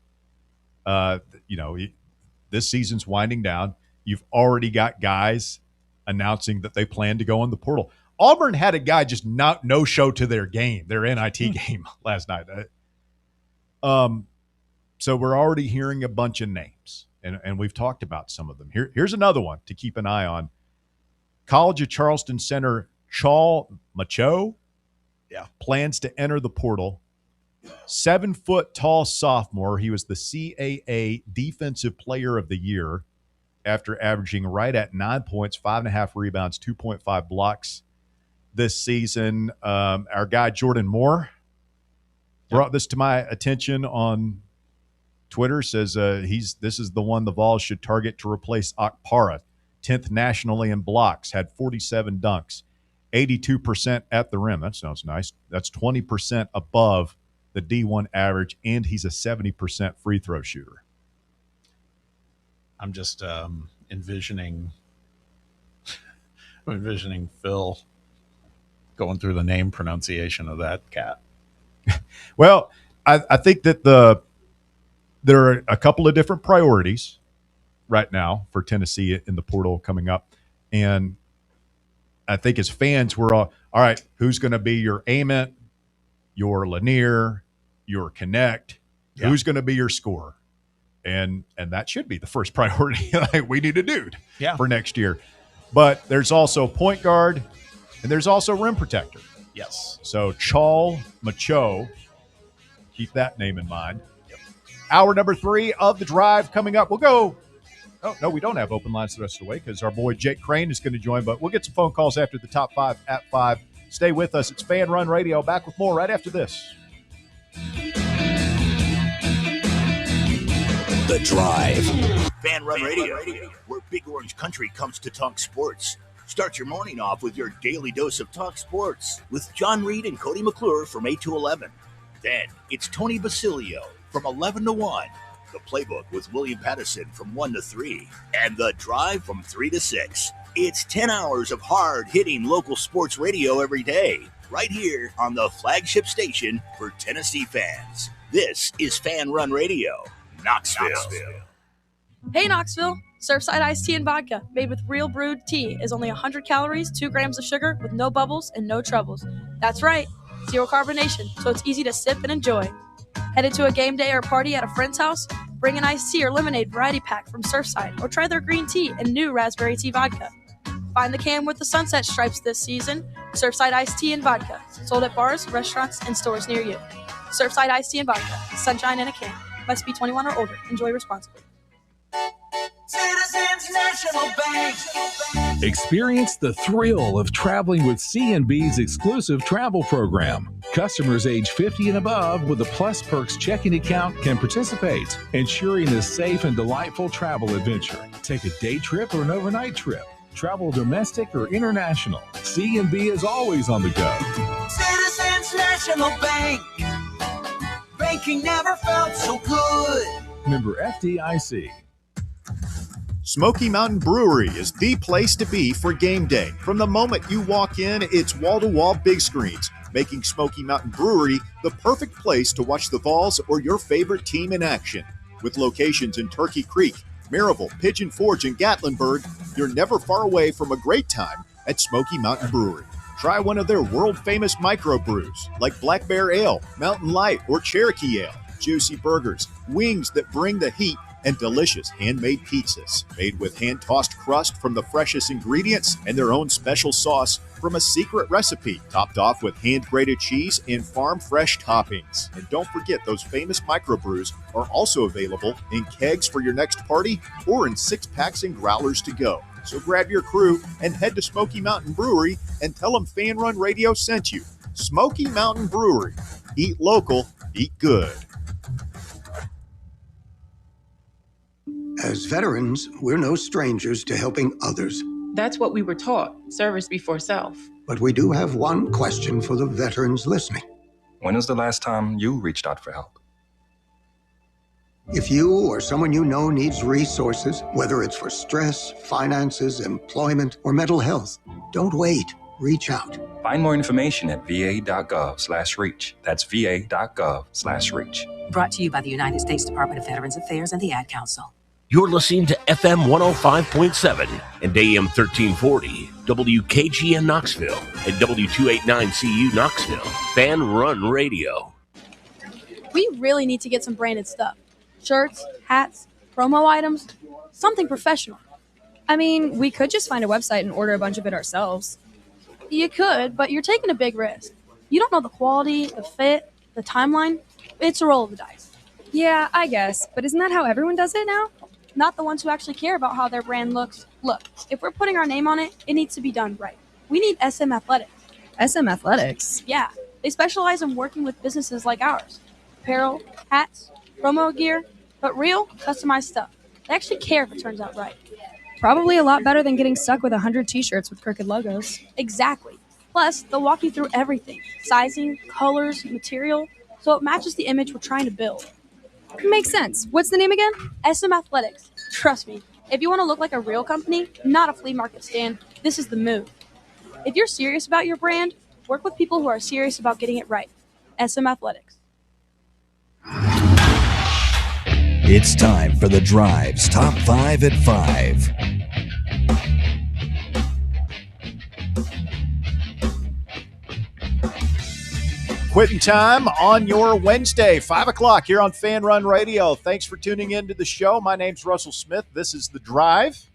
This season's winding down. You've already got guys announcing that they plan to go in the portal. Auburn had a guy just no show to their game, their NIT game last night. So we're already hearing a bunch of names, and we've talked about some of them. Here's another one to keep an eye on. College of Charleston center Chal Macho plans to enter the portal 7-foot-tall sophomore. He was the CAA Defensive Player of the Year after averaging right at 9 points, 5.5 rebounds, 2.5 blocks this season. Our guy Jordan Moore brought this to my attention on Twitter. Says this is the one the Vols should target to replace Okpara, 10th nationally in blocks, had 47 dunks, 82% at the rim. That sounds nice. That's 20% above the D1 average, and he's a 70% free throw shooter. I'm just envisioning Phil going through the name pronunciation of that cat. Well, I think that there are a couple of different priorities right now for Tennessee in the portal coming up. And I think as fans, we're all right, who's going to be your Ament, your Lanier, your Connect? Yeah. Who's going to be your scorer? And that should be the first priority. Like, we need a dude for next year. But there's also point guard, and there's also rim protector. Yes. So Chal Macho, keep that name in mind. Yep. Hour number 3 of the drive coming up. We'll go. Oh, no, we don't have open lines the rest of the way because our boy Jake Crane is going to join. But we'll get some phone calls after the top 5 at 5. Stay with us. It's Fan Run Radio. Back with more right after this. The Drive. Fan Run Radio, where Big Orange Country comes to talk sports. Start your morning off with your daily dose of talk sports with John Reed and Cody McClure from 8 to 11. Then it's Tony Basilio from 11 to 1. The Playbook with William Pattison from 1 to 3. And The Drive from 3 to 6. It's 10 hours of hard-hitting local sports radio every day, right here on the flagship station for Tennessee fans. This is Fan Run Radio, Knoxville. Hey, Knoxville. Surfside iced tea and vodka, made with real brewed tea, is only 100 calories, 2 grams of sugar, with no bubbles and no troubles. That's right, zero carbonation, so it's easy to sip and enjoy. Headed to a game day or party at a friend's house? Bring an iced tea or lemonade variety pack from Surfside, or try their green tea and new raspberry tea vodka. Find the can with the sunset stripes this season. Surfside iced tea and vodka, sold at bars, restaurants, and stores near you. Surfside iced tea and vodka, sunshine in a can. Must be 21 or older. Enjoy responsibly. Citizens National Bank. Experience the thrill of traveling with C&B's exclusive travel program. Customers age 50 and above with a Plus Perks checking account can participate, ensuring a safe and delightful travel adventure. Take a day trip or an overnight trip. Travel domestic or international. C&B is always on the go. Citizens National Bank. Banking never felt so good. Member FDIC. Smoky Mountain Brewery is the place to be for game day. From the moment you walk in, it's wall-to-wall big screens, making Smoky Mountain Brewery the perfect place to watch the Vols or your favorite team in action. With locations in Turkey Creek, Maryville, Pigeon Forge, and Gatlinburg, you're never far away from a great time at Smoky Mountain Brewery. Try one of their world-famous microbrews like Black Bear Ale, Mountain Light, or Cherokee Ale. Juicy burgers, wings that bring the heat, and delicious handmade pizzas made with hand-tossed crust from the freshest ingredients and their own special sauce from a secret recipe, topped off with hand-grated cheese and farm-fresh toppings. And don't forget, those famous microbrews are also available in kegs for your next party or in 6-packs and growlers to go. So grab your crew and head to Smoky Mountain Brewery and tell them Fan Run Radio sent you. Smoky Mountain Brewery. Eat local, eat good. As veterans, we're no strangers to helping others. That's what we were taught, service before self. But we do have one question for the veterans listening. When was the last time you reached out for help? If you or someone you know needs resources, whether it's for stress, finances, employment, or mental health, don't wait. Reach out. Find more information at va.gov/reach. That's va.gov/reach. Brought to you by the United States Department of Veterans Affairs and the Ad Council. You're listening to FM 105.7 and AM 1340, WKGN Knoxville, and W289CU Knoxville. Fan Run Radio. We really need to get some branded stuff. Shirts, hats, promo items, something professional. I mean, we could just find a website and order a bunch of it ourselves. You could, but you're taking a big risk. You don't know the quality, the fit, the timeline. It's a roll of the dice. Yeah, I guess. But isn't that how everyone does it now? Not the ones who actually care about how their brand looks. Look, if we're putting our name on it, it needs to be done right. We need SM Athletics. SM Athletics? Yeah, they specialize in working with businesses like ours. Apparel, hats, promo gear, but real, customized stuff. They actually care if it turns out right. Probably a lot better than getting stuck with 100 t-shirts with crooked logos. Exactly. Plus, they'll walk you through everything. Sizing, colors, material, so it matches the image we're trying to build. Makes sense. What's the name again? SM Athletics. Trust me, if you want to look like a real company, not a flea market stand, this is the move. If you're serious about your brand, work with people who are serious about getting it right. SM Athletics. It's time for The Drive's Top 5 at 5. Quitting time on your Wednesday, 5 o'clock here on Fan Run Radio. Thanks for tuning in to the show. My name's Russell Smith. This is The Drive.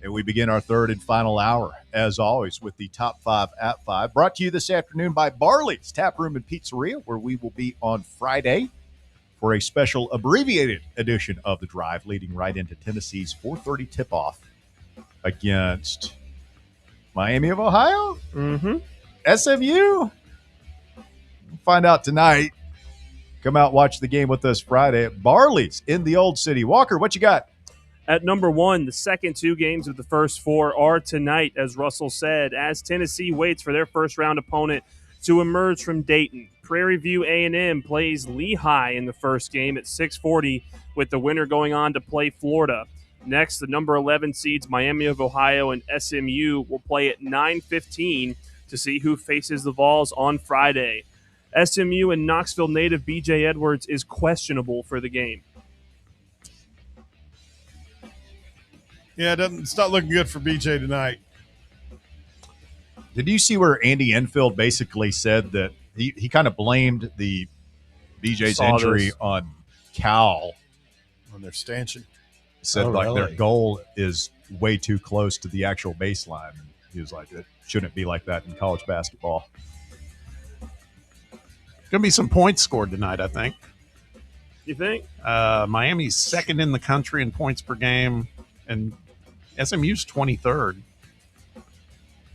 And we begin our third and final hour, as always, with the Top 5 at 5. Brought to you this afternoon by Barley's Tap Room and Pizzeria, where we will be on Friday for a special abbreviated edition of The Drive, leading right into Tennessee's 4:30 tip-off against Miami of Ohio? Mm-hmm. SMU? We'll find out tonight. Come out, watch the game with us Friday at Barley's in the Old City. Walker, what you got? At number 1, the second 2 games of the first 4 are tonight, as Russell said, as Tennessee waits for their first-round opponent to emerge from Dayton. Prairie View A&M plays Lehigh in the first game at 6:40, with the winner going on to play Florida. Next, the number 11 seeds Miami of Ohio and SMU will play at 9:15 to see who faces the Vols on Friday. SMU and Knoxville native B.J. Edwards is questionable for the game. Yeah, it's not looking good for BJ tonight. Did you see where Andy Enfield basically said that he kind of blamed the BJ's injury on Cal? On their stanchion? Said their goal is way too close to the actual baseline. And he was like, it shouldn't be like that in college basketball. Going to be some points scored tonight, I think. You think? Miami's second in the country in points per game, and SMU's 23rd.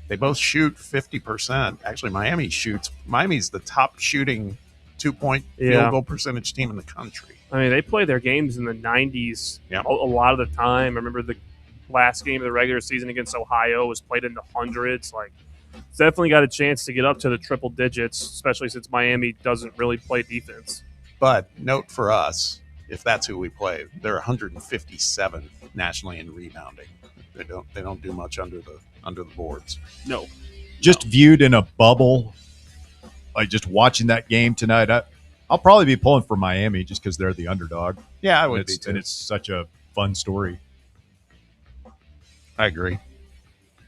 They both shoot 50%. Actually, Miami's the top shooting 2-point field goal percentage team in the country. I mean, they play their games in the 90s a lot of the time. I remember the last game of the regular season against Ohio was played in the hundreds. Like, it's definitely got a chance to get up to the triple digits, especially since Miami doesn't really play defense. But note for us, if that's who we play, they're 157th nationally in rebounding. They don't do much under the boards. No. Just viewed in a bubble, like just watching that game tonight, I'll probably be pulling for Miami just because they're the underdog. Yeah, I would be too. And it's such a fun story. I agree.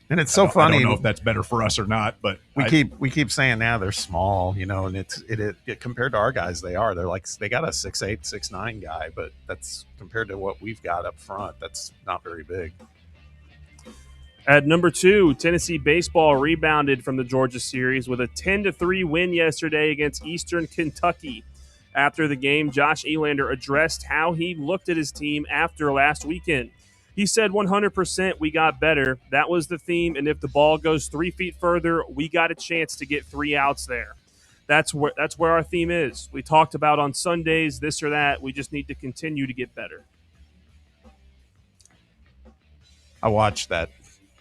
And it's so funny. I don't know if that's better for us or not, but we keep saying now they're small, and it compared to our guys, they got a 6'8", 6'9" guy, but that's compared to what we've got up front. That's not very big. At number 2, Tennessee baseball rebounded from the Georgia series with a 10-3 win yesterday against Eastern Kentucky. After the game, Josh Elander addressed how he looked at his team after last weekend. He said 100% we got better. That was the theme, and if the ball goes 3 feet further, we got a chance to get 3 outs there. That's where our theme is. We talked about on Sundays, this or that. We just need to continue to get better. I watched that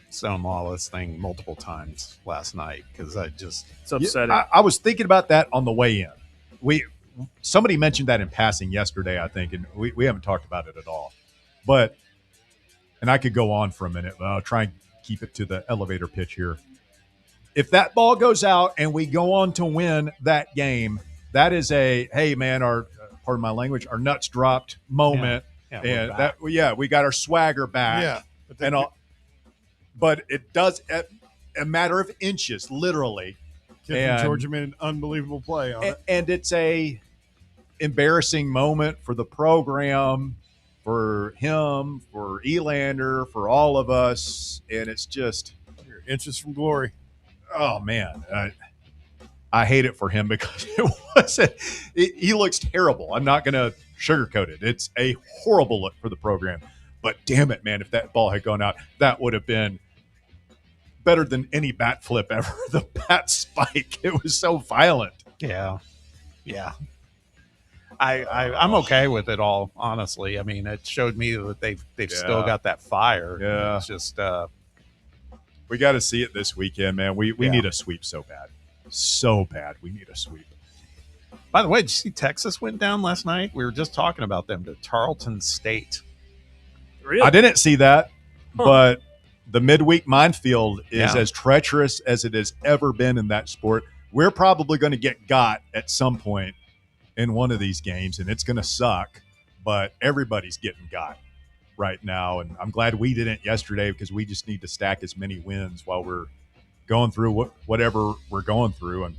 Stone Lawless thing multiple times last night because it's upsetting. I was thinking about that on the way in. Somebody mentioned that in passing yesterday, I think, and we haven't talked about it at all. And I could go on for a minute, but I'll try and keep it to the elevator pitch here. If that ball goes out and we go on to win that game, that is hey man, pardon my language, our nuts dropped moment. Yeah, and we got our swagger back. Yeah. But it does a matter of inches, literally. Georgia made an unbelievable play on it. And it's a embarrassing moment for the program, for him, for Elander, for all of us. And it's just inches from glory. Oh, man. I hate it for him because it wasn't. He looks terrible. I'm not going to sugarcoat it. It's a horrible look for the program. But damn it, man, if that ball had gone out, that would have been better than any bat flip ever. The bat spike, it was so violent. Yeah. I'm okay with it all, honestly. I mean, it showed me that they've still got that fire. Yeah. It's just we got to see it this weekend, man. We need a sweep so bad. So bad. We need a sweep. By the way, did you see Texas went down last night? We were just talking about them to Tarleton State. Really? I didn't see that, but the midweek minefield is as treacherous as it has ever been in that sport. We're probably going to get got at some point in one of these games, and it's going to suck, but everybody's getting got right now, and I'm glad we didn't yesterday because we just need to stack as many wins while we're going through whatever we're going through, and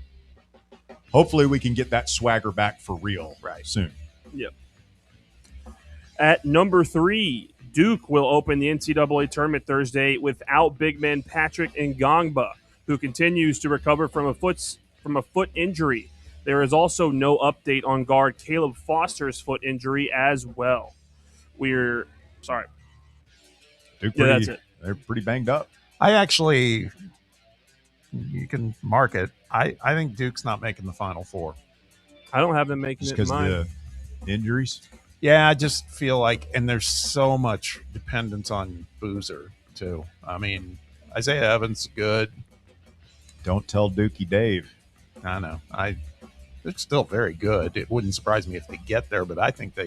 hopefully we can get that swagger back for real soon. Yep. At number 3, Duke will open the NCAA tournament Thursday without big man Patrick Ngongba, who continues to recover from a foot injury. There is also no update on guard Caleb Foster's foot injury as well. Duke that's it. They're pretty banged up. You can mark it. I think Duke's not making the Final Four. I don't have them making Just it because in of the injuries? Yeah, I just feel like, and there's so much dependence on Boozer, too. I mean, Isaiah Evans is good. Don't tell Dookie Dave. I know. They're still very good. It wouldn't surprise me if they get there, but I think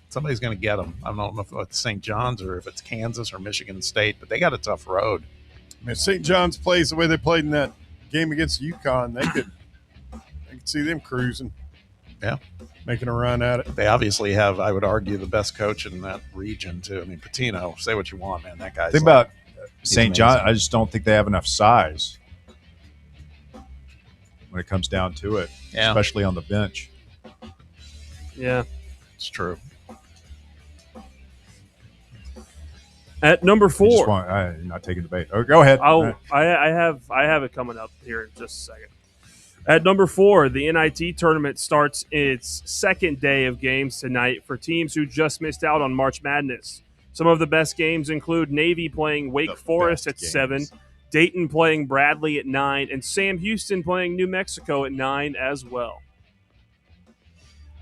somebody's going to get them. I don't know if it's St. John's or if it's Kansas or Michigan State, but they got a tough road. I mean, St. John's plays the way they played in that game against UConn. They could see them cruising. Yeah. Making a run at it. They obviously have, I would argue, the best coach in that region, too. I mean, Patino, say what you want, man. That guy's Think about St. John. I just don't think they have enough size when it comes down to it, especially on the bench. Yeah. It's true. At number 4. I'm not taking debate. Oh, go ahead. I have it coming up here in just a second. At number 4, the NIT tournament starts its second day of games tonight for teams who just missed out on March Madness. Some of the best games include Navy playing Wake Forest at 7, Dayton playing Bradley at 9, and Sam Houston playing New Mexico at 9 as well.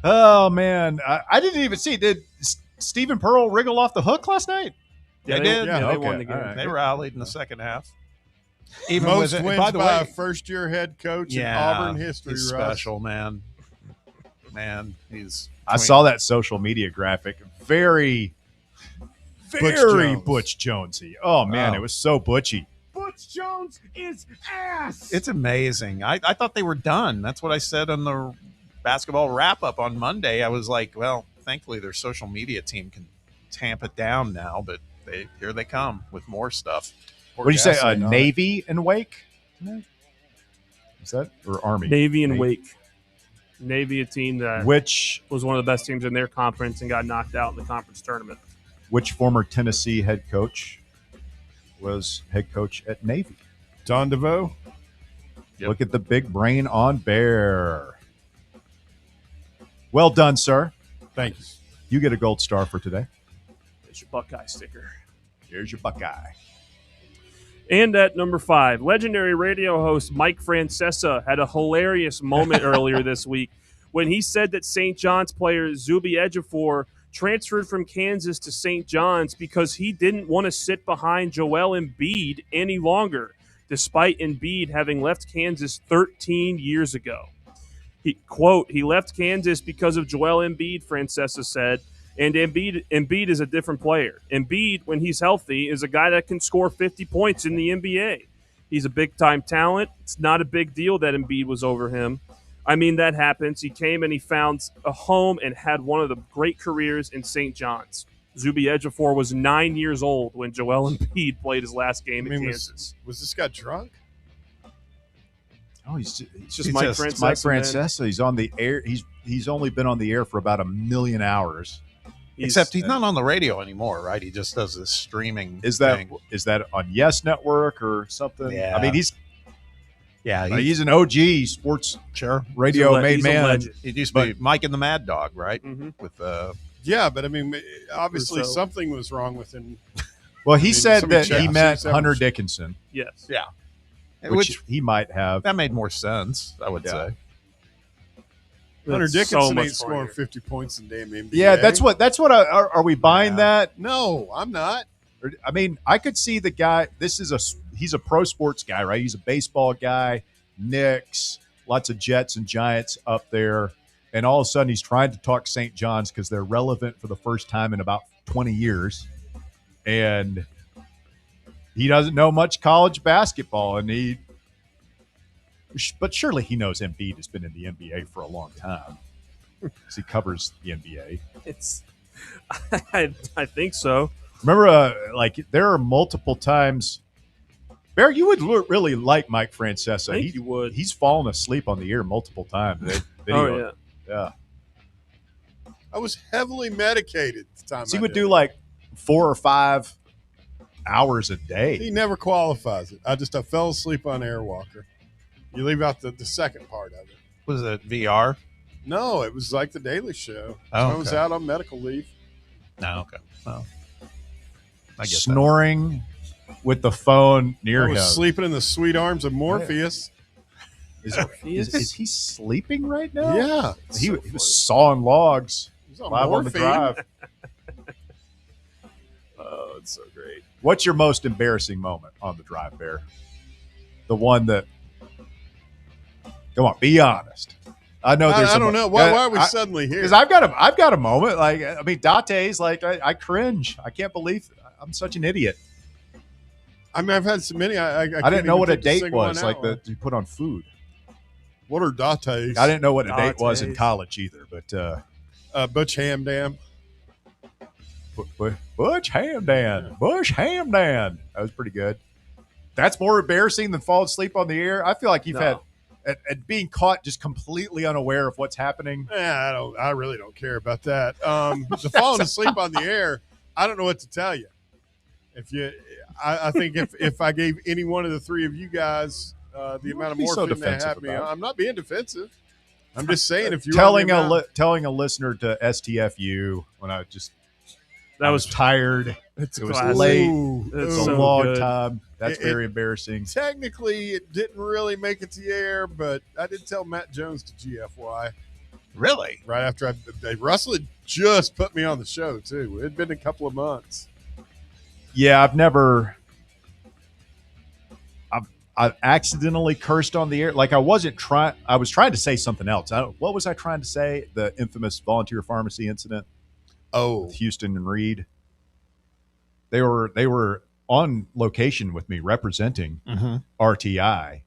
Oh, man. I didn't even see. Did Stephen Pearl wriggle off the hook last night? They did. Yeah, they won the game. Right. They rallied in the second half. Even most wins by a first-year head coach in Auburn history. He's special, man. I saw that social media graphic. Very Butch Jonesy. Oh, man, It was so butchy. Butch Jones is ass. It's amazing. I thought they were done. That's what I said on the basketball wrap-up on Monday. I was like, well, thankfully their social media team can tamp it down now, but here they come with more stuff. What do you say? Navy and Wake? Is that or Army? Navy and Wake. Navy, a team that was one of the best teams in their conference and got knocked out in the conference tournament. Which former Tennessee head coach was head coach at Navy? Don DeVoe. Yep. Look at the big brain on Bear. Well done, sir. Thank you. You get a gold star for today. There's your Buckeye sticker. Here's your Buckeye. And at number 5, legendary radio host Mike Francesa had a hilarious moment earlier this week when he said that St. John's player Zuby Ejiofor transferred from Kansas to St. John's because he didn't want to sit behind Joel Embiid any longer, despite Embiid having left Kansas 13 years ago. He left Kansas because of Joel Embiid, Francesa said, and Embiid is a different player. Embiid, when he's healthy, is a guy that can score 50 points in the NBA. He's a big-time talent. It's not a big deal that Embiid was over him. I mean, that happens. He came and he found a home and had one of the great careers in St. John's. Zuby Ejiofor was 9 years old when Joel Embiid played his last game in Kansas. Was this guy drunk? Oh, it's just Mike Francesa. Mike Francesa. He's on the air. He's only been on the air for about 1 million hours. Except he's not on the radio anymore, right? He just does this streaming thing. Is that on Yes Network or something? Yeah. I mean, Yeah, he's an OG sports radio made man. It used to be Mike and the Mad Dog, right? With yeah, but I mean, obviously something was wrong with him. Well, he said that he met Hunter Dickinson. Yes. Yeah. Which he might have. That made more sense, I would say. Hunter Dickinson ain't scoring 50 points in damn NBA. Yeah, that's what. Are we buying that? No, I'm not. I mean, I could see the guy. He's a pro sports guy, right? He's a baseball guy. Knicks, lots of Jets and Giants up there, and all of a sudden he's trying to talk St. John's because they're relevant for the first time in about 20 years, and he doesn't know much college basketball, but surely he knows Embiid has been in the NBA for a long time because he covers the NBA. I think so. Remember, there are multiple times. Bear, you would really like Mike Francesa. I think you would. He's fallen asleep on the air multiple times. Yeah. I was heavily medicated at the time. So he would do like 4 or 5 hours a day. He never qualifies it. I fell asleep on Airwalker. You leave out the second part of it. Was it VR? No, it was like the Daily Show. Oh, I was out on medical leave. No, okay. Well, I get snoring with the phone near him. I was sleeping in the sweet arms of Morpheus. Is he sleeping right now? Yeah. He was sawing logs live on the drive. Oh, it's so great. What's your most embarrassing moment on the drive, Bear? The one that... Come on, be honest. I know there's. I don't know. Why are we suddenly here? Because I've got a moment. Like, I mean, Date's like, I cringe. I can't believe I'm such an idiot. I mean, I've had so many. I didn't know what a date was, like that you put on food. What are Date's? I didn't know what a date was in college either, but Butch Hamdan. Butch Hamdan. That was pretty good. That's more embarrassing than falling asleep on the air. I feel like you've had and being caught just completely unaware of what's happening. Yeah, I really don't care about that. The falling asleep on the air, I don't know what to tell you. I think if I gave any one of the three of you guys the amount of morphine they have me, I'm not being defensive. I'm just saying if you're telling a listener to STFU when I was tired. It was late. It's a long time. That's very embarrassing. Technically, it didn't really make it to the air, but I did tell Matt Jones to GFY. Really? Right after Russell had just put me on the show, too. It had been a couple of months. Yeah, I've accidentally cursed on the air. Like I was trying to say something else. What was I trying to say? The infamous volunteer pharmacy incident. With Houston and Reed. They were on location with me representing RTI,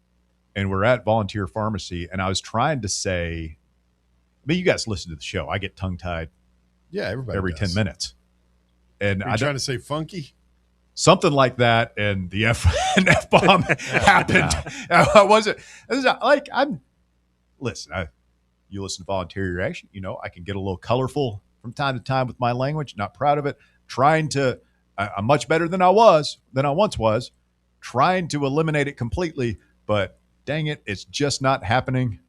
and we're at volunteer pharmacy. And I was trying to say, I mean, you guys listen to the show. I get tongue tied. Yeah, everybody every does. 10 minutes. And I'm trying to say funky. Something like that, and the F-bomb happened. I wasn't like listen. You listen to Voluntary Reaction. You know I can get a little colorful from time to time with my language. Not proud of it. I'm much better than I once was. Trying to eliminate it completely, but dang it, it's just not happening.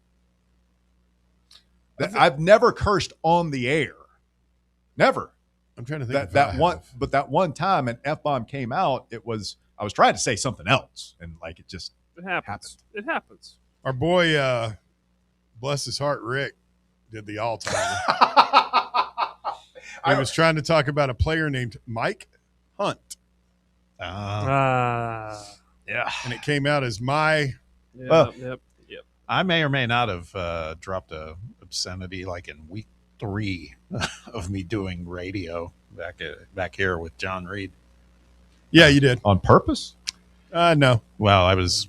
I've never cursed on the air. Never. I'm trying to think that one time an F-bomb came out, I was trying to say something else, and like it happens. happened. It happens. Our boy, bless his heart, Rick, did the all-timer. I was trying to talk about a player named Mike Hunt. Yeah. And it came out as my... Yep. I may or may not have dropped a obscenity like in week 3 of me doing radio back here with John Reed. Yeah, you did. On purpose? No. Well, I was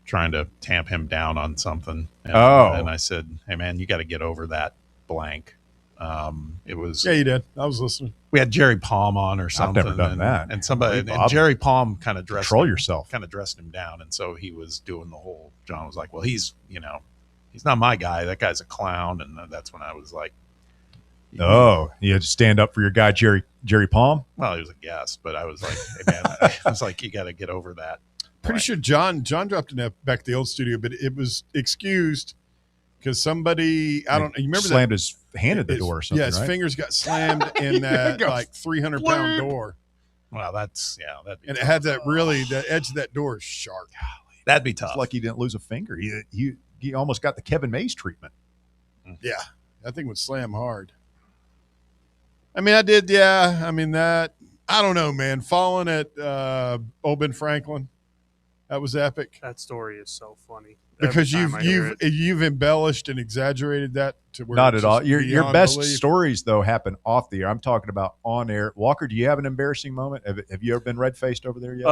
trying to tamp him down on something. And I said, hey, man, you got to get over that blank. It was... Yeah, you did. I was listening. We had Jerry Palm on or something. I've never done that. And Jerry Palm kind of dressed him down. And so he was doing the whole... John was like, well, he's not my guy. That guy's a clown. And that's when I was like... Oh, you had to stand up for your guy, Jerry Palm? Well, he was a guest, but I was like, hey, man, I was like, you got to get over that. Pretty sure John dropped it back at the old studio, but it was excused because somebody, I don't, you remember slammed that? his hand at the door or something, Yeah, his right? fingers got slammed in that like 300-pound door. Well, that'd be and tough. it had that the edge of that door is sharp. That'd be tough. It's like he didn't lose a finger. He almost got the Kevin Mays treatment. Yeah, that thing would slam hard. I mean, I did. Yeah, I mean that. I don't know, man. Falling at old Ben Franklin, that was epic. That story is so funny because you've embellished and exaggerated that to where not it's at all. just Your beyond best belief. stories though happen off the air. I'm talking about on air. Walker, do you have an embarrassing moment? Have you ever been red faced over there yet?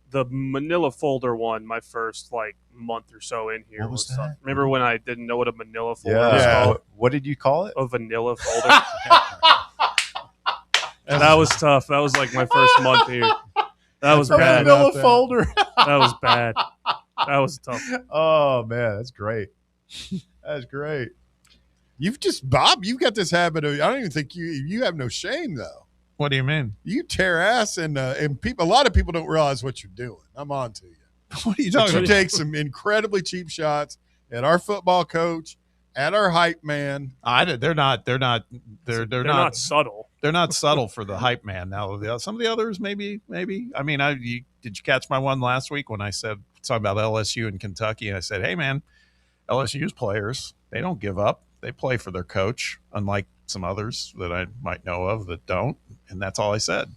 The Manila folder one, my first month or so in here. What was that? Remember when I didn't know what a Manila folder was Yeah. called? What did you call it? A vanilla folder. That was tough. That was like my first month here. That was bad. Vanilla folder. That was bad. That was tough. Oh man, that's great. That's great. You've got this habit of. I don't even think you have no shame though. What do you mean? You tear ass and people. A lot of people don't realize what you're doing. I'm on to you. What are you talking You about? take some incredibly cheap shots at our football coach, at our hype man. They're not subtle. They're not subtle for the hype man. Now, some of the others, maybe. I mean, did you catch my one last week when I said talking about LSU and Kentucky? And I said, hey, man, LSU's players, they don't give up. They play for their coach, unlike some others that I might know of that don't. And that's all I said.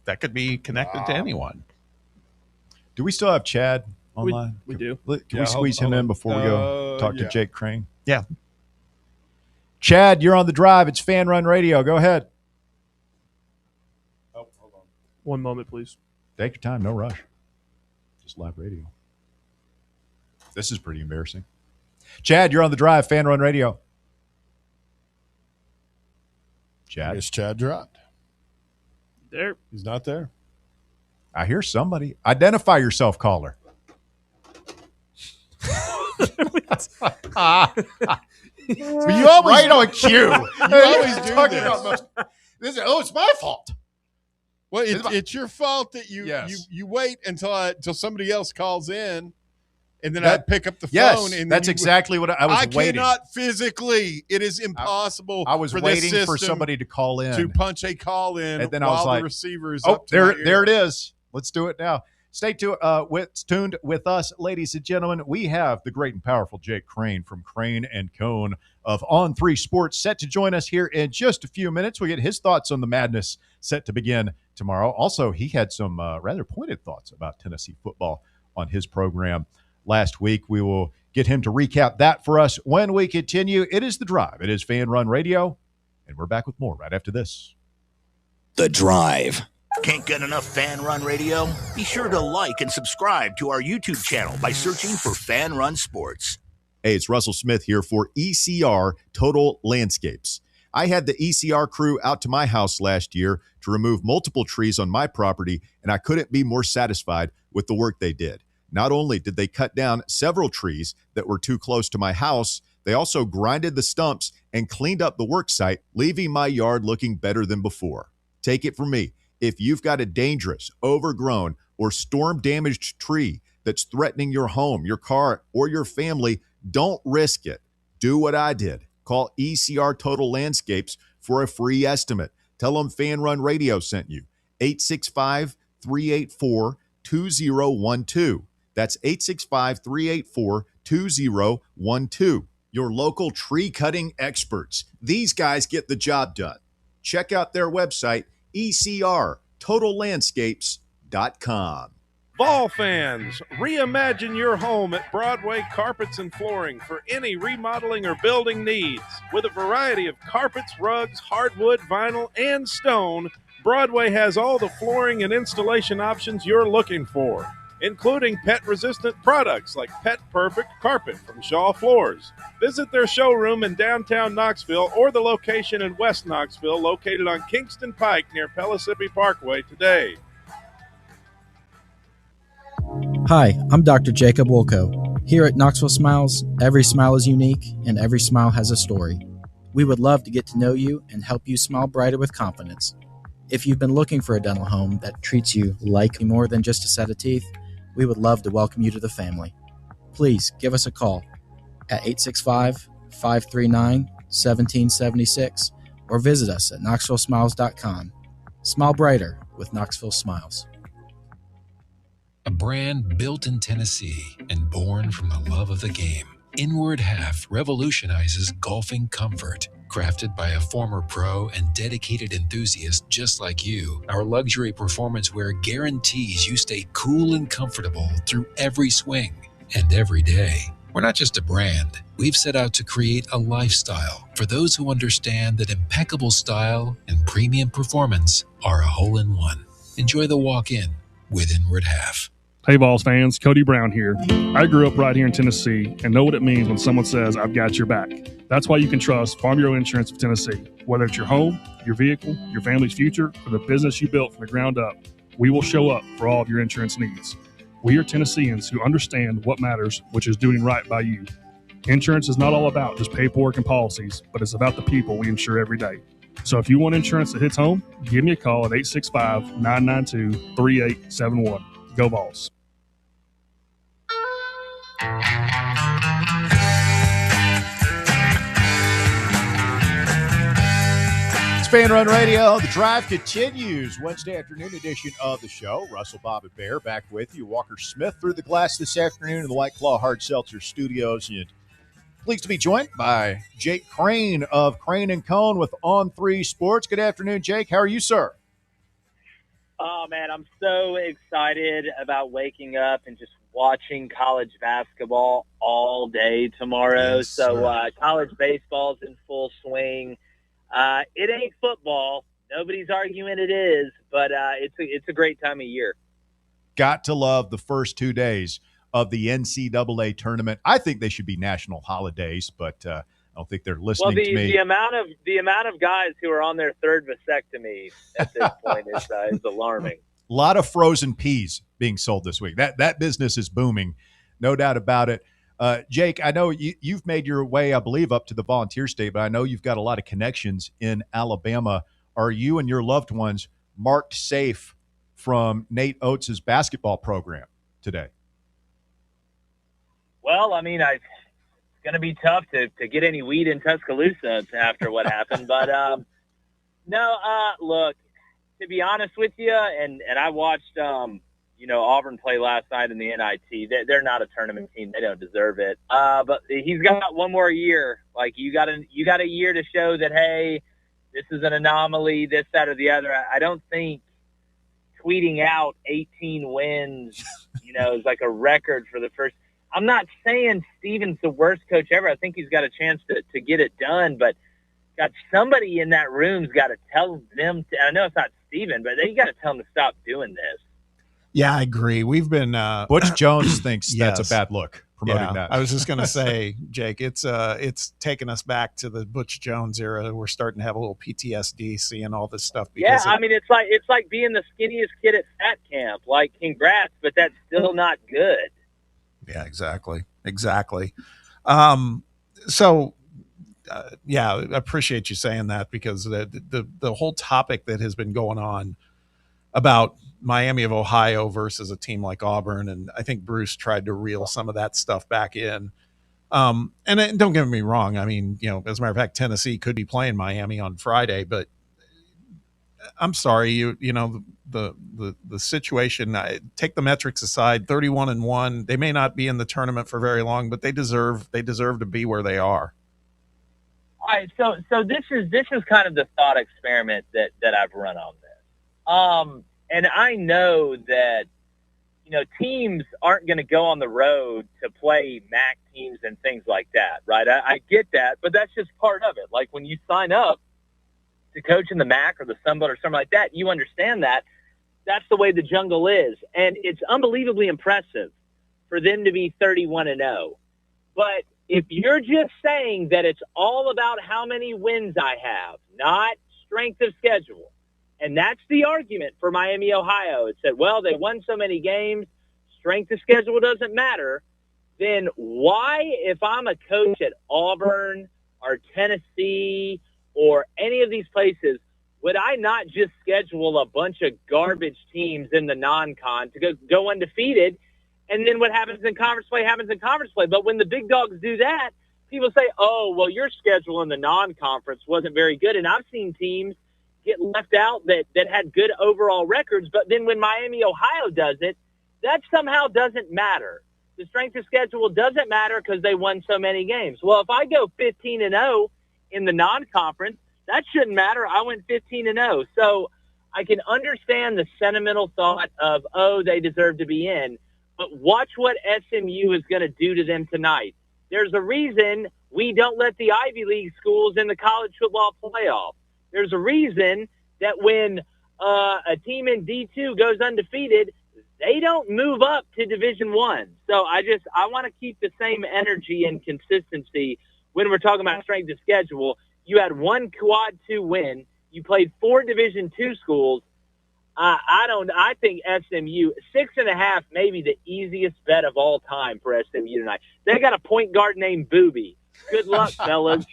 That could be connected to anyone. Do we still have Chad online? We do. Can we squeeze him in before we go talk to Jake Crane? Yeah. Chad, you're on the drive. It's Fan Run Radio. Go ahead. Oh, hold on. One moment, please. Take your time. No rush. Just live radio. This is pretty embarrassing. Chad, you're on the drive. Fan Run Radio. Chad. Is Chad dropped? There. He's not there. I hear somebody. Identify yourself, caller. But you always right on cue. You always do this. It's my fault. Well, it's your fault that you wait until somebody else calls in, and then I pick up the phone. Yes, and that's exactly what I was waiting. I cannot physically. It is impossible. I was for waiting this for system somebody to call in to punch a call in, and then while I was like, the receiver is "Oh, up to my ear. there it is. Let's do it now." Stay tuned with us, ladies and gentlemen. We have the great and powerful Jake Crane from Crane and Cone of On3 Sports set to join us here in just a few minutes. We'll get his thoughts on the madness set to begin tomorrow. Also, he had some rather pointed thoughts about Tennessee football on his program last week. We will get him to recap that for us when we continue. It is The Drive. It is Fan Run Radio, and we're back with more right after this. The Drive. Can't get enough Fan Run Radio? Be sure to like and subscribe to our YouTube channel by searching for Fan Run Sports. Hey, it's Russell Smith here for ECR Total Landscapes. I had the ECR crew out to my house last year to remove multiple trees on my property, and I couldn't be more satisfied with the work they did. Not only did they cut down several trees that were too close to my house, they also grinded the stumps and cleaned up the work site, leaving my yard looking better than before. Take it from me. If you've got a dangerous, overgrown, or storm-damaged tree that's threatening your home, your car, or your family, don't risk it. Do what I did. Call ECR Total Landscapes for a free estimate. Tell them Fan Run Radio sent you. 865-384-2012. That's 865-384-2012. Your local tree cutting experts. These guys get the job done. Check out their website, ECRTotalLandscapes.com. Fall fans, reimagine your home at Broadway Carpets and Flooring for any remodeling or building needs. With a variety of carpets, rugs, hardwood, vinyl, and stone, Broadway has all the flooring and installation options you're looking for, including pet-resistant products like Pet Perfect Carpet from Shaw Floors. Visit their showroom in downtown Knoxville or the location in West Knoxville located on Kingston Pike near Pellissippi Parkway today. Hi, I'm Dr. Jacob Wilco. Here at Knoxville Smiles, every smile is unique and every smile has a story. We would love to get to know you and help you smile brighter with confidence. If you've been looking for a dental home that treats you like more than just a set of teeth, We would love to welcome you to the family. Please give us a call at 865-539-1776 or visit us at knoxvillesmiles.com. Smile brighter with Knoxville Smiles. A brand built in Tennessee and born from the love of the game, Inward Half revolutionizes golfing comfort. Crafted by a former pro and dedicated enthusiast just like you, our luxury performance wear guarantees you stay cool and comfortable through every swing and every day. We're not just a brand. We've set out to create a lifestyle for those who understand that impeccable style and premium performance are a hole-in-one. Enjoy the walk-in with Inward Half. Hey, Vols fans, Cody Brown here. I grew up right here in Tennessee and know what it means when someone says, I've got your back. That's why you can trust Farm Bureau Insurance of Tennessee. Whether it's your home, your vehicle, your family's future, or the business you built from the ground up, we will show up for all of your insurance needs. We are Tennesseans who understand what matters, which is doing right by you. Insurance is not all about just paperwork and policies, but it's about the people we insure every day. So if you want insurance that hits home, give me a call at 865-992-3871. Go Vols. It's Fan Run Radio. The Drive continues. Wednesday afternoon edition of the show. Russell, Bob, and Bear back with you. Walker Smith through the glass this afternoon in the White Claw Hard Seltzer Studios. And pleased to be joined by Jake Crane of Crane & Cone with On 3 Sports. Good afternoon, Jake. How are you, sir? Oh, man, I'm so excited about waking up and just watching college basketball all day tomorrow. Yes, college baseball's in full swing. It ain't football. Nobody's arguing it is, but it's a great time of year. Got to love the first 2 days of the NCAA tournament. I think they should be national holidays, but I don't think they're listening to me. The amount of guys who are on their third vasectomy at this point is alarming. A lot of frozen peas being sold this week. That business is booming, no doubt about it. Jake, I know you've made your way, I believe, up to the Volunteer State, but I know you've got a lot of connections in Alabama. Are you and your loved ones marked safe from Nate Oates' basketball program today? Well, I mean, it's going to be tough to get any weed in Tuscaloosa after what happened. But, look, to be honest with you, and I watched, Auburn play last night in the NIT. They're not a tournament team. They don't deserve it. But he's got one more year. Like, you got a year to show that, hey, this is an anomaly, this, that, or the other. I don't think tweeting out 18 wins, is like a record for the first. I'm not saying Steven's the worst coach ever. I think he's got a chance to get it done, but somebody in that room's got to tell them – I know it's not Steven, but they got to tell him to stop doing this. Yeah, I agree. We've been Butch Jones thinks yes. that's a bad look, promoting that. I was just going to say, Jake, it's taken us back to the Butch Jones era. We're starting to have a little PTSD seeing all this stuff. Because it's like being the skinniest kid at fat camp. Like, congrats, but that's still not good. Yeah, exactly. I appreciate you saying that, because the whole topic that has been going on about Miami of Ohio versus a team like Auburn, and I think Bruce tried to reel some of that stuff back in. And don't get me wrong. I mean, as a matter of fact, Tennessee could be playing Miami on Friday, but I'm sorry, the situation. Take the metrics aside, 31-1. They may not be in the tournament for very long, but they deserve to be where they are. All right, so this is kind of the thought experiment that I've run on this. And I know that teams aren't going to go on the road to play MAC teams and things like that, right? I get that, but that's just part of it. Like, when you sign up to coach in the MAC or the Sun Belt or something like that, you understand that. That's the way the jungle is. And it's unbelievably impressive for them to be 31-0. But if you're just saying that it's all about how many wins I have, not strength of schedule, and that's the argument for Miami, Ohio. It said, well, they won so many games, strength of schedule doesn't matter. Then why, if I'm a coach at Auburn or Tennessee or any of these places, would I not just schedule a bunch of garbage teams in the non-con to go undefeated And then what happens in conference play happens in conference play. But when the big dogs do that, people say, oh, well, your schedule in the non-conference wasn't very good. And I've seen teams get left out that had good overall records. But then when Miami, Ohio does it, that somehow doesn't matter. The strength of schedule doesn't matter because they won so many games. Well, if I go 15-0 in the non-conference, that shouldn't matter. I went 15-0. So I can understand the sentimental thought of, oh, they deserve to be in. But watch what SMU is going to do to them tonight. There's a reason we don't let the Ivy League schools in the college football playoff. There's a reason that when a team in D2 goes undefeated, they don't move up to Division I. So I want to keep the same energy and consistency when we're talking about strength of schedule. You had one Quad 2 win. You played 4 Division II schools. I think SMU 6.5 may be the easiest bet of all time for SMU tonight. They got a point guard named Booby. Good luck, fellas.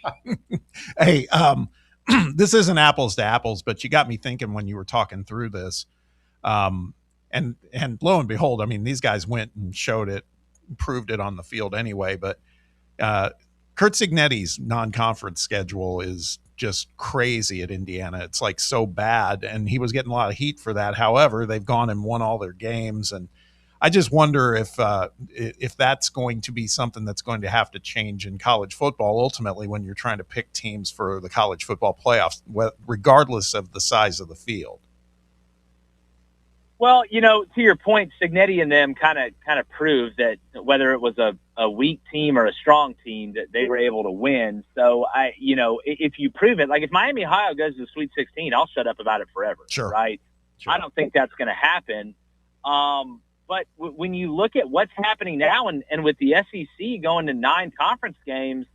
Hey, this isn't apples to apples, but you got me thinking when you were talking through this. And lo and behold, I mean, these guys went and showed it, proved it on the field anyway. But Kurt Cignetti's non-conference schedule is just crazy at Indiana. It's like so bad, and he was getting a lot of heat for that. However, they've gone and won all their games, and I just wonder if that's going to be something that's going to have to change in college football ultimately when you're trying to pick teams for the college football playoffs, regardless of the size of the field. Well, to your point, Cignetti and them kind of proved that whether it was a weak team or a strong team, that they were able to win. So if you prove it, like if Miami, Ohio goes to the Sweet 16, I'll shut up about it forever. Sure. Right? Sure. I don't think that's going to happen. But when you look at what's happening now and with the SEC going to 9 conference games,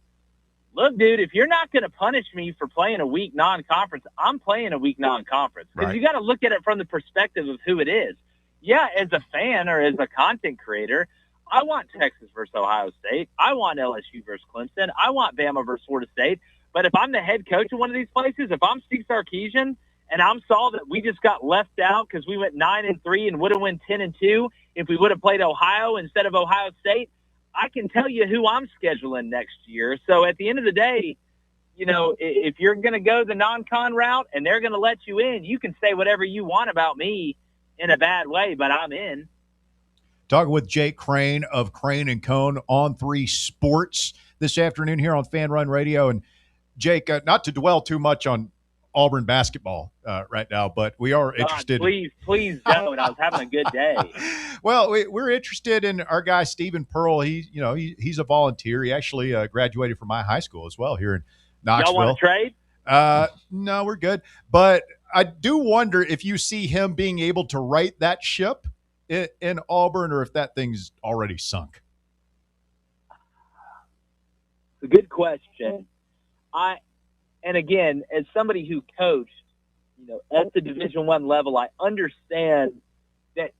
look, dude, if you're not going to punish me for playing a weak non-conference, I'm playing a weak non-conference. Because you got to look at it from the perspective of who it is. Yeah, as a fan or as a content creator, I want Texas versus Ohio State. I want LSU versus Clemson. I want Bama versus Florida State. But if I'm the head coach of one of these places, if I'm Steve Sarkisian and I'm saw that we just got left out because we went 9-3 and would have went 10-2 if we would have played Ohio instead of Ohio State, I can tell you who I'm scheduling next year. So at the end of the day, if you're going to go the non-con route and they're going to let you in, you can say whatever you want about me in a bad way, but I'm in. Talking with Jake Crane of Crane & Cone on 3 Sports this afternoon here on Fan Run Radio. And Jake, not to dwell too much on Auburn basketball right now, but we are interested. Please don't. I was having a good day. Well, we're interested in our guy Stephen Pearl. He's a volunteer. He actually graduated from my high school as well here in Knoxville. Y'all want to trade? No, we're good. But I do wonder if you see him being able to right that ship in Auburn, or if that thing's already sunk. It's a good question. And again, as somebody who coached, at the Division I level, I understand that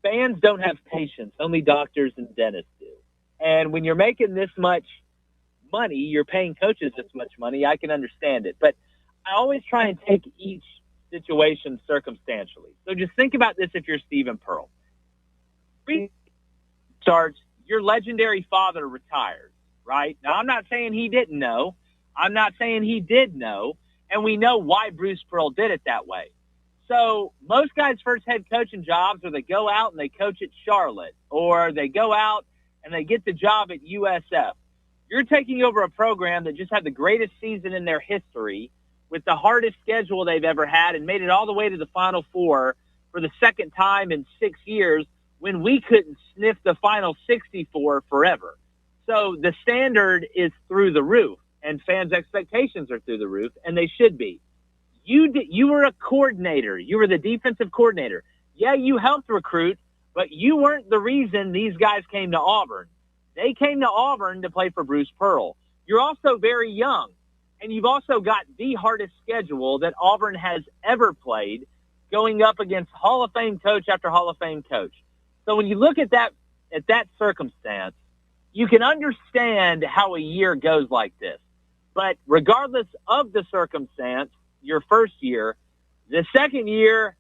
fans don't have patience. Only doctors and dentists do. And when you're making this much money, you're paying coaches this much money, I can understand it. But I always try and take each situation circumstantially. So just think about this if you're Stephen Pearl. Starts, your legendary father retires, right? Now, I'm not saying he didn't know. I'm not saying he did know, and we know why Bruce Pearl did it that way. So most guys' first head coaching jobs are they go out and they coach at Charlotte, or they go out and they get the job at USF. You're taking over a program that just had the greatest season in their history with the hardest schedule they've ever had and made it all the way to the Final Four for the second time in 6 years when we couldn't sniff the Final 64 forever. So the standard is through the roof. And fans' expectations are through the roof, and they should be. You were a coordinator. You were the defensive coordinator. Yeah, you helped recruit, but you weren't the reason these guys came to Auburn. They came to Auburn to play for Bruce Pearl. You're also very young, and you've also got the hardest schedule that Auburn has ever played, going up against Hall of Fame coach after Hall of Fame coach. So when you look at that circumstance, you can understand how a year goes like this. But regardless of the circumstance, your first year, the second year,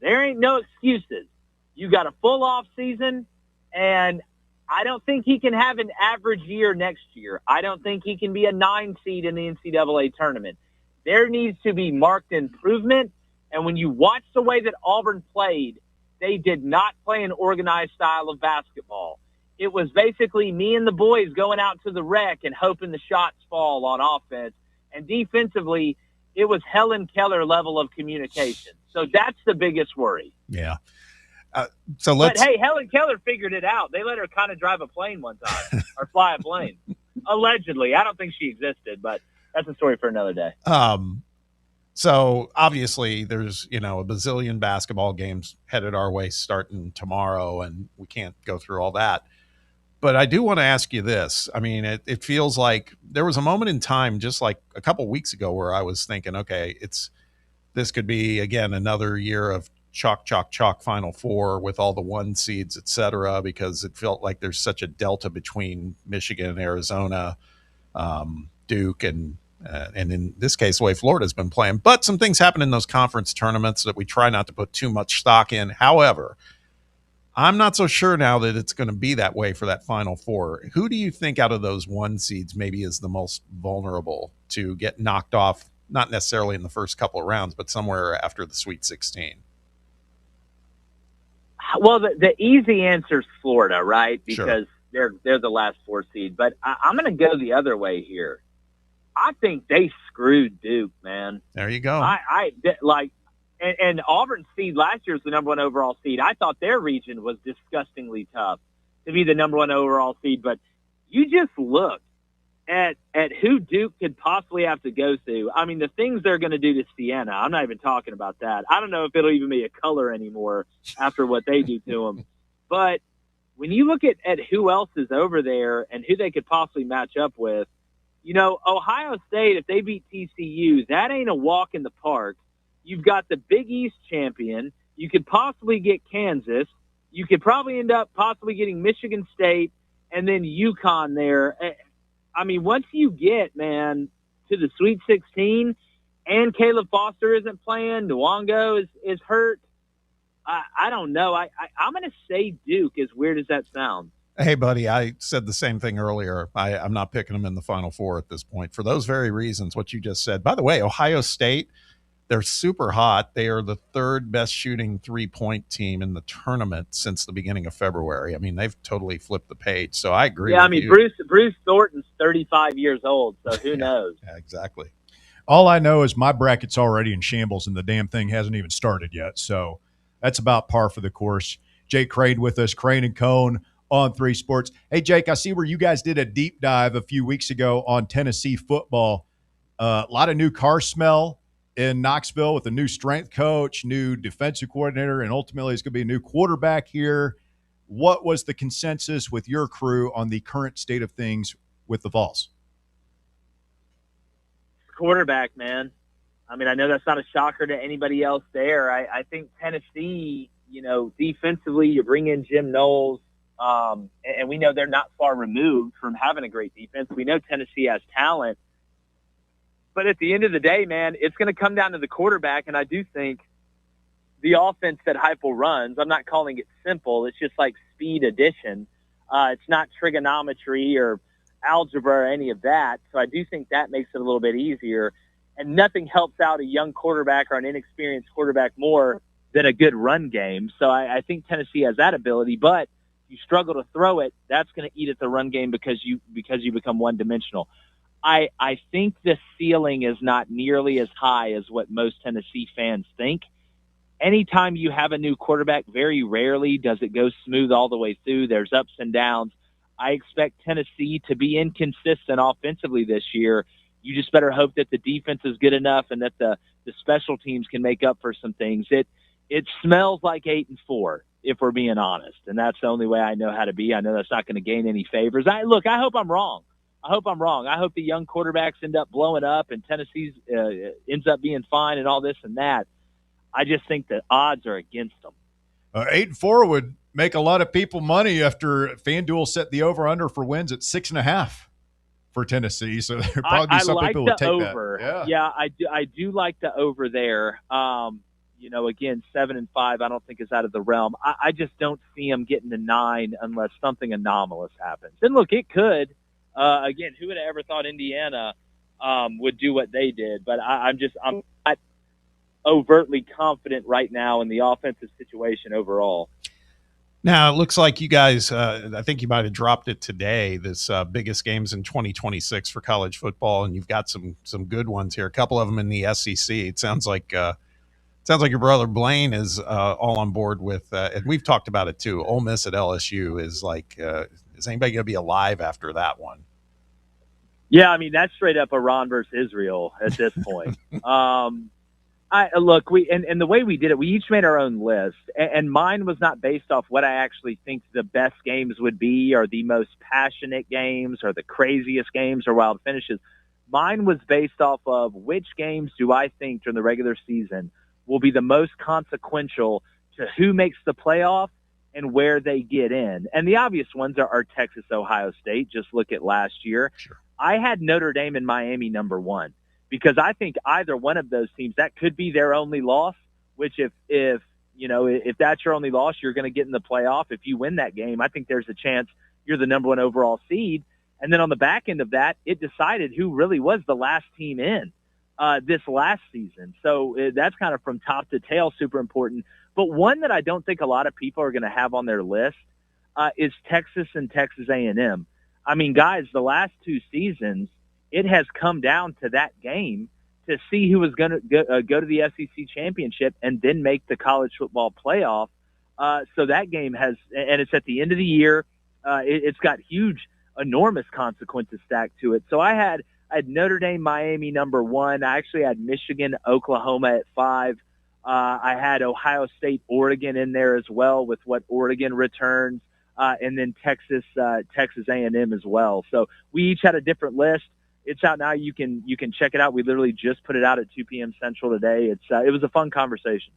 there ain't no excuses. You got a full off season. And I don't think he can have an average year next year. I don't think he can be a 9 seed in the NCAA tournament. There needs to be marked improvement. And when you watch the way that Auburn played, they did not play an organized style of basketball. It was basically me and the boys going out to the rec and hoping the shots fall on offense. And defensively, it was Helen Keller level of communication. So that's the biggest worry. Yeah. But hey, Helen Keller figured it out. They let her kind of drive a plane one time or fly a plane. Allegedly. I don't think she existed, but that's a story for another day. So obviously there's, a bazillion basketball games headed our way starting tomorrow, and we can't go through all that. But I do want to ask you this. I mean, it feels like there was a moment in time just like a couple weeks ago where I was thinking, okay, this could be, again, another year of chalk Final Four with all the 1 seeds, et cetera, because it felt like there's such a delta between Michigan, Arizona, Duke, and in this case, the way Florida's been playing. But some things happen in those conference tournaments that we try not to put too much stock in. However, I'm not so sure now that it's going to be that way for that Final Four. Who do you think out of those 1 seeds maybe is the most vulnerable to get knocked off, not necessarily in the first couple of rounds, but somewhere after the Sweet 16? Well, the easy answer is Florida, right? Because sure, they're the last 4 seed. But I'm going to go the other way here. I think they screwed Duke, man. There you go. And Auburn's seed last year was the number 1 overall seed. I thought their region was disgustingly tough to be the number 1 overall seed. But you just look at who Duke could possibly have to go through. I mean, the things they're going to do to Siena, I'm not even talking about that. I don't know if it'll even be a color anymore after what they do to them. But when you look at who else is over there and who they could possibly match up with, Ohio State, if they beat TCU, that ain't a walk in the park. You've got the Big East champion. You could possibly get Kansas. You could probably end up possibly getting Michigan State and then UConn there. I mean, once you get, man, to the Sweet 16 and Caleb Foster isn't playing, Nwango is hurt, I don't know. I'm going to say Duke, as weird as that sounds. Hey, buddy, I said the same thing earlier. I'm not picking them in the Final Four at this point for those very reasons, what you just said. By the way, Ohio State, they're super hot. They are the 3rd best shooting 3-point team in the tournament since the beginning of February. I mean, they've totally flipped the page. So I agree with you. Bruce Thornton's 35 years old, so who knows? Yeah, exactly. All I know is my bracket's already in shambles, and the damn thing hasn't even started yet. So that's about par for the course. Jake Crane with us, Crane and Cone on 3 Sports. Hey, Jake, I see where you guys did a deep dive a few weeks ago on Tennessee football. A lot of new car smell in Knoxville with a new strength coach, new defensive coordinator, and ultimately it's going to be a new quarterback here. What was the consensus with your crew on the current state of things with the Vols? Quarterback, man. I mean, I know that's not a shocker to anybody else there. I think Tennessee, defensively, you bring in Jim Knowles, and we know they're not far removed from having a great defense. We know Tennessee has talent. But at the end of the day, man, it's going to come down to the quarterback, and I do think the offense that Heupel runs, I'm not calling it simple. It's just like speed addition. It's not trigonometry or algebra or any of that. So I do think that makes it a little bit easier. And nothing helps out a young quarterback or an inexperienced quarterback more than a good run game. So I think Tennessee has that ability, but you struggle to throw it, that's going to eat at the run game because you become one-dimensional. I think the ceiling is not nearly as high as what most Tennessee fans think. Anytime you have a new quarterback, very rarely does it go smooth all the way through. There's ups and downs. I expect Tennessee to be inconsistent offensively this year. You just better hope that the defense is good enough and that the special teams can make up for some things. It smells like 8-4, if we're being honest, and that's the only way I know how to be. I know that's not going to gain any favors. I hope I'm wrong. I hope the young quarterbacks end up blowing up and Tennessee's ends up being fine and all this and that. I just think the odds are against them. 8-4 would make a lot of people money after FanDuel set the over-under for wins at 6.5 for Tennessee. So there'd probably be some people who would take over. that. Yeah, I do like the over there. again, 7-5, I don't think is out of the realm. I just don't see them getting to 9 unless something anomalous happens. And look, it could. Again, who would have ever thought Indiana would do what they did? But I'm not overtly confident right now in the offensive situation overall. Now, it looks like you guys, I think you might have dropped it today, this biggest games in 2026 for college football, and you've got some good ones here, a couple of them in the SEC. It sounds like your brother Blaine is all on board with, and we've talked about it too, Ole Miss at LSU is like, is anybody going to be alive after that one? Yeah, I mean, that's straight up Iran versus Israel at this point. Look, and the way we did it, we each made our own list, and mine was not based off what I actually think the best games would be, or the most passionate games, or the craziest games, or wild finishes. Mine was based off of which games do I think during the regular season will be the most consequential to who makes the playoff and where they get in. And the obvious ones are Texas, Ohio State. Just look at last year. Sure. I had Notre Dame and Miami number 1. Because I think either one of those teams, that could be their only loss, which if that's your only loss, you're going to get in the playoff. If you win that game, I think there's a chance you're the number 1 overall seed. And then on the back end of that, it decided who really was the last team in this last season. So that's kind of from top to tail super important. But one that I don't think a lot of people are going to have on their list is Texas and Texas A&M. I mean, guys, the last 2 seasons, it has come down to that game to see who was going to go to the SEC championship and then make the college football playoff. So that game has, and it's at the end of the year. It's got huge, enormous consequences stacked to it. So I had Notre Dame, Miami number 1. I actually had Michigan, Oklahoma at 5. I had Ohio State, Oregon in there as well with what Oregon returns, and then Texas A&M as well. So we each had a different list. It's out now. You can check it out. We literally just put it out at 2 p.m. Central today. It was a fun conversation.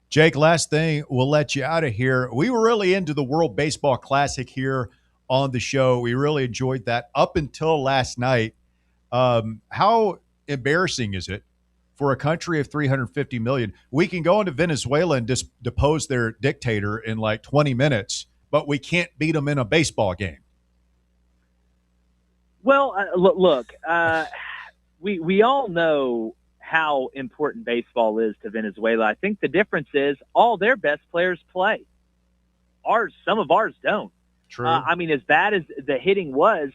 Jake, last thing, we'll let you out of here. We were really into the World Baseball Classic here on the show. We really enjoyed that up until last night. How embarrassing is it for a country of 350 million? We can go into Venezuela and just depose their dictator in like 20 minutes, but we can't beat them in a baseball game. Well, look, we all know how important baseball is to Venezuela. I think the difference is all their best players play. Some of ours don't. True. I mean, as bad as the hitting was,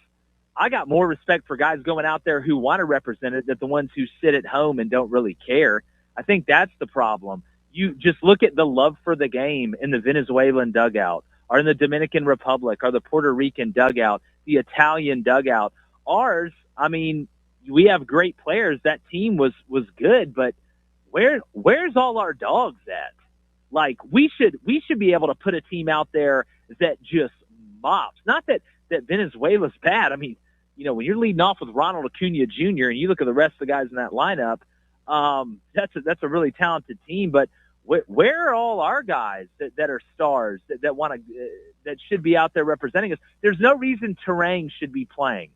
I got more respect for guys going out there who want to represent it than the ones who sit at home and don't really care. I think that's the problem. You just look at the love for the game in the Venezuelan dugout, or in the Dominican Republic, or the Puerto Rican dugout, the Italian dugout. Ours, I mean, we have great players. That team was good, but where's all our dogs at? Like, we should be able to put a team out there that just mops. Not that Venezuela's bad. I mean, when you're leading off with Ronald Acuna Jr. and you look at the rest of the guys in that lineup, that's a really talented team. But where are all our guys that are stars that want to that should be out there representing us? There's no reason Terang should be playing,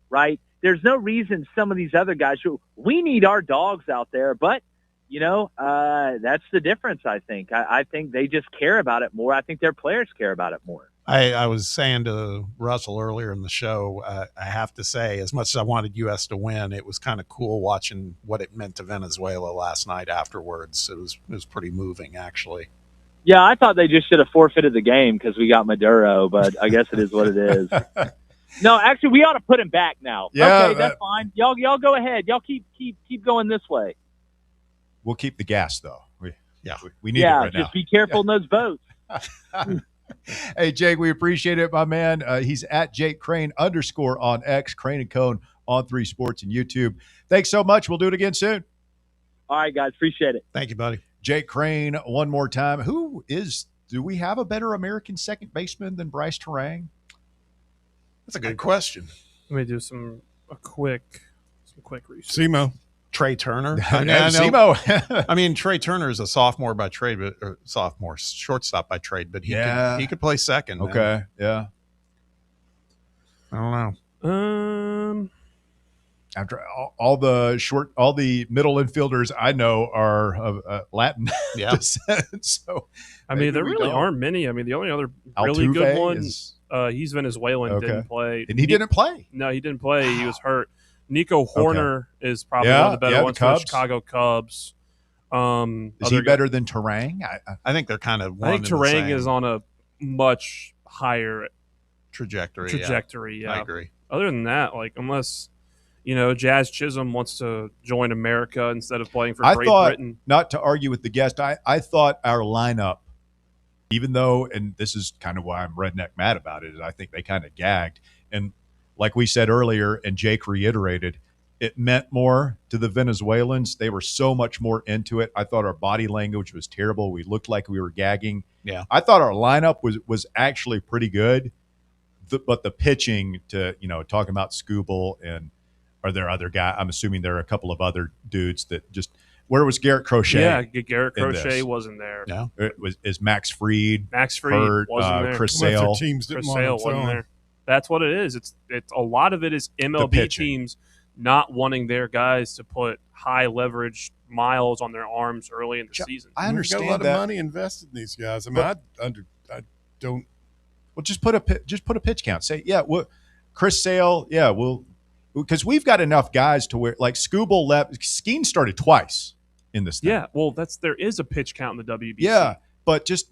right? There's no reason some of these other guys we need our dogs out there, but that's the difference. I think they just care about it more. I think their players care about it more. I was saying to Russell earlier in the show, I have to say, as much as I wanted U.S. to win, it was kind of cool watching what it meant to Venezuela last night afterwards. It was pretty moving, actually. Yeah, I thought they just should have forfeited the game because we got Maduro, but I guess it is what it is. No, actually, we ought to put him back now. Yeah, okay, that's fine. Y'all go ahead. Y'all keep going this way. We'll keep the gas, though. We need it yeah, right now. just be careful in those boats. Hey, Jake, we appreciate it, my man. He's at Jake Crane _ on X, Crane and Cone on 3 Sports and YouTube. Thanks so much. We'll do it again soon. All right, guys. Appreciate it. Thank you, buddy. Jake Crane, one more time. Do we have a better American second baseman than Bryce Terang? That's a good question. Let me do some quick research. Simo. Trey Turner. Simo. I mean, Trey Turner is a sophomore by trade, or shortstop by trade, but he could play second. Okay, man. Yeah. I don't know. After all the middle infielders I know are of Latin descent. So I mean, there really aren't many. I mean, the only other really Altuve good one, is he's Venezuelan, okay. didn't play. And he didn't play? No, he didn't play. He was hurt. Nico Horner is probably one of the better ones for the Chicago Cubs. Is he better than Terang? I think they're kind of one I think Terang is on a much higher trajectory. Yeah. I agree. Other than that, like unless Jazz Chisholm wants to join America instead of playing for Great Britain. Not to argue with the guest, I thought our lineup, even though, and this is kind of why I'm redneck mad about it, is I think they kind of gagged. And like we said earlier, and Jake reiterated, it meant more to the Venezuelans. They were so much more into it. I thought our body language was terrible. We looked like we were gagging. Yeah. I thought our lineup was actually pretty good. But the pitching to, talking about Scooble and are there other guys? I'm assuming there are a couple of other dudes that just – where was Garrett Crochet? Yeah, Garrett Crochet wasn't there. No. Is Max Fried hurt, wasn't there. Chris Sale. Chris Sale wasn't there. That's what it is. It's a lot of it is MLB teams not wanting their guys to put high leverage miles on their arms early in the season. I understand There's got a lot that. of money invested in these guys. I mean, I don't. Well, just put a pitch count. Say, Chris Sale, because we've got enough guys to where like Scooble left. Skeen started twice in this thing. Yeah, well, there is a pitch count in the WBC. Yeah, but just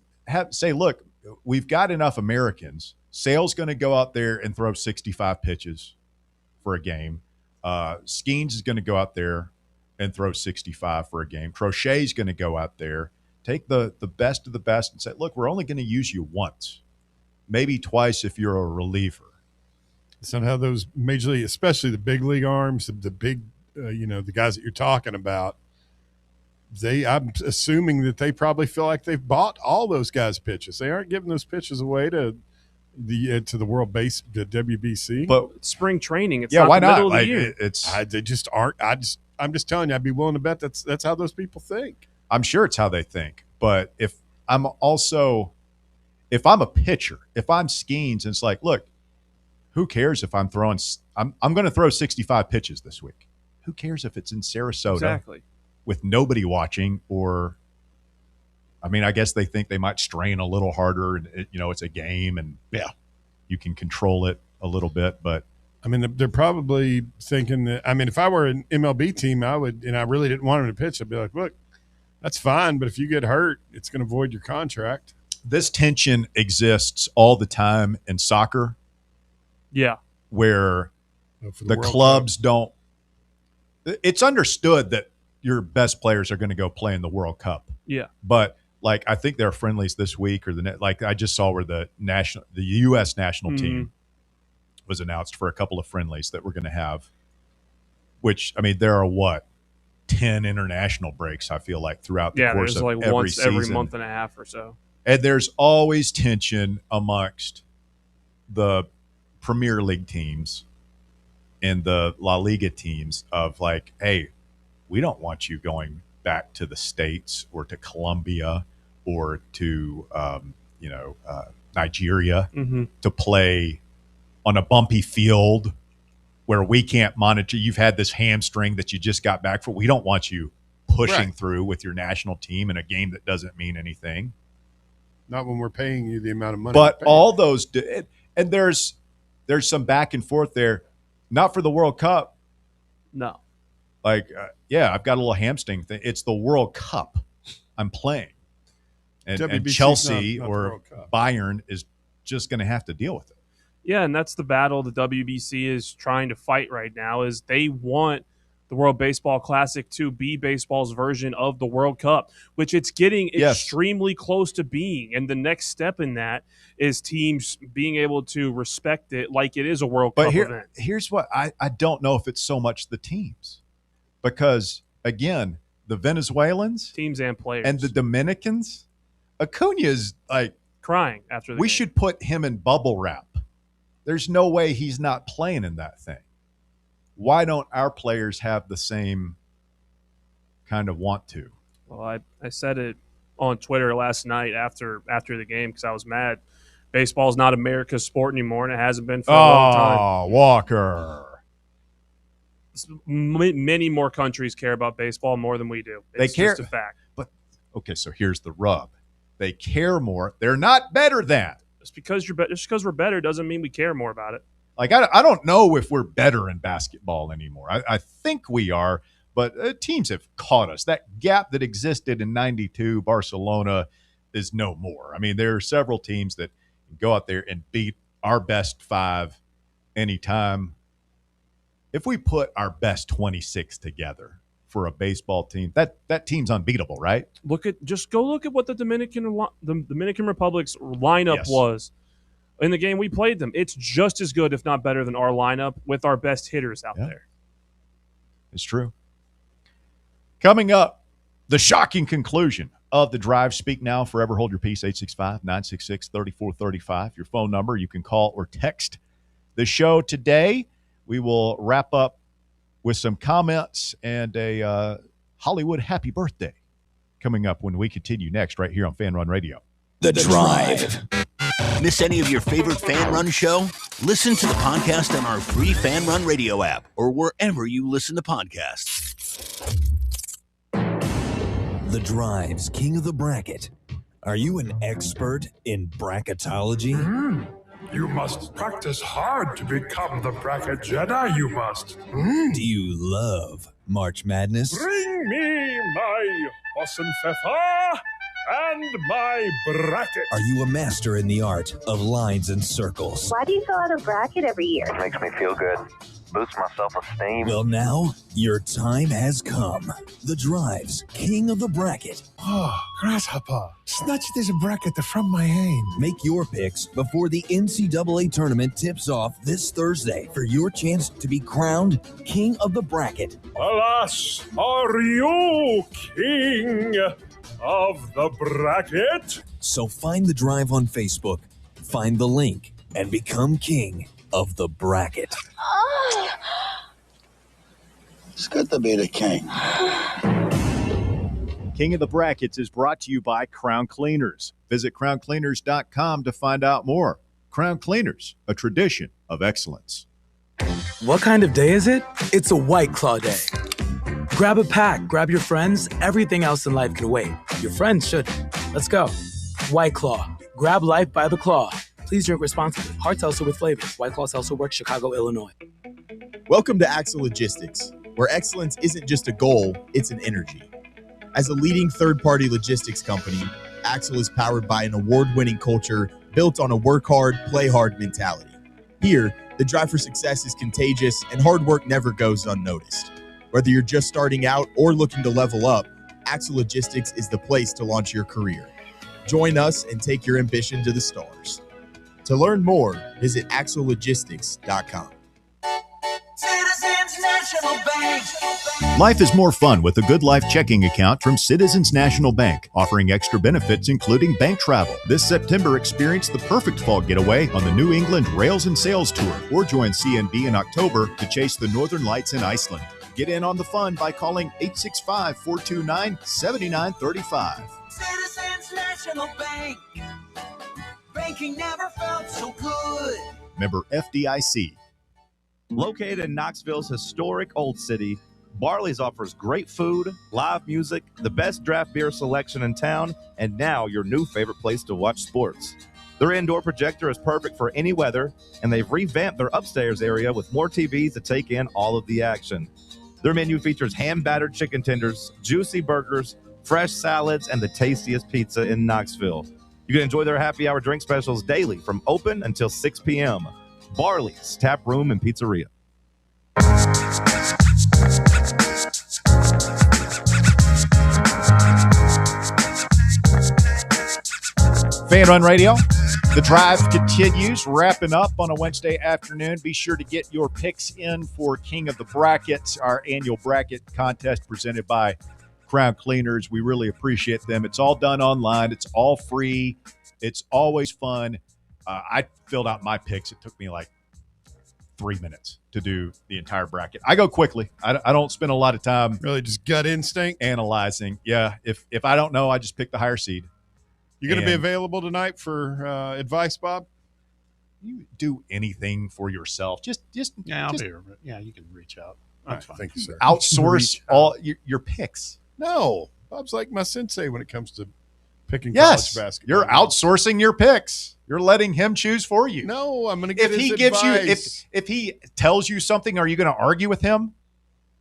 say, look, we've got enough Americans. Sale's going to go out there and throw 65 pitches for a game. Skeens is going to go out there and throw 65 for a game. Crochet's going to go out there, take the best of the best and say, look, we're only going to use you once, maybe twice if you're a reliever. It's not how those major league, especially the big league arms, the big, the guys that you're talking about, I'm assuming that they probably feel like they've bought all those guys' pitches. They aren't giving those pitches away to the world base, the WBC. But spring training, it's why the not? middle of the year. They just aren't. I'm just telling you, I'd be willing to bet that's how those people think. I'm sure it's how they think. But if I'm a pitcher, if I'm Skeens, and it's like, look, who cares if I'm throwing? I'm going to throw 65 pitches this week. Who cares if it's in Sarasota with nobody watching? Or, I mean, I guess they think they might strain a little harder, and it's a game, and you can control it a little bit. But I mean, they're probably thinking that. I mean, if I were an MLB team, I would, and I really didn't want him to pitch, I'd be like, look, that's fine, but if you get hurt, it's going to void your contract. This tension exists all the time in soccer. Yeah. Where the clubs don't – it's understood that your best players are going to go play in the World Cup. Yeah. But, like, I think there are friendlies this week or like I just saw where the U.S. national team was announced for a couple of friendlies that we're going to have, which, I mean, there are 10 international breaks, I feel like, throughout the course of every once season. every month and a half or so. And there's always tension amongst the Premier League teams and the La Liga teams of like, hey, we don't want you going back to the States or to Colombia or to, Nigeria to play on a bumpy field where we can't monitor. You've had this hamstring that you just got back for. We don't want you pushing through with your national team in a game that doesn't mean anything. Not when we're paying you the amount of money. But all those and there's some back and forth there. Not for the World Cup. No. Like, I've got a little hamstring thing. It's the World Cup I'm playing. And Chelsea not or Bayern is just going to have to deal with it. Yeah, and that's the battle the WBC is trying to fight right now is they want the World Baseball Classic to be baseball's version of the World Cup, which it's getting extremely close to being. And the next step in that is teams being able to respect it like it is a World Cup event. Here's what I don't know if it's so much the teams. Because, again, the Venezuelans teams and players and the Dominicans, Acuna is like crying after the we game. Should put him in bubble wrap. There's no way he's not playing in that thing. Why don't our players have the same kind of want to? Well, I said it on Twitter last night after the game because I was mad. Baseball's not America's sport anymore, and it hasn't been for a long time. Oh, Walker. many more countries care about baseball more than we do. It's care. just a fact. But okay, so here's the rub. They care more. They're not better than. Just because we're better doesn't mean we care more about it. Like, I don't know if we're better in basketball anymore. I think we are, but teams have caught us. That gap that existed in 92, Barcelona, is no more. I mean, there are several teams that go out there and beat our best 5 anytime. If we put our best 26 together for a baseball team, that team's unbeatable, right? Go look at what the Dominican Republic's lineup was in the game we played them. It's just as good, if not better, than our lineup with our best hitters out there. It's true. Coming up, the shocking conclusion of the drive. Speak now, forever hold your peace. 865-966-3435. Your phone number. You can call or text the show today. We will wrap up with some comments and a Hollywood happy birthday coming up when we continue next right here on Fan Run Radio. The Drive. Miss any of your favorite Fan Run show? Listen to the podcast on our free Fan Run Radio app or wherever you listen to podcasts. The Drive's King of the Bracket. Are you an expert in bracketology? You must practice hard to become the bracket Jedi, you must. Do you love March Madness? Bring me my Hossenpfeffer and my bracket. Are you a master in the art of lines and circles? Why do you fill out a bracket every year? It makes me feel good. Boosts my self-esteem. Well, now your time has come. The Drive's King of the Bracket. Oh, grasshopper, snatch this bracket from my hand. Make your picks before the NCAA tournament tips off this Thursday for your chance to be crowned King of the Bracket. Alas, are you King of the Bracket? So find The Drive on Facebook, find the link, and become King of the Bracket. It's good to be the king. King of the Brackets is brought to you by Crown Cleaners. Visit crowncleaners.com to find out more. Crown Cleaners, a tradition of excellence. What kind of day is it? It's a White Claw day. Grab a pack, grab your friends. Everything else in life can wait. Your friends shouldn't. Let's go. White Claw. Grab life by the claw. Please drink responsibly. Hard seltzer with flavors. White Claw Seltzer Works, Chicago, Illinois. Welcome to Axle Logistics, where excellence isn't just a goal, it's an energy. As a leading third-party logistics company, Axle is powered by an award-winning culture built on a work hard, play hard mentality. Here, the drive for success is contagious and hard work never goes unnoticed. Whether you're just starting out or looking to level up, Axle Logistics is the place to launch your career. Join us and take your ambition to the stars. To learn more, visit axlelogistics.com. Citizens National Bank. Life is more fun with a Good Life checking account from Citizens National Bank, offering extra benefits including bank travel. This September, experience the perfect fall getaway on the New England Rails and Sails Tour, or join CNB in October to chase the Northern Lights in Iceland. Get in on the fun by calling 865-429-7935. Citizens National Bank. Banking never felt so good. Member FDIC. Located in Knoxville's historic Old City, Barley's offers great food, live music, the best draft beer selection in town, and now your new favorite place to watch sports. Their indoor projector is perfect for any weather, and they've revamped their upstairs area with more TVs to take in all of the action. Their menu features hand-battered chicken tenders, juicy burgers, fresh salads, and the tastiest pizza in Knoxville. You can enjoy their happy hour drink specials daily from open until 6 p.m. Barley's Tap Room and Pizzeria. Fan Run Radio. The drive continues, wrapping up on a Wednesday afternoon. Be sure to get your picks in for King of the Bracket, our annual bracket contest presented by Crown Cleaners. We really appreciate them. It's all done online. It's all free. It's always fun. I filled out my picks. It took me like 3 minutes to do the entire bracket. I go quickly. I don't spend a lot of time. Really just gut instinct? Analyzing. Yeah. If I don't know, I just pick the higher seed. You going to be available tonight for advice, Bob? You do anything for yourself. Just I'll be here. Yeah, you can reach out. Right, thank you, sir. Outsource all your picks. No, Bob's like my sensei when it comes to picking Yes, college basketball. you're outsourcing your picks. You're letting him choose for you. No, I'm going to get if his he gives advice. you if he tells you something, are you going to argue with him?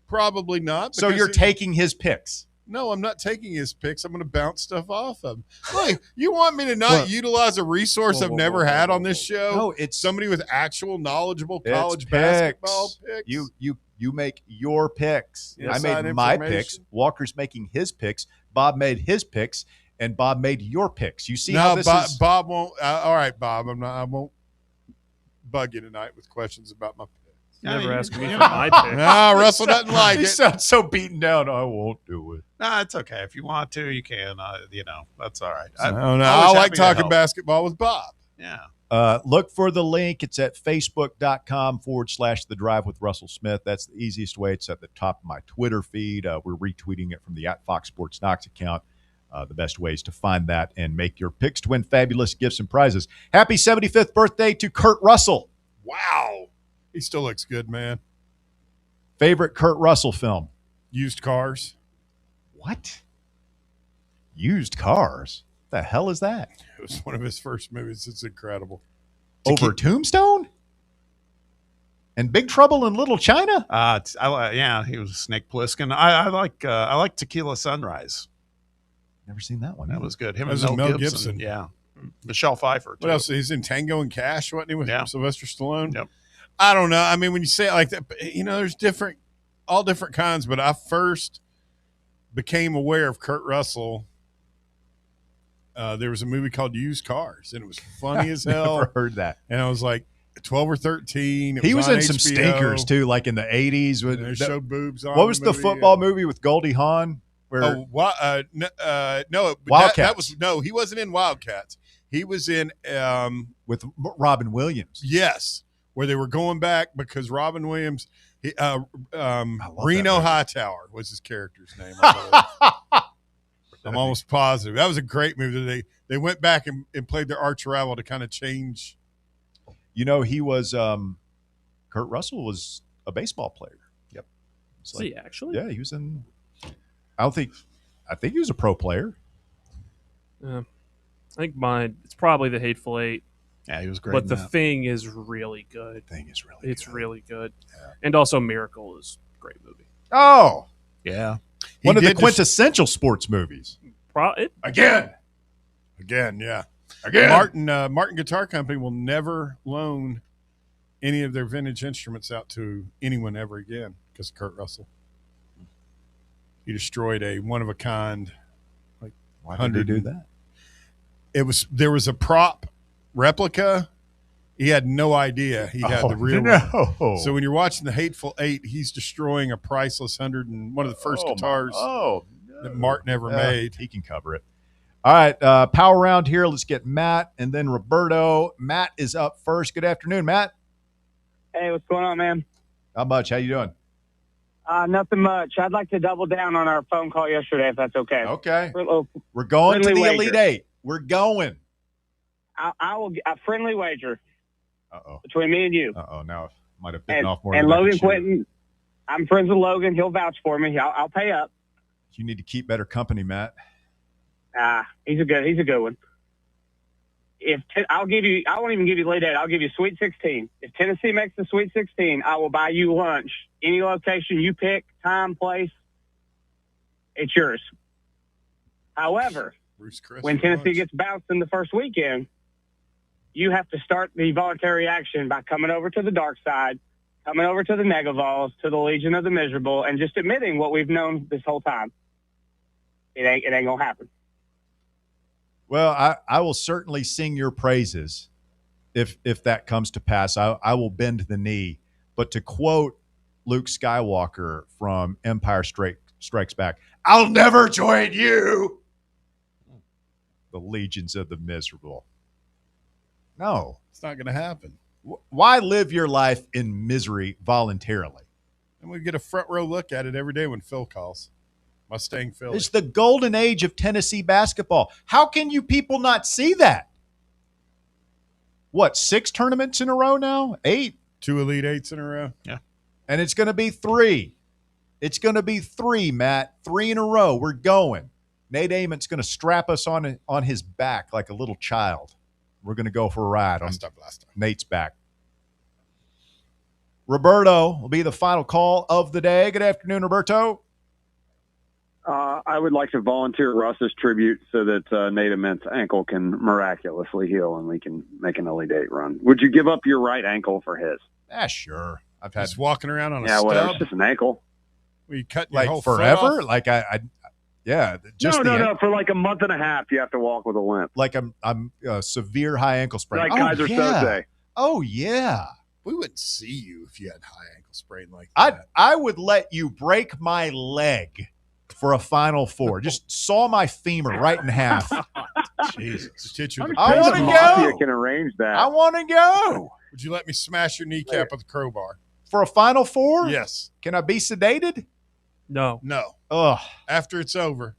Probably not. So you're taking his picks. No, I'm not taking his picks. I'm going to bounce stuff off of him. Look, you want me to not utilize a resource I've never had on this show? No, it's somebody with actual knowledgeable college basketball picks. You make your picks. Inside I made my information. picks. Walker's making his picks. Bob made his picks, and Bob made your picks. You see how this is? Bob won't. All right, Bob. I won't bug you tonight with questions about my picks. Never ask me for my picks. No, Russell doesn't like He it. sounds so beaten down. I won't do it. No, it's okay. If you want to, you can. That's all right. I like talking basketball with Bob. Yeah. Look for the link. It's at facebook.com/The Drive with Russell Smith. That's the easiest way. It's at the top of my Twitter feed. We're retweeting it from the @Fox Sports Knox account. The best ways to find that and make your picks to win fabulous gifts and prizes. Happy 75th birthday to Kurt Russell. Wow. He still looks good, man. Favorite Kurt Russell film? Used Cars. What? Used Cars? The hell is that? It was one of his first movies. It's incredible. Over Tombstone? And Big Trouble in Little China? He was Snake Plissken. I like Tequila Sunrise. Never seen that one. That was good. Him That and was Mel Mel Gibson. Gibson. Yeah. Michelle Pfeiffer. What else? He's in Tango and Cash, wasn't he, with Sylvester Stallone? Yep. I don't know. I mean, when you say it like that, there's all different kinds, but I first became aware of Kurt Russell. There was a movie called Used Cars, and it was funny as hell. Never heard that. And I was like 12 or 13. He was on in some HBO. stinkers, too, like in the 80s. And they showed boobs on What was the movie. football movie with Goldie Hawn? No, Wildcats. He wasn't in Wildcats. He was in with Robin Williams. Yes, where they were going back because Robin Williams, Reno Hightower was his character's name. I'm almost positive that was a great movie. They went back and played their arch rival to kind of change. He was Kurt Russell was a baseball player. Yep. Is he actually? Yeah, he was in. I think he was a pro player. I think it's probably The Hateful Eight. Yeah, he was great. But The Thing is really good. It's really good. Yeah. And also Miracle is a great movie. Oh, yeah. One of the quintessential sports movies. Again, yeah. Again. Martin Guitar Company will never loan any of their vintage instruments out to anyone ever again because of Kurt Russell. He destroyed a one-of-a-kind. Why did he do that? There was a prop replica. He had no idea he had the real one. So when you're watching The Hateful Eight, he's destroying a priceless one of the first guitars that Martin ever made. He can cover it. All right, power round here. Let's get Matt and then Roberto. Matt is up first. Good afternoon, Matt. Hey, what's going on, man? Not much. How you doing? Nothing much. I'd like to double down on our phone call yesterday, if that's okay. Okay. We're going to the Elite Eight. We're going. I will a friendly wager. Uh-oh. Between me and you. Uh-oh. Now it might have bitten off more and than Logan Quinton. I'm friends with Logan. He'll vouch for me. I'll pay up. You need to keep better company, Matt. He's a good one. I won't even give you late 8. I'll give you Sweet 16. If Tennessee makes the Sweet 16, I will buy you lunch. Any location you pick, time, place, it's yours. However, when Tennessee gets bounced in the first weekend, you have to start the voluntary action by coming over to the dark side, coming over to the Negavols, to the Legion of the Miserable, and just admitting what we've known this whole time. It ain't gonna happen. Well, I will certainly sing your praises if that comes to pass. I will bend the knee. But to quote Luke Skywalker from Empire Strikes Back, I'll never join you. The legions of the miserable. No. It's not going to happen. Why live your life in misery voluntarily? And we get a front row look at it every day when Phil calls. Mustang Philly. It's the golden age of Tennessee basketball. How can you people not see that? What, 6 tournaments in a row now? 8? 2 Elite Eights in a row. Yeah. And it's going to be 3. It's going to be 3, Matt. 3 in a row. We're going. Nate Amon's going to strap us on his back like a little child. We're going to go for a ride on Nate's back. Roberto will be the final call of the day. Good afternoon, Roberto. I would like to volunteer Russ's tribute so that Nate Amont's ankle can miraculously heal and we can make an early date run. Would you give up your right ankle for his? Sure. I've had just walking around on a stub. stub. It's just an ankle. We cut your like whole forever. foot off? Like just no. For like a month and a half, you have to walk with a limp. Like I'm severe high ankle sprain. Like Kaiser Sose. Oh yeah. We wouldn't see you if you had high ankle sprain like that. I would let you break my leg for a Final Four. Just saw my femur right in half. Jesus. Just hit you with I want to go. Can arrange that. I want to go. Would you let me smash your kneecap with a crowbar? For a Final Four? Yes. Can I be sedated? No. Ugh. After it's over.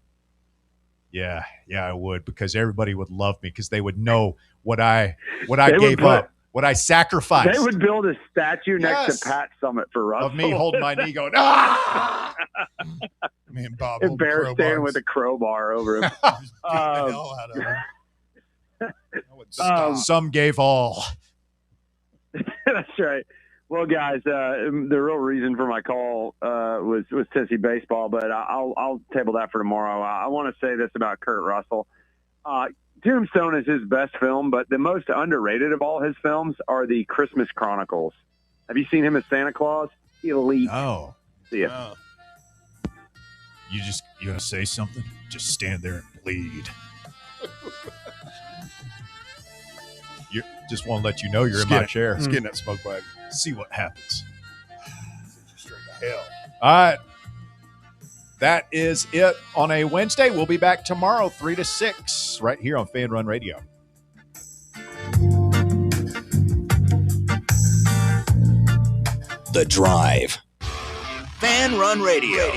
Yeah, I would, because everybody would love me because they would know what I gave up. What I sacrificed. They would build a statue next to Pat Summit for Russell. Of me holding my knee going, ah! Me and Bob and Bear standing with a crowbar over him. the hell out of him. Some gave all. That's right. Well, guys, the real reason for my call was Tennessee baseball, but I'll table that for tomorrow. I want to say this about Kurt Russell. Tombstone is his best film, but the most underrated of all his films are the Christmas Chronicles. Have you seen him as Santa Claus? Elite. Oh. See ya. Oh. You going to say something? Just stand there and bleed. You just want to let you know you're in my chair. Let's get in that smoke bag. See what happens. Straight to hell. All right. That is it on a Wednesday. We'll be back tomorrow, 3 to 6, right here on Fan Run Radio. The Drive. Fan Run Radio,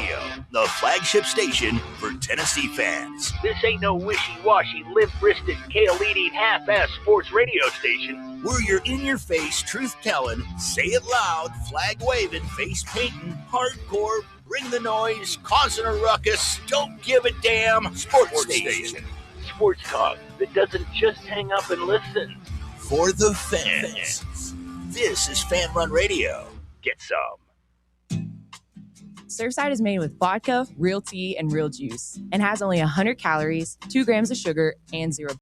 the flagship station for Tennessee fans. This ain't no wishy-washy, limp-wristed, kale-eating, half-ass sports radio station. We're your in-your-face, truth-telling, say it loud, flag-waving, face-painting, hardcore, bring the noise, causing a ruckus, don't give a damn sports station. Sports talk that doesn't just hang up and listen. For the fans. This is Fan Run Radio. Get some. Surfside is made with vodka, real tea, and real juice, and has only 100 calories, 2 grams of sugar, and 0